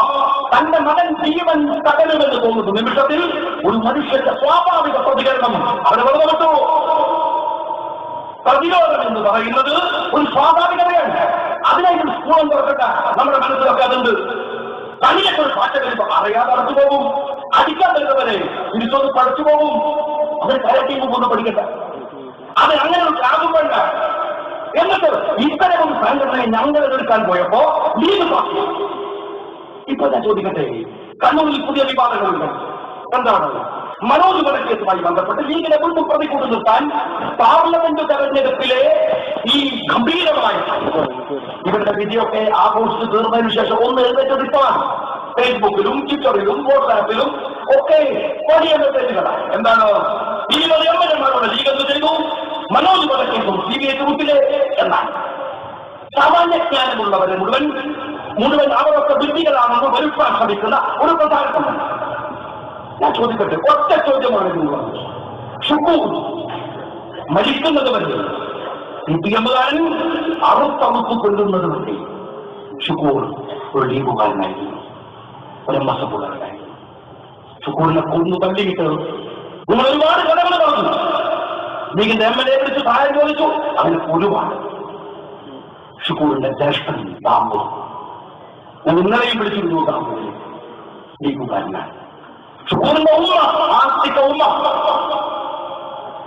തന്റെ മകൻ ജീവൻ തകരുമെന്ന് തോന്നുന്ന നിമിഷത്തിൽ ഒരു മനുഷ്യന്റെ സ്വാഭാവിക പ്രതികരണം അവരെ വെറുതെ വിട്ടു. പ്രതിരോധം എന്ന് പറയുന്നത് ഒരു സ്വാഭാവികതയാണ്. അതിനായിട്ട് സ്കൂളം തുറക്കട്ട നമ്മുടെ മനസ്സിലൊക്കെ അതുണ്ട്. തനിയൊക്കെ ഒരു പാറ്റ വരുമ്പോ അറിയാതെ അടച്ചു പോകും. അടിക്കാൻ വരുന്നവരെ തിരിച്ചൊന്ന് പഠിച്ചു പോകും. അതിന് കരട്ടീം കൊണ്ട് പഠിക്കട്ടെ. അത് അങ്ങനെ ഒരു ത്യാഗം വേണ്ട. എന്നിട്ട് ഇത്തരം ഒരു സംഘടനയെ ഞങ്ങൾ എതിർക്കാൻ പോയപ്പോ ലീഗ് പാർട്ടി. ഇപ്പൊ ഞാൻ ചോദിക്കട്ടെ, കണ്ണൂരിൽ പുതിയ വിവാദങ്ങളുണ്ട്. എന്താണ്? മനോജ് വധക്കേസുമായി ബന്ധപ്പെട്ട് ലീഗിനെ വീണ്ടും പ്രതികൂട്ട് നിർത്താൻ പാർലമെന്റ് തെരഞ്ഞെടുപ്പിലെ ഈ ഗംഭീരമായ ഇവരുടെ വിധിയൊക്കെ ആഘോഷിച്ച് തീർന്നതിനു ശേഷം ഒന്ന് എഴുന്നേറ്റതിപ്പാണ്. ഫേസ്ബുക്കിലും ട്വിറ്ററിലും വാട്സാപ്പിലും ഒക്കെ വലിയ മെസ്സേജുകളാണ്. എന്താണ്? ഈ എംഎൽഎമാരോട് ലീഗ് എന്ത് ചെയ്തു? മനോജ് വധക്കേസും CBI കുറിപ്പിലെ എന്നാണ്. സാമാന്യജ്ഞാനമുള്ളവരെ മുഴുവൻ അവരൊക്കെ വിധികളാണെന്ന് വരുത്താൻ ശ്രമിക്കുന്ന ഒരു പ്രധാനമാണ്. ഞാൻ ചോദിക്കട്ടെ, ഒറ്റ ചോദ്യമാണ് ഷുക്കൂർ മരിക്കുന്നത് വരെ CPM-കാരൻ അറുത്തറുത്ത് കൊല്ലുന്നത് വരെ ഷുക്കൂർ ഒരു ലീഗുകാരനായിരുന്നു, ഒരു MSF-കാരനായിരുന്നു. ഷുക്കൂറിനെ കൊന്നു തള്ളിയിട്ട് നിങ്ങൾ ഒരുപാട് കഥകൾ പറഞ്ഞു. ലീഗിന്റെ MLA വിളിച്ച് സഹായം ചോദിച്ചു, അവന് ഒരുപാട്. ഷുക്കൂറിന്റെ ജ്യേഷ്ഠൻ ദാമ്പു, ഞാൻ ഇന്നലെയും വിളിച്ചിരുന്നു, ദാമ്പു ലീഗുകാരനാണ്. ഷുക്കൂറിന്റെ ഉമ്മ, ആസ്തിക ഉമ്മ.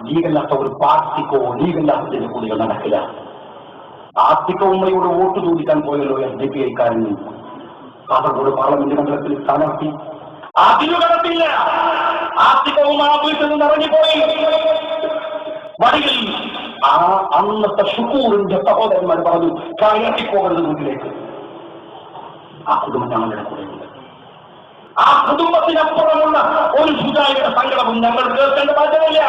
ലീഗല്ലാത്ത ഒരു പാർട്ടിക്കോ ലീഗല്ലാത്തതിന്റെ കൂടികൾ നടക്കില്ല. ആസ്തിക ഉമ്മയോട് വോട്ട് ചോദിക്കാൻ പോയല്ലോ LDP-കാരൻ കാസർഗോഡ് പാർലമെന്റ് മണ്ഡലത്തിൽ സ്ഥാനാർത്ഥി. അതിനു കടത്തില്ല. ആസ്തിക ഉമ്മ വീട്ടിൽ നിന്ന് ഇറങ്ങിപ്പോയി. വഴിയിൽ അന്നത്തെ ഷുക്കൂറിന്റെ സഹോദരന്മാർ പറഞ്ഞു, കയറ്റിപ്പോകരുത് വീട്ടിലേക്ക്. ആ കുടുംബം ഞങ്ങളുടെ കൂടെയുണ്ട്. ആ കുടുംബത്തിനപ്പുറമുള്ള ഒരു സുജായുടെ സങ്കടവും ഞങ്ങൾ കേൾക്കേണ്ട ബാധ്യതയില്ല.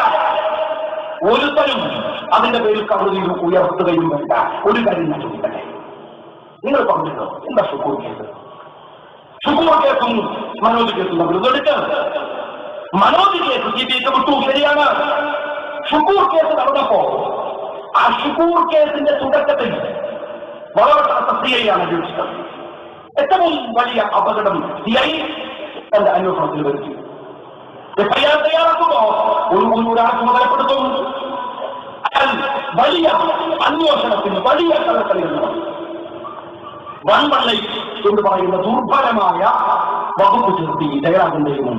ഒരുത്തരും അതിന്റെ പേരിൽ കൗതുകി ഉയർത്തുകയും വേണ്ട. ഒരു കാര്യം ഞാൻ ചോദിക്കട്ടെ, നിങ്ങൾ പറഞ്ഞല്ലോ എന്താ ഷുക്കൂർ കേസ്? ഷുക്കൂർ കേസും മനോജ് കേസും നമ്മൾ ഇതെടുക്കുക. മനോജ് കേസ് CBIക്ക് വിട്ടു, ശരിയാണ്. ഷുക്കൂർ കേസ് നടന്നപ്പോ ആ ഷുക്കൂർ കേസിന്റെ തുടക്കത്തിൽ വളരെ CI ആണ് അന്വേഷിച്ചത്. ഏറ്റവും വലിയ അപകടം CI തന്റെ അന്വേഷണത്തിൽ വരുത്തി. FIR തയ്യാറാക്കുമ്പോ ഒരാൾ ചുമതലപ്പെടുത്തും, അയാൾ വലിയ അന്വേഷണത്തിന് വലിയ കള്ളക്കളികൾ നടത്തും. 118 എന്ന് പറയുന്ന ദുർബലമായ വകുപ്പ് ചേർത്തി ജയരാജന്റെയും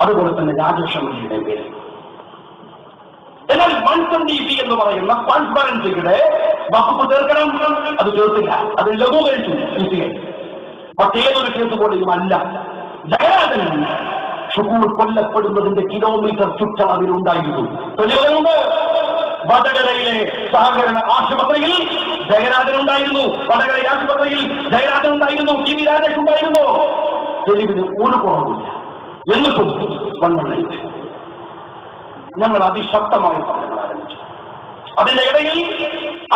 അതുപോലെ തന്നെ രാജേഷമ്മയുടെയും പേര്. എന്നാൽ 120B എന്ന് പറയുന്ന ട്രാൻസ്പെറൻസിയുടെ വകുപ്പ് ചേർക്കണം, അത് ചേർത്തില്ല. അത് ലഘൂകരിച്ചു CBI. മറ്റേതൊരു കേസ് പോലെയും അല്ല. ജയരാജൻ ഷുക്കൂർ കൊല്ലപ്പെടുന്നതിന്റെ കിലോമീറ്റർ ചുറ്റളവിലുണ്ടായിരുന്നു. തെളിവുകളുണ്ട്. വടകരയിലെ സഹകരണ ആശുപത്രിയിൽ ജയരാജനുണ്ടായിരുന്നു. വടകര ആശുപത്രിയിൽ ജയരാജനുണ്ടായിരുന്നു. TV രാജേഷ് ഉണ്ടായിരുന്നു. തെളിവിന് ഒരു കുറവില്ല. എന്നിട്ടും 118 ഞങ്ങൾ അതിശക്തമായ സമരങ്ങൾ ആരംഭിച്ചു. അതിന്റെ ഇടയിൽ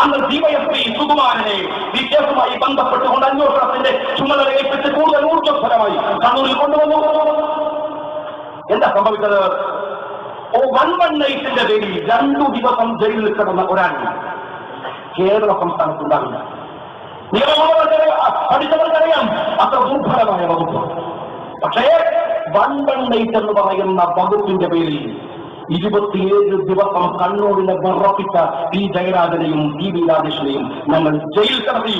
അന്ന് DYSP സുകുമാരനെ ഈ കേസുമായി ബന്ധപ്പെട്ടുകൊണ്ട് അന്വേഷണത്തിന്റെ ചുമതല ഏൽപ്പിച്ച് കൂടുതൽ ഊർജ്ജസ്വലമായി കണ്ണൂരിൽ കൊണ്ടുവന്നു. എന്താ സംഭവിച്ചത്? 118ന്റെ പേരിൽ 2 ദിവസം ജയിലിൽ കിടന്ന ഒരാൾ കേരള സംസ്ഥാനത്തുണ്ടാവില്ല. പഠിച്ചവർക്കറിയാം അത്ര ദുർബലമായ വകുപ്പ്. പക്ഷേ 118 എന്ന് പറയുന്ന വകുപ്പിന്റെ പേരിൽ 27 ദിവസം കണ്ണൂരിനെ വിറപ്പിച്ച ഈ ജയരാജനെയും TV രാജേഷിനെയും ഞങ്ങൾ ജയിൽ കടത്തി.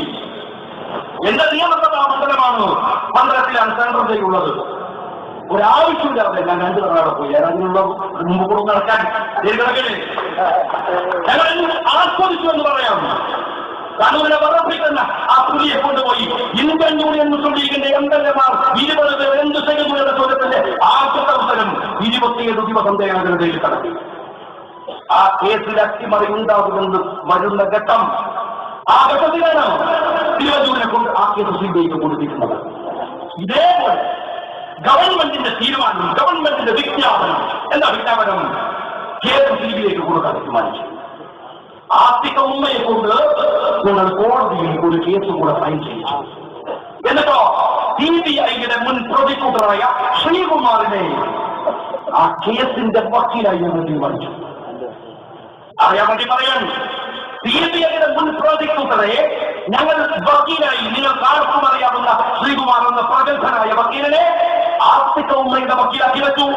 എന്റെ നിയമസഭാ മണ്ഡലമാണ്, മണ്ഡലത്തിലാണ് സെൻട്രൽ ജയിലുള്ളത്. ഒരാവശ്യമില്ലാതെ ഞാൻ 2 തവണ അവിടെ പോയി. അതിനുള്ള മുമ്പ് കൂടെ നടക്കാൻ ഞങ്ങൾ ആസ്വദിച്ചു എന്ന് പറയാം. കണ്ണൂരിനെ വിറപ്പിക്കുന്ന ആ പുലിയെ കൊണ്ടുപോയി ഇന്ത്യൻ യൂണിയൻ മുസ്ലിം ലീഗിന്റെ MLA-മാർ 20 പേർ എന്ത് ചെയ്യുന്നു എന്ന ചോദ്യത്തിന്റെ ആദ്യത്തെ ഉത്തരം 27 ദിവസം ജയരാജനിൽ കടത്തി. ആ കേസിൽ അട്ടിമറി ഉണ്ടാകുമെന്ന് വരുന്ന ഘട്ടം, ആ ഘട്ടത്തിലാണ് തിരുവഞ്ചൂരിനെ കൊണ്ട് ആ കേസ് CBIക്ക് കൊടുത്തിട്ടുള്ളത്. ഇതേപോലെ ഗവൺമെന്റിന്റെ തീരുമാനം, ഗവൺമെന്റിന്റെ വിജ്ഞാപനം, എന്താ വിജ്ഞാപനം? കേസ് CBIക്ക് കൊടുക്കാൻ തീരുമാനിച്ചു. ആർട്ടിക ഉമ്മയെ കൊണ്ട് ഞങ്ങൾ കോടതിയിൽ ഒരു കേസ് കൂടെ ഫയൽ ചെയ്യിച്ചു. എന്നിട്ടോ CBIയുടെ മുൻ പ്രോസിക്യൂട്ടറായ ശ്രീകുമാറിനെ ആ കേസിന്റെ വക്കീലായി ഞങ്ങൾ തീരുമാനിച്ചു. അറിയാൻ വേണ്ടി പറയാൻ, CBIയുടെ മുൻ പ്രോസിക്യൂട്ടറെ ഞങ്ങൾ വക്കീലായി, നിങ്ങൾക്ക് ആർക്കും അറിയാവുന്ന ശ്രീകുമാർ എന്ന പ്രഗത്ഭനായ വക്കീലിനെ ആർട്ടിക ഉമ്മയുടെ വക്കീലാക്കി വെച്ചു.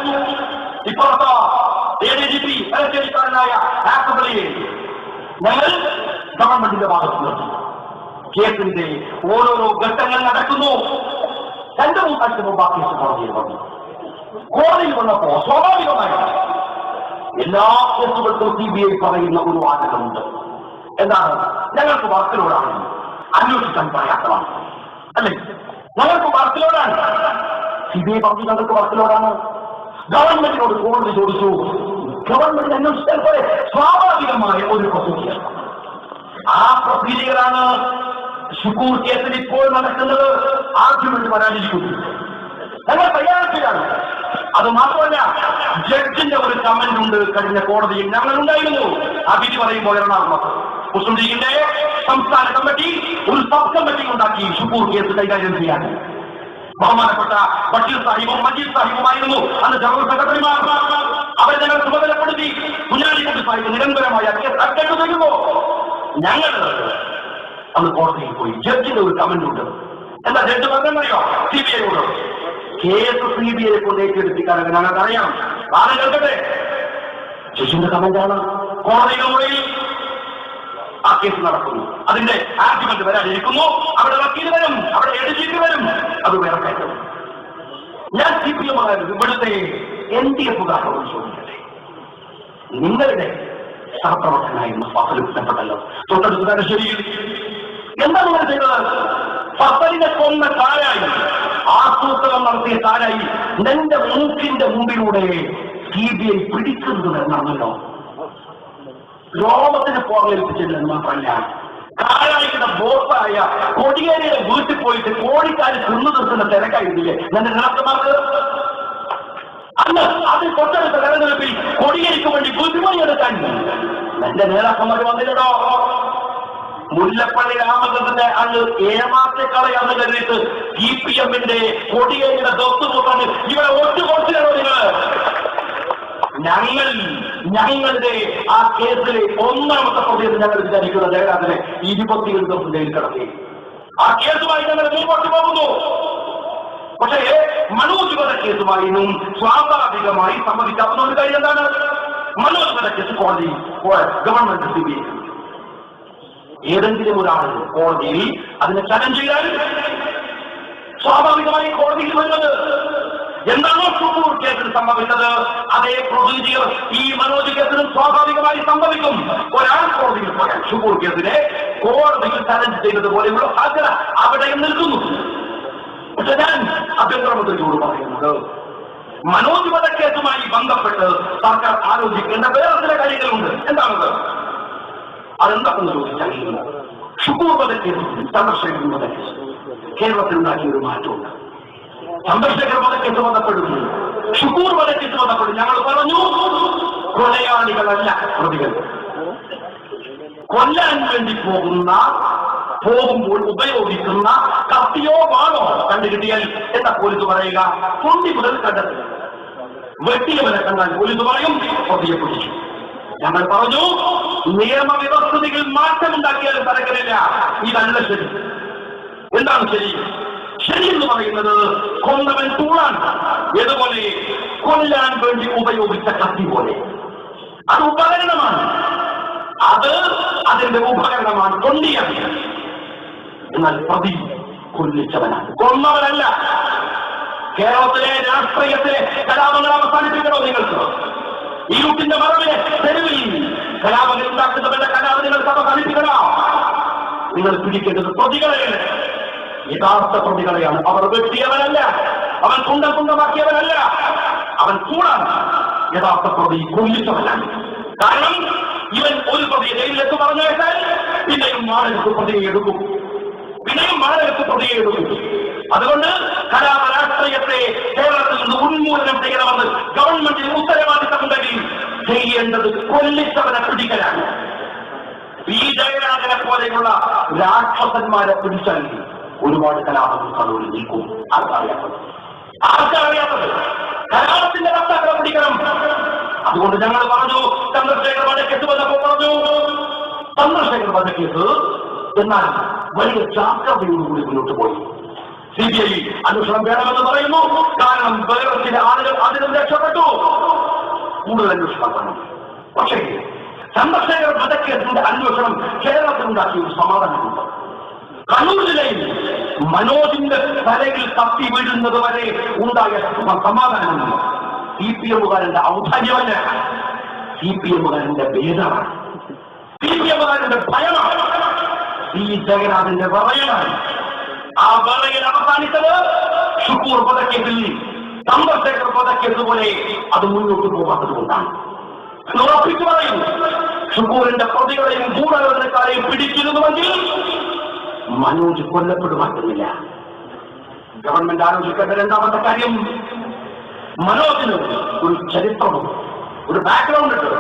ഇപ്പോഴത്തെ ADGP തലശ്ശേരിക്കാരനായ ആക്രമണിയെ ഞങ്ങൾ ഗവൺമെന്റിന്റെ ഭാഗത്ത് നിർത്തി. കേസിന്റെ ഓരോരോ ഘട്ടങ്ങൾ നടക്കുന്നു. 2 ആഴ്ച മുമ്പ് ആ കേസ് കോടതിയിൽ വന്നു. കോടതിയിൽ വന്നപ്പോ സ്വാഭാവികമായി എല്ലാ കേസുകൾക്കും CBI പറയുന്ന ഒരു വാചകമുണ്ട്. എന്താണ്? ഞങ്ങൾക്ക് വർക്കിലോടാണ്, അന്വേഷിക്കാൻ പ്രയാസമാണ്. അല്ലെ, ഞങ്ങൾക്ക് വർക്കിലോടാണ്. CBI പറഞ്ഞു ഞങ്ങൾക്ക് വർക്കിലോടാണ്. ഗവൺമെന്റിനോട് കോടതി ചോദിച്ചു, ഗവൺമെന്റ് അന്വേഷിച്ചാൽ പോലെ സ്വാഭാവികമായ ഒരു പ്രൊസീജിയർ. ആ പ്രൊസീജിയറാണ് ഷുക്കൂർ കേസിൽ ഇപ്പോൾ നടക്കുന്നത്. ആർഗ്യുമെന്റ് വരാനിരിക്കുന്നു. ഞങ്ങൾ തയ്യാറെടുപ്പിലാണ്. അത് മാത്രമല്ല, ജഡ്ജിന്റെ ഒരു കമന്റ് ഉണ്ട്. കഴിഞ്ഞ കോടതിയിൽ ഞങ്ങളുണ്ടായിരുന്നു. ആ വിധി പറയുമ്പോൾ എറണാകുളത്ത് മുസ്ലിം ലീഗിന്റെ സംസ്ഥാന കമ്മിറ്റി ഒരു സബ് കമ്മിറ്റി ഉണ്ടാക്കി ഷുക്കൂർ കേസ് കൈകാര്യം ചെയ്യാൻ. ബഹുമാനപ്പെട്ട ബഷീർ സാഹിബും മജീദ് സാഹിബുമായിരുന്നു അന്ന് ജനറൽ സെക്രട്ടറിമാർ. അവരെ ഞങ്ങൾ ചുമതലപ്പെടുത്തി. കുഞ്ഞാലിക്കുട്ടി സാഹിബ് നിരന്തരമായ കേസ് അറ്റൻഡ് ചെയ്യുമ്പോൾ ഞങ്ങൾ അന്ന് കോടതിയിൽ പോയി. ജഡ്ജിന്റെ ഒരു കമന്റ് ഉണ്ട്. എന്താ ജഡ്ജ് പറഞ്ഞറിയോ? CBIയോട് കേസ് CBI കൊണ്ട് ഏറ്റെടുപ്പിക്കാനൊക്കെ ഞങ്ങൾക്കറിയാം. ആരും കേൾക്കട്ടെ. ജഡ്ജിന്റെ കമന്റാണ്. കോടതിയിലൂടെ ആ കേസ് നടക്കുന്നു. അതിന്റെ ആർഗ്യുമെന്റ് വരാനിരിക്കുന്നു. അവിടെ വക്കീൽ വരും, അവിടെ ADGP വരും. അത് വേറെ കാര്യം. ഞാൻ CPM ഇവിടുത്തെ NDF-കാരോട് ചോദിക്കട്ടെ, നിങ്ങളുടെ സഹപ്രവർത്തകനായിരുന്നു ഫസൽ ബന്ധപ്പെട്ടല്ലോ, തൊട്ടടുത്ത് ശരിയിൽ എന്താ നിങ്ങൾ ചെയ്തത്? ഫസലിനെ കൊന്ന കാരായി, ആസൂത്രണം നടത്തിയ കാരായി നിന്റെ മൂക്കിന്റെ മുമ്പിലൂടെ CBI പിടിക്കുന്നത് എന്നാണല്ലോ. രോമത്തിന് പോകലേൽപ്പിച്ചില്ലെന്ന് മാത്രമല്ല, കാരായിയുടെ ബോസായ കൊടിയേരിയുടെ വീട്ടിൽ പോയിട്ട് കോടിക്കാര് തിന്നു നിർത്തുന്ന തിരക്കായിരുന്നില്ലേ നിന്റെ നേതാക്കന്മാർക്ക്? അന്ന് അത് തൊട്ടടുത്ത തെരഞ്ഞെടുപ്പിൽ കൊടിയേരിക്ക് വേണ്ടി ബുദ്ധിമുട്ടിയെടുക്കാൻ എന്റെ നേതാക്കന്മാർ വന്നില്ലടോ. മുല്ലപ്പള്ളി രാമചന്ദ്രന്റെ അന്ന് ഏമാറ്റക്കളയാന്ന് കരുതിയിട്ട് CPM-ന്റെ കൊടിയേരിയുടെ തൊത്തുകൂട്ടാണ് ഇവിടെ ഒറ്റ കൊടുത്തില്ലടോ നിങ്ങൾ. ഞങ്ങളുടെ ആ കേസിലെ ഒന്നാമത്തെ പ്രതിയെന്ന് ഞങ്ങൾ വിചാരിക്കുന്ന ജയരാജനെ 27 ദിവസം ജയിൽ കിടത്തി. ആ കേസുമായി ഞങ്ങൾ മുമ്പോട്ട് പോകുന്നു. പക്ഷേ മനോജ് വധക്കേസുമായും സ്വാഭാവികമായി സമ്മതിക്കാവുന്ന ഒരു കാര്യം എന്താണ്? മനോജ് വധക്കേസ് കോടതി ഗവൺമെന്റ് സ്വീകരിക്കുന്നു. ഏതെങ്കിലും ഒരാൾ കോടതിയിൽ അതിനെ ചലഞ്ച് ചെയ്താൽ സ്വാഭാവികമായി കോടതിയിൽ വരുന്നത് എന്താണോ ഷുക്കൂർ കേസിൽ സംഭവിച്ചത് അതേ പ്രൊസീജിയർ ഈ മനോജ് കേസിലും സ്വാഭാവികമായി സംഭവിക്കും. ഒരാൾ കോടതിയിൽ പോയാൽ ഷുക്കൂർ കേസിനെ കോടതിയിൽ ചലഞ്ച് ചെയ്തതുപോലെയുള്ള ഹാജര അവിടെയും നിൽക്കുന്നു. പക്ഷെ ഞാൻ ആഭ്യന്തരമന്ത്രിയോട് പറയുന്നത് മനോജ് വധക്കേസുമായി ബന്ധപ്പെട്ട് സർക്കാർ ആലോചിക്കേണ്ട വേറെ ചില കാര്യങ്ങളുണ്ട്. എന്താണത്? അതെന്താണെന്ന് ചോദിച്ചാൽ ഷുക്കൂർ വധക്കേസും ചന്ദ്രശേഖരൻ വധക്കേസും കേരളത്തിൽ ഉണ്ടാക്കിയ ഒരു മാറ്റമുണ്ട്. ചന്ദ്രശേഖർ വധക്കേസ് ബന്ധപ്പെടുന്നു, ഷുക്കൂർ വധക്കേസ് ബന്ധപ്പെടും. ഞങ്ങൾ പറഞ്ഞു കൊലയാളികളല്ല പ്രതികൾ. കൊല്ലാൻ വേണ്ടി പോകുമ്പോൾ ഉപയോഗിക്കുന്ന കത്തിയോ വാളോ കണ്ടുകിട്ടിയാൽ എന്താ പോലീസ് പറയുക? തൊണ്ടി മുതൽ കണ്ടെത്തുക. വെട്ടിയവനെ കണ്ടാൽ പോലീസ് പറയും പ്രതിയെ പിടിച്ചു. ഞങ്ങൾ പറഞ്ഞു നിയമവ്യവസ്ഥിതികൾ മാറ്റമുണ്ടാക്കിയാലും തരക്കില്ല. ഇതല്ല ശരി. എന്താണ് ശരി? ശരി എന്ന് പറയുന്നത് കൊന്നവൻ തൂളാൻ, ഏതുപോലെ കൊല്ലാൻ വേണ്ടി ഉപയോഗിച്ച കത്തി പോലെ. അത് ഉപകരണമാണ്, അത് അതിന്റെ ഉപകരണമാണ്, കൊണ്ടിയാണ്. എന്നാൽ പ്രതി കൊല്ലിച്ചവനാണ്, കൊന്നവനല്ല. കേരളത്തിലെ രാഷ്ട്രീയത്തിലെ കലാപങ്ങൾ അവസാനിപ്പിക്കണോ നിങ്ങൾക്ക്? ഇരുട്ടിന്റെ മറവിലെ തെരുവിൽ കലാപങ്ങൾ ഉണ്ടാക്കുന്നവരുടെ കലാപം നിങ്ങൾക്ക് അവസാനിപ്പിക്കണോ? നിങ്ങൾ പിടിക്കേണ്ടത് പ്രതികളെ, യഥാർത്ഥ പ്രതികളെയാണ്. അവർ വെട്ടിയവനല്ല, അവൻ കുണ്ടമാക്കിയവനല്ല, അവൻ കൂടാൻ യഥാർത്ഥ പ്രതി കൊല്ലിച്ചവനാണ്. കാരണം ഇവൻ ഒരു പ്രതിയെ ജയിലിലേക്ക് പറഞ്ഞേക്കാൻ പിന്നെയും മാനകത്ത് പ്രതിയെ എടുക്കും. അതുകൊണ്ട് കലാപ രാഷ്ട്രീയത്തെ കേരളത്തിൽ നിന്ന് ഉന്മൂലനം ചെയ്യണമെന്ന് ഗവൺമെന്റിന് ഉത്തരവാദിത്തമുണ്ടെങ്കിൽ ചെയ്യേണ്ടത് കൊല്ലിച്ചവനെ പിടിക്കലാണ്. ഈ ജയരാജനെ പോലെയുള്ള രാക്ഷസന്മാരെ പിടിച്ചാൽ ഒരുപാട് കലാപങ്ങൾ കണ്ണൂരിൽ നിൽക്കും. ആർക്കറിയാത്തത് കലാപത്തിന്റെ വക്താക്കളെ പിടിക്കണം. അതുകൊണ്ട് ഞങ്ങൾ പറഞ്ഞു ചന്ദ്രശേഖർ വധക്കേസ് വന്നപ്പോൾ പറഞ്ഞു ചന്ദ്രശേഖർ വധക്കേസ് എന്നാൽ വലിയ ജാഗ്രതയോടുകൂടി മുന്നോട്ട് പോയി. CBI അന്വേഷണം വേണമെന്ന് പറയുന്നു. കാരണം കേരളത്തിലെ ആളുകൾ അതിനും രക്ഷപ്പെട്ടു. കൂടുതൽ അന്വേഷണം വേണം. പക്ഷേ ചന്ദ്രശേഖർ വധക്കേസിന്റെ അന്വേഷണം കേരളത്തിലുണ്ടാക്കിയ ഒരു സമാധാനമുണ്ട്. കണ്ണൂർ ജില്ലയിൽ മനോജിന്റെ തലയിൽ തപ്പി വീഴുന്നത് വരെ ഉണ്ടായ സമാധാനമുണ്ട്. CPM-കാരന്റെ ഔദാര്യമല്ല, CPM-കാരന്റെ ഭേദമാണ്, CPM-കാരന്റെ ഭയമാണ്, ജയരാജന്റെ വിറയലാണ്. ആ വിറയൽ അവസാനിച്ചത് ഷുക്കൂർ വധക്കേസിൽ ചന്ദ്രശേഖർ വധക്കേസ് പോലെ അത് മുന്നോട്ട് പോകാത്തത് കൊണ്ടാണ്. ഉറപ്പിച്ചു പറയും, ഷുക്കൂറിന്റെ പ്രതികളെയും ഗൂഢാലോചനക്കാരെയും പിടിച്ചിരുന്നുവെങ്കിൽ മനോജ് കൊല്ലപ്പെടുമായിരുന്നില്ല. ഗവൺമെന്റ് ആലോചിക്കേണ്ട രണ്ടാമത്തെ കാര്യം, മനോജിന് ഒരു ചരിത്രമുണ്ട്, ഒരു ബാക്ക്ഗ്രൗണ്ട് ഉണ്ട്.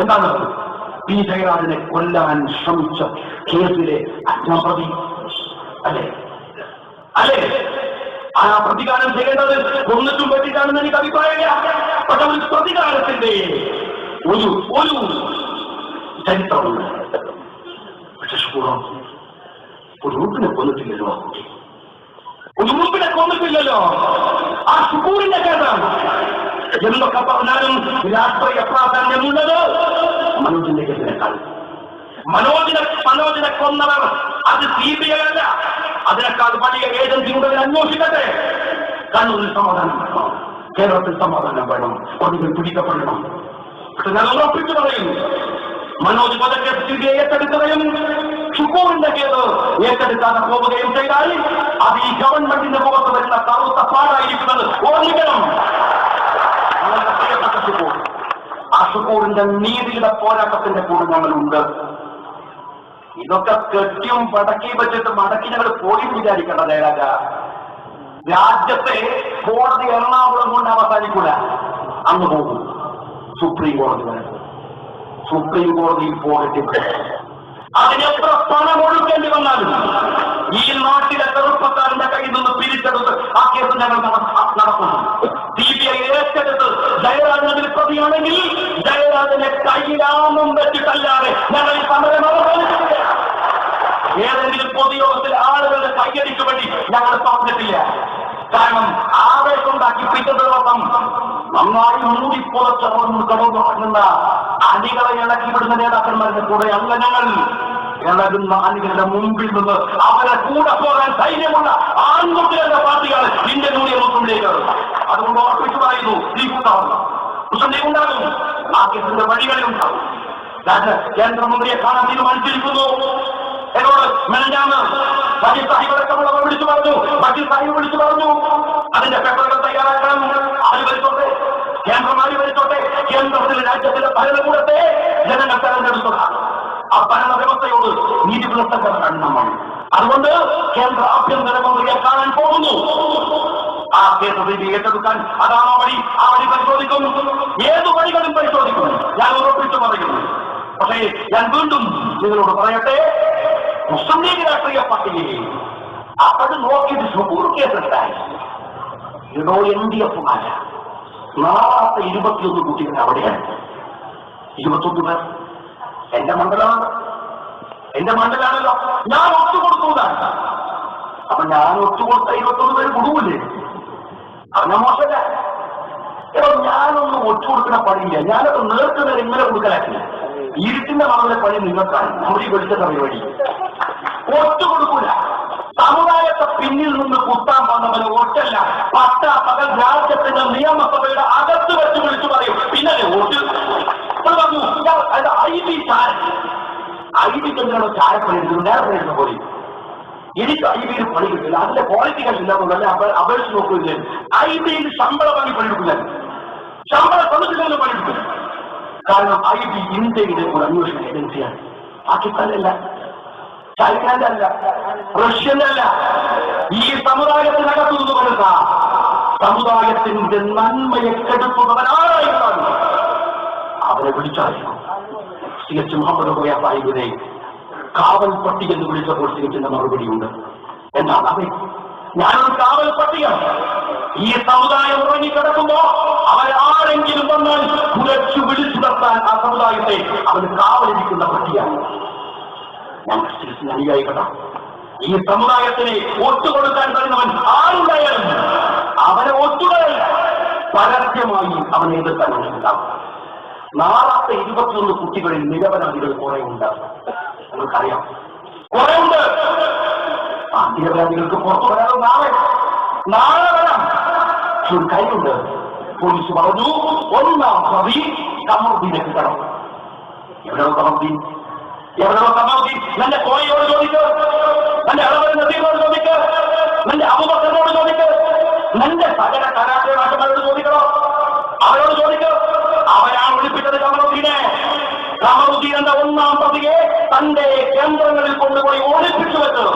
എന്താണ്? ജയരാജനെ കൊല്ലാൻ ശ്രമിച്ച കേസിലെ അജ്ഞപ്രതി അല്ലേ? ആ പ്രതികാരം ചെയ്യേണ്ടത് കൊന്നിട്ടും പറ്റിയിട്ടാണെന്ന് എനിക്ക് അഭിപ്രായമില്ല. പക്ഷെ ഒരു പ്രതികാരത്തിന്റെ ഒരു ചരിത്രമുണ്ട്. പക്ഷെ ഒരു ഉറുപ്പിനെ കൊന്നിട്ടില്ലല്ലോ, ആ ഷുക്കൂറിന്റെ കേസാണ്. എന്തൊക്കെ പറഞ്ഞാലും രാഷ്ട്രീയ പ്രാധാന്യമുള്ളത് മനോജിന്റെ കേസിനേക്കാൾ. മനോജിനെ കൊന്നവർ അത് CBI അല്ല, അതിനേക്കാൾ വലിയ ഏജൻസി ഉണ്ടെങ്കിൽ അന്വേഷിക്കട്ടെ. കണ്ണൂരിൽ സമാധാനം വേണം, കേരളത്തിൽ സമാധാനം വേണം, പ്രതികൾ പിടിക്കപ്പെടണം. പക്ഷെ ഞാൻ ഉറപ്പിച്ചു പറയുന്നു, മനോജ് വധക്കേസ് CBI ഏറ്റെടുക്കുകയും ഷുക്കൂറിന്റെ കേസ് ഏറ്റെടുക്കാതെ പോവുകയും ചെയ്താൽ അത് ഈ ഗവൺമെന്റിന്റെ മുഖത്ത് വരുന്ന കറുത്ത പാടായിരിക്കുന്നത് ഓർമ്മിക്കണം. ആ ഷുക്കൂറിന്റെ നീതിയുടെ പോരാട്ടത്തിന്റെ കൂടെ ഞങ്ങളുണ്ട്. ഇതൊക്കെ കെട്ടിയും പടക്കി വെച്ചിട്ട് മടക്കി ഞങ്ങൾ പോയി വിചാരിക്കേണ്ട ജയരാജ. രാജ്യത്തെ കോടതി എറണാകുളം കൊണ്ട് അവസാനിക്കൂല, അങ്ങ് പോകും സുപ്രീം കോടതി വരെ. സുപ്രീം കോടതിയിൽ പോകട്ടെ, അതിനെത്ര പണം ഒഴുക്കേണ്ടി വന്നാലും ഈ നാട്ടിലെ ചെറുപ്പക്കാരന്റെ കയ്യിൽ നിന്ന് പിരിച്ചെടുത്ത് ആ കേസ് ഞങ്ങൾ നടത്തുന്നു. CBI ഏറ്റെടുത്ത് ജയരാജന് പ്രതിയാണെങ്കിൽ ജയരാജനെ കയ്യിലാമം വെച്ചിട്ടല്ലാതെ ഞങ്ങൾ ഈ സമരം അവസാനിച്ചിട്ടില്ല. ഏതെങ്കിലും പൊതുയോഗത്തിൽ ആളുകളുടെ കയ്യടിക്ക് വേണ്ടി ഞങ്ങൾ പറഞ്ഞിട്ടില്ല. കാരണം ആവേശമുണ്ടാക്കി പിറ്റേ ദിവസം നന്നായി മൂടിപ്പുറച്ചവർന്ന് കടന്നുറങ്ങുന്ന അണികളെ ഇളക്കി വിടുന്ന നേതാക്കന്മാരുടെ കൂടെ അല്ല ഞങ്ങൾ. ഇളകുന്ന അണികളുടെ മുമ്പിൽ നിന്ന് അവരെ കൂടെ പോകാൻ ധൈര്യമുള്ള ആൺകുട്ടികളുടെ പാർട്ടിയാണ് ഇന്ത്യൻ യൂണിയൻ മുസ്ലിംലേക്ക്. അതുകൊണ്ട് ഉറപ്പിച്ചു പറയുന്നു, മുസ്ലിം ലീഗ് ഉണ്ടാകും, ആ കേസിന്റെ വഴികളിലുണ്ടാകും. കേന്ദ്രമന്ത്രിയെ കാണാൻ തീരുമാനിച്ചിരിക്കുന്നു. എന്നോട് മെനഞ്ഞാന്ന് ബഷീർ സാഹിബടക്കമുള്ളവർ വിളിച്ചു പറഞ്ഞു, ബഷീർ സാഹിബ് വിളിച്ചു പറഞ്ഞു, അതിന്റെ പേപ്പറുകൾ തയ്യാറാക്കാൻ ആര് ഭരിച്ചോട്ടെ, കേന്ദ്രമാര് ഭരിച്ചോട്ടെ, കേന്ദ്രത്തിലെ രാജ്യത്തിലെ ഭരണകൂടത്തെ ജനങ്ങൾ തെരഞ്ഞെടുത്തതാണ്. ആ ഭരണ വ്യവസ്ഥയോട് നീതി പുലർത്തേണ്ടവരാണ് നമ്മൾ. അതുകൊണ്ട് കേന്ദ്ര ആഭ്യന്തരമന്ത്രിയെ കാണാൻ പോകുന്നു. ആ കേസ് ഏറ്റെടുക്കാൻ അതാണ് വഴി. ആ വഴി പരിശോധിക്കും, ഏതു വഴികളും പരിശോധിക്കും, ഞാൻ ഉറപ്പിച്ചു പറയുന്നു. പക്ഷേ ഞാൻ വീണ്ടും നിങ്ങളോട് പറയട്ടെ, മുസ്ലിം ലീഗ് രാഷ്ട്രീയ പാർട്ടിയെ അപ്പോഴും നോക്കിയിട്ട് ഷുക്കൂർ കേസുണ്ടായി. ഇതോ NDF-മാര നാളത്തെ 21 കുട്ടികൾ അവിടെയാണ്. 21 പേർ എന്റെ മണ്ഡലാണല്ലോ. ഞാൻ ഒത്തുകൊടുത്തതാണ്. അപ്പൊ ഞാൻ ഒത്തുകൊടുത്ത 21 പേര് കൊടുക്കൂലേ? അങ്ങനെ മോശമല്ല. ഞാനൊന്നും ഒത്തുകൊടുക്കുന്ന പണിയില്ല. ഞാനൊക്കെ നേർക്കുന്നവർ ഇന്നലെ കൊടുക്കലാക്കില്ല. ഇരുട്ടിന്റെ മകളെ പണി നിങ്ങൾക്കാണ്. നമ്മുടെ ഈ വെളിച്ച പരിപാടി ഒത്തുകൊടുക്കൂല. സമുദായത്തെ പിന്നിൽ നിന്ന് കുത്താൻ വന്നവന് ഒറ്റല്ല, പകൽ രാജ്യത്തിന്റെ നിയമസഭയുടെ അകത്ത് വെച്ച് വിളിച്ചു പറയും. പിന്നെ വോട്ട് പറഞ്ഞു IB എന്തിനാണോ ചായപ്പണി എടുക്കുന്നത്? നേരത്തെ എടുക്കുന്ന പോലെ എനിക്ക് IB-യിൽ പണി കിട്ടില്ല. അതിന്റെ ക്വാളിറ്റികൾ ഇല്ലാന്നുള്ളതല്ല. അപേക്ഷിച്ച് നോക്കില്ല. IB-യിൽ ശമ്പളം വാങ്ങി പണിയെടുക്കില്ല, ശമ്പളം തന്നിട്ടില്ലെന്ന് പണിയെടുക്കില്ല. കാരണം IB ഇന്ത്യയുടെ ഒരു അന്വേഷണ ഏജൻസിയാണ്. പാകിസ്ഥാനല്ല, ചൈനയുടെ അല്ല, റഷ്യന്റെ അല്ല. ഈ സമുദായത്തിനകത്തു നിന്ന് വരുന്ന സമുദായത്തിന്റെ നന്മയെ കെടുത്തുന്നവനാരായിരുന്നു അവരെ വിളിച്ചറിയണം. CH മുഹമ്മദ് കോയ സാഹിബിനെ കാവൽ പട്ടി എന്ന് വിളിച്ചപ്പോൾ CHന്റെ മറുപടിയുണ്ട്. എന്താണ് അവൻ? ഞാനൊരു കാവൽ പട്ടിയാണ്. ഈ സമുദായം ഉറങ്ങിക്കിടക്കുമ്പോ അവരാരെങ്കിലും വന്നാൽ കുലച്ചു വിളിച്ചു നിർത്താൻ ആ സമുദായത്തെ അവന് കാവലിരിക്കുന്ന പട്ടിയാണ്. ഞാൻ ക്രിസ്ത്യൻ അനുയായികളാ. ഈ സമുദായത്തിനെ ഒത്തുകൊടുക്കാൻ കഴിയുന്നവൻ ആരുണ്ടായാലും അവനെ ഒത്തുകൊടല്ല, പരസ്യമായി അവനെ എതിർക്കാൻ ഉണ്ടാവും. നാളത്തെ 21 കുട്ടികളിൽ നിരപരാധികൾ കുറെ ഉണ്ട്. നമുക്കറിയാം, കുറെ ഉണ്ട്. ആ നിരപരാധികൾക്ക് പുറത്തു വരാതെ നാളെ വരാം. ഒരു കാര്യമുണ്ട്. പോലീസ് പറഞ്ഞു, 1-ാം പ്രതി കമറുദ്ദീനേക്ക് കടന്നു. എവിടെയോ കമറുദ്ദീൻ, നിന്റെ കോയയോട് ചോദിക്ക്, നിന്റെ അളവൽ നസീറിനോട് ചോദിക്ക്, നിന്റെ അബൂബക്കറിനോട് ചോദിക്ക്, നിന്റെ സകല കരാട്ടെ നാട്ടുകാരോട് ചോദിക്കണോ? അവരോട് ചോദിക്ക്. അവരാണ് വിളിപ്പിച്ചത് കമറുദ്ദീനെ. കമറുദ്ദീൻ എന്ന 1-ാം പ്രതിയെ തന്റെ കേന്ദ്രങ്ങളിൽ കൊണ്ടുപോയി ഒളിപ്പിച്ചു വെച്ചത്.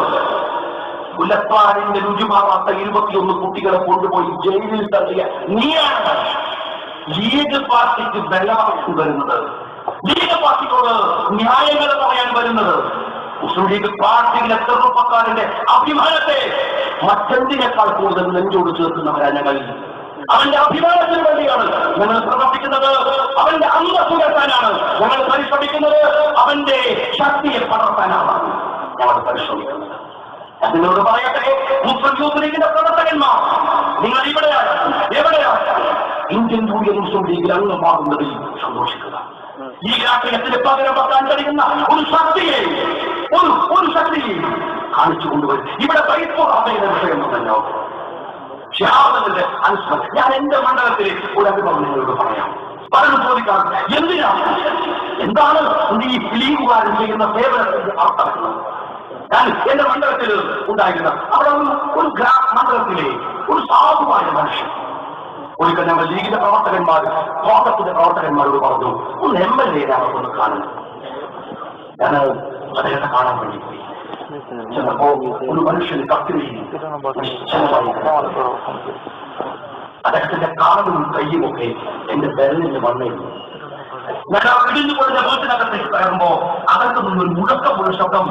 മുലപ്പാടിന്റെ രുചിമാറാത്ത 21 കുട്ടികളെ കൊണ്ടുപോയി ജയിലിൽ തള്ളിയ നീയാണ് ലീഗ് പാർട്ടിക്ക് ബലമായി വരുന്നത്. ലീഗ് പാർട്ടിയോട് ന്യായങ്ങൾ പറയാൻ വരുന്നത്. മുസ്ലിം ലീഗ് പാർട്ടിയിലെ ചെറുപ്പക്കാരന്റെ അഭിമാനത്തെ മറ്റെന്തിനേക്കാൾ കൂടുതൽ നെഞ്ചോട് ചേർക്കുന്നവരാ ഞങ്ങൾ. അവന്റെ അഭിമാനത്തിന് വേണ്ടിയാണ് ഞങ്ങൾ പ്രവർത്തിക്കുന്നത്. അവന്റെ അന്തസ്സ് ഉയർത്താനാണ് ഞങ്ങൾ പരിശ്രമിക്കുന്നത്. അവന്റെ ശക്തിയെ പടർത്താനാണ് ഞങ്ങൾ പരിശ്രമിക്കുന്നത്. നിങ്ങളോട് പറയട്ടെ, മുസ്ലിം യൂത്ത് ലീഗിന്റെ പ്രവർത്തകന്മാർ, നിങ്ങൾ എവിടെയാണ് ഇന്ത്യൻ യൂണിയൻ മുസ്ലിം ലീഗിൽ അംഗമാകുന്നതിൽ സന്തോഷിക്കുക. ഈ രാഷ്ട്രീയത്തിന് പകരം വെക്കാൻ കഴിയുന്ന ഒരു ശക്തിയെ കാണിച്ചു കൊണ്ടുവരും. ഇവിടെ ബൈത്തുറാമയുടെ വിഷയമൊന്നല്ലോ, ഷഹാദത്തിന്റെ അനുസ്മരണം. ഞാൻ എന്റെ മണ്ഡലത്തിലെ ഒരു അനുഭവം നിങ്ങളോട് പറയാം. പലരും ചോദിക്കാം, എന്താണ് ഈ ലീഗുകാരൻ ചെയ്യുന്ന സേവനത്തിന്റെ അർത്ഥം? ഞാൻ എന്റെ മണ്ഡലത്തിൽ ഉണ്ടായിരുന്ന അവിടെ ഒരു മണ്ഡലത്തിലെ ഒരു സാധുവായ മനുഷ്യൻ ഒരിക്കൽ ഞങ്ങൾ ലീഗിന്റെ കോൺഗ്രസിന്റെ പ്രവർത്തകന്മാരോട് പറഞ്ഞു, ഒന്ന് MLA ഒന്ന് കാണുന്നു. ഞാൻ അദ്ദേഹത്തെ കാണാൻ വേണ്ടി പോയി. ചിലപ്പോ ഒരു മനുഷ്യന് കത്തിരി അദ്ദേഹത്തിന്റെ കാലും കയ്യുമൊക്കെ എന്റെ ബെല്ലിന് വന്നിരുന്നു. ഞാൻ ആ ഇടിഞ്ഞു പൊളിഞ്ഞ വീട്ടിനകത്തേക്ക് കയറുമ്പോ അകത്ത് നിന്നൊരു മുഴക്കമുള്ള ശബ്ദം,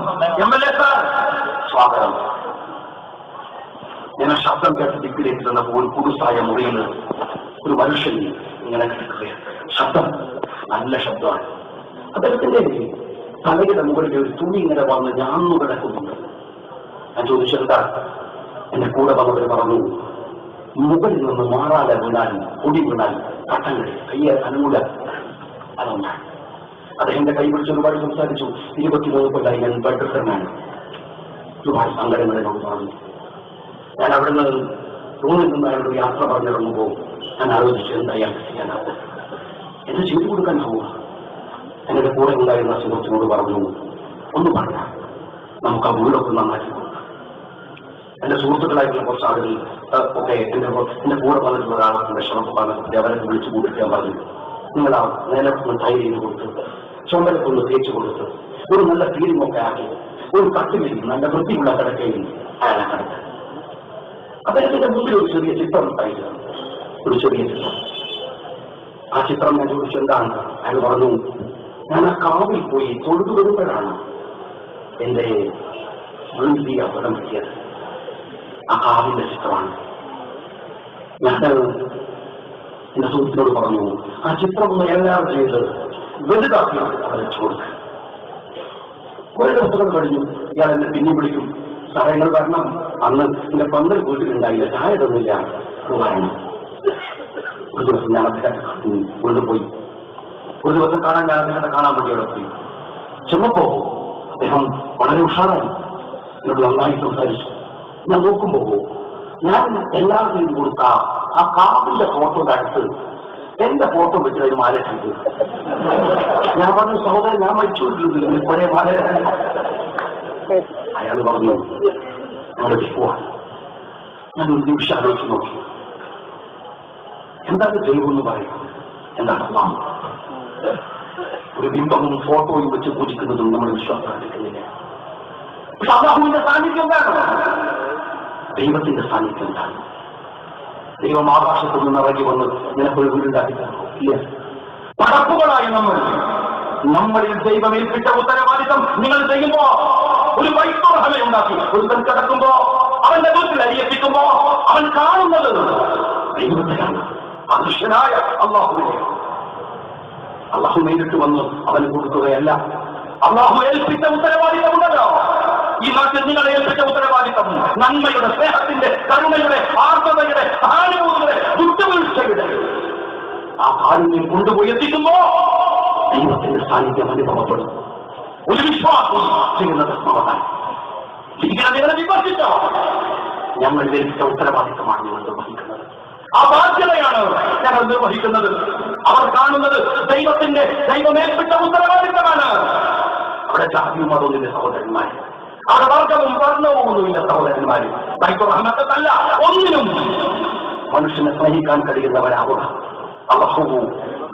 MLA സാർ സ്വാഗതം. ഞാൻ ശബ്ദം കേട്ട് ദിക്കിലേക്ക് ചെന്നപ്പോൾ ഒരു പുതുസായ മുറിയിൽ ഒരു മനുഷ്യൻ ഇങ്ങനെ കിടക്കുകയാണ്. ശബ്ദം നല്ല ശബ്ദമാണ്. അദ്ദേഹത്തിന്റെ തലയുടെ മുകളിൽ ഒരു തുണി ഇങ്ങനെ വന്ന് ഞാന്നു കിടക്കുന്നുണ്ട്. ഞാൻ ചോദിച്ചെന്താ? എന്റെ കൂടെ വന്നവർ പറഞ്ഞു, മുകളിൽ നിന്ന് മാറാല വീണാൽ, പൊടി വീണാൽ തട്ടങ്ങളിൽ കയ്യെ അനുകൂല അതൊന്നാണ്. അദ്ദേഹത്തിന്റെ കൈ പിടിച്ച് ഒരുപാട് സംസാരിച്ചു. 23 കൊല്ലായി ഞാൻ ബെഡ്റിഡനാണ്. ഒരുപാട് സങ്കടങ്ങളിനോട് പറഞ്ഞു. ഞാൻ അവിടുന്ന് റൂമിൽ നിന്ന് അയാളോട് യാത്ര പറഞ്ഞിറങ്ങുമ്പോൾ ഞാൻ ആലോചിച്ചു, എന്താ അയാൾ ചെയ്യാനാവും, എന്ത് ചെയ്തു കൊടുക്കാൻ പോവുക. എന്റെ കൂടെ ഉണ്ടായിരുന്ന സുഹൃത്തിനോട് പറഞ്ഞു, ഒന്ന് പറഞ്ഞ നമുക്ക് ആ വീടൊക്കെ നന്നാക്കി കൊടുക്കാം. എന്റെ സുഹൃത്തുക്കളായിട്ടുള്ള കുറച്ച് ആളുകൾ ഒക്കെ എന്റെ കൂടെ വന്നിട്ടുള്ള ഒരാളെ ശ്രമം പറഞ്ഞിട്ട് അവരെ വിളിച്ചു കൂട്ടിക്കാൻ പറഞ്ഞു. നിങ്ങൾ ആ നേരത്തൊന്ന് ടൈൽ ചെയ്ത് കൊടുത്ത്, ചുമലൊന്ന് തേച്ച് കൊടുത്ത്, ഒരു നല്ല ഫീലിംഗ് ഒക്കെ ആക്കി, ഒരു കട്ടിലിൽ നല്ല വൃത്തിയുള്ള കിടക്കയിൽ അയാളെ കിടക്കുക. അദ്ദേഹത്തിന്റെ മുമ്പിൽ ഒരു ചെറിയ ചിത്രം ഉണ്ടായിരുന്നു, ഒരു ചെറിയ ചിത്രം. ആ ചിത്രം ഞാൻ ചോദിച്ചു എന്താണ്? അയാൾ പറഞ്ഞു, ഞാൻ ആ കാവിൽ പോയി തൊഴുതു വരുമ്പോഴാണ് എന്റെ വൃത്തി അപകടം പറ്റിയത്. ആ കാവിന്റെ ചിത്രമാണ്. ഞാൻ എന്റെ സുഹൃത്തിനോട് പറഞ്ഞു, ആ ചിത്രം ഒന്ന് എല്ലാം ചെയ്ത് വലുതാക്കി അവരെ ചോദിച്ചു. കുറെ ദിവസങ്ങൾ കഴിഞ്ഞു. ഇയാൾ എന്നെ പിന്നെ വിളിക്കും, സഹായങ്ങൾ വരണം, അന്ന് എന്റെ പന്തൽ വീട്ടിലുണ്ടായില്ല, ചായ തന്നില്ല, വരണം. ഒരു ദിവസം ഞാൻ അദ്ദേഹത്തെ കൊണ്ടുപോയി. ഒരു ദിവസം കാണാൻ ഞാൻ അദ്ദേഹത്തെ കാണാൻ വേണ്ടി അവിടെ പോയി. ചെന്നപ്പോ അദ്ദേഹം വളരെ ഉഷാറായി, എന്നോട് നന്നായി സംസാരിച്ചു. ഞാൻ നോക്കുമ്പോ ഞാൻ എല്ലാം ചെയ്ത് കൊടുത്ത ആ കാവിന്റെ ഫോട്ടോയുടെ അടുത്ത് എന്റെ ഫോട്ടോ വെച്ചിട്ട് ഒരു മാല ചെയ്തു. ഞാൻ പറഞ്ഞു, സഹോദരൻ ഞാൻ മരിച്ചുകൊണ്ടിരുന്നില്ല, കുറെ മാല. അയാൾ പറഞ്ഞു, അവിടെ പോവാ. ഞാൻ ഒരു നിമിഷം ആലോചിച്ച് നോക്കി, എന്താണ് ദൈവമെന്ന് പറയും, എന്താണ് അള്ളാഹ്? ഒരു ബിംബവും ഫോട്ടോയും വെച്ച് പൂജിക്കുന്നതും നമ്മൾ വിശ്വാസം അർപ്പിക്കുന്നില്ല. പക്ഷെ അള്ളാഹുവിന്റെ സാന്നിധ്യം വേണം, ദൈവത്തിന്റെ സാന്നിധ്യം ഉണ്ടാകും. ദൈവം ആകാശത്ത് നിന്ന് ഇറങ്ങി വന്ന് നിനക്കൊരു വീടുണ്ടാക്കി തരണം. ഇല്ല, പടപ്പുകളായി നമ്മളിൽ ദൈവം ഏൽപ്പിച്ച ഉത്തരവാദിത്തം നിങ്ങൾ ചെയ്യുമ്പോ ഒരു വൈത്തോഹമ ഉണ്ടാക്കി. ഒരുത്തൻ കിടക്കുമ്പോ അവന്റെ വീട്ടിൽ അരിയെത്തിക്കുമ്പോ അവൻ കാണുന്നത് ദൈവത്തിലാണ്, അദൃശ്യനായ അള്ളാഹുവിനെ. അള്ളാഹു നേരിട്ട് വന്ന് അവന് കൊടുക്കുകയല്ല. അള്ളാഹു ഏൽപ്പിച്ച ഉത്തരവാദിത്തമുണ്ടല്ലോ. ഈ നാട്ടിൽ നിങ്ങളെ ഏൽപ്പിച്ച ഉത്തരവാദിത്തം നന്മയുടെ, സ്നേഹത്തിന്റെ, കരുണയുടെ, ആർദ്രതയുടെ, സഹാനുഭൂതിയുടെ, വിട്ടുവീഴ്ചയുടെ ആ കാരുണ്യം കൊണ്ടുപോയി എത്തിക്കുമ്പോ ദൈവത്തിന്റെ സാന്നിധ്യം അനുഭവപ്പെടും. ഒരു വിശ്വാസം ചെയ്യുന്നത് സമാധാനം. ഇങ്ങനെ നിങ്ങളെ വിമർശിച്ചോ? ഞങ്ങൾ ഏൽപ്പിച്ച ഉത്തരവാദിത്തമാണ് ഞങ്ങൾ നിർവഹിക്കുന്നത്. ആ ബാധ്യതയാണ് ഞങ്ങൾ നിർവഹിക്കുന്നത്. അവർ കാണുന്നത് ദൈവമേൽപ്പിച്ച ഉത്തരവാദിത്തമാണ്. അവിടെ ജാതിയും മതവുമില്ല സഹോദരന്മാര്, അവിടെ വർഗവും വർണ്ണവും ഒന്നുമില്ല സഹോദരന്മാര്. റഹ്മത്തല്ല, ഒന്നിനും മനുഷ്യനെ സ്നേഹിക്കാൻ കഴിയുന്നവരാവുക. അല്ലാഹു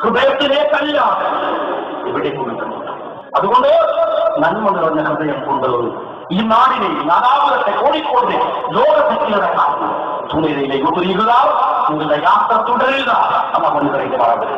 ഹൃദയത്തിലേക്കല്ല എവിടേക്കും കിട്ടുന്നുണ്ട്. അതുകൊണ്ട് നന്മ നിറഞ്ഞ ഹൃദയം കൊണ്ട് ഈ നാടിനെ, നാദാപുരത്തെ, കോഴിക്കോടിനെ ലോകത്തെത്തിയടക്കാം സുനിതയിലേക്ക് തിരിയുക. നിങ്ങളുടെ യാത്ര തുടരുക. അല്ലാഹു അനുഗ്രഹിക്കുമാറാകട്ടെ.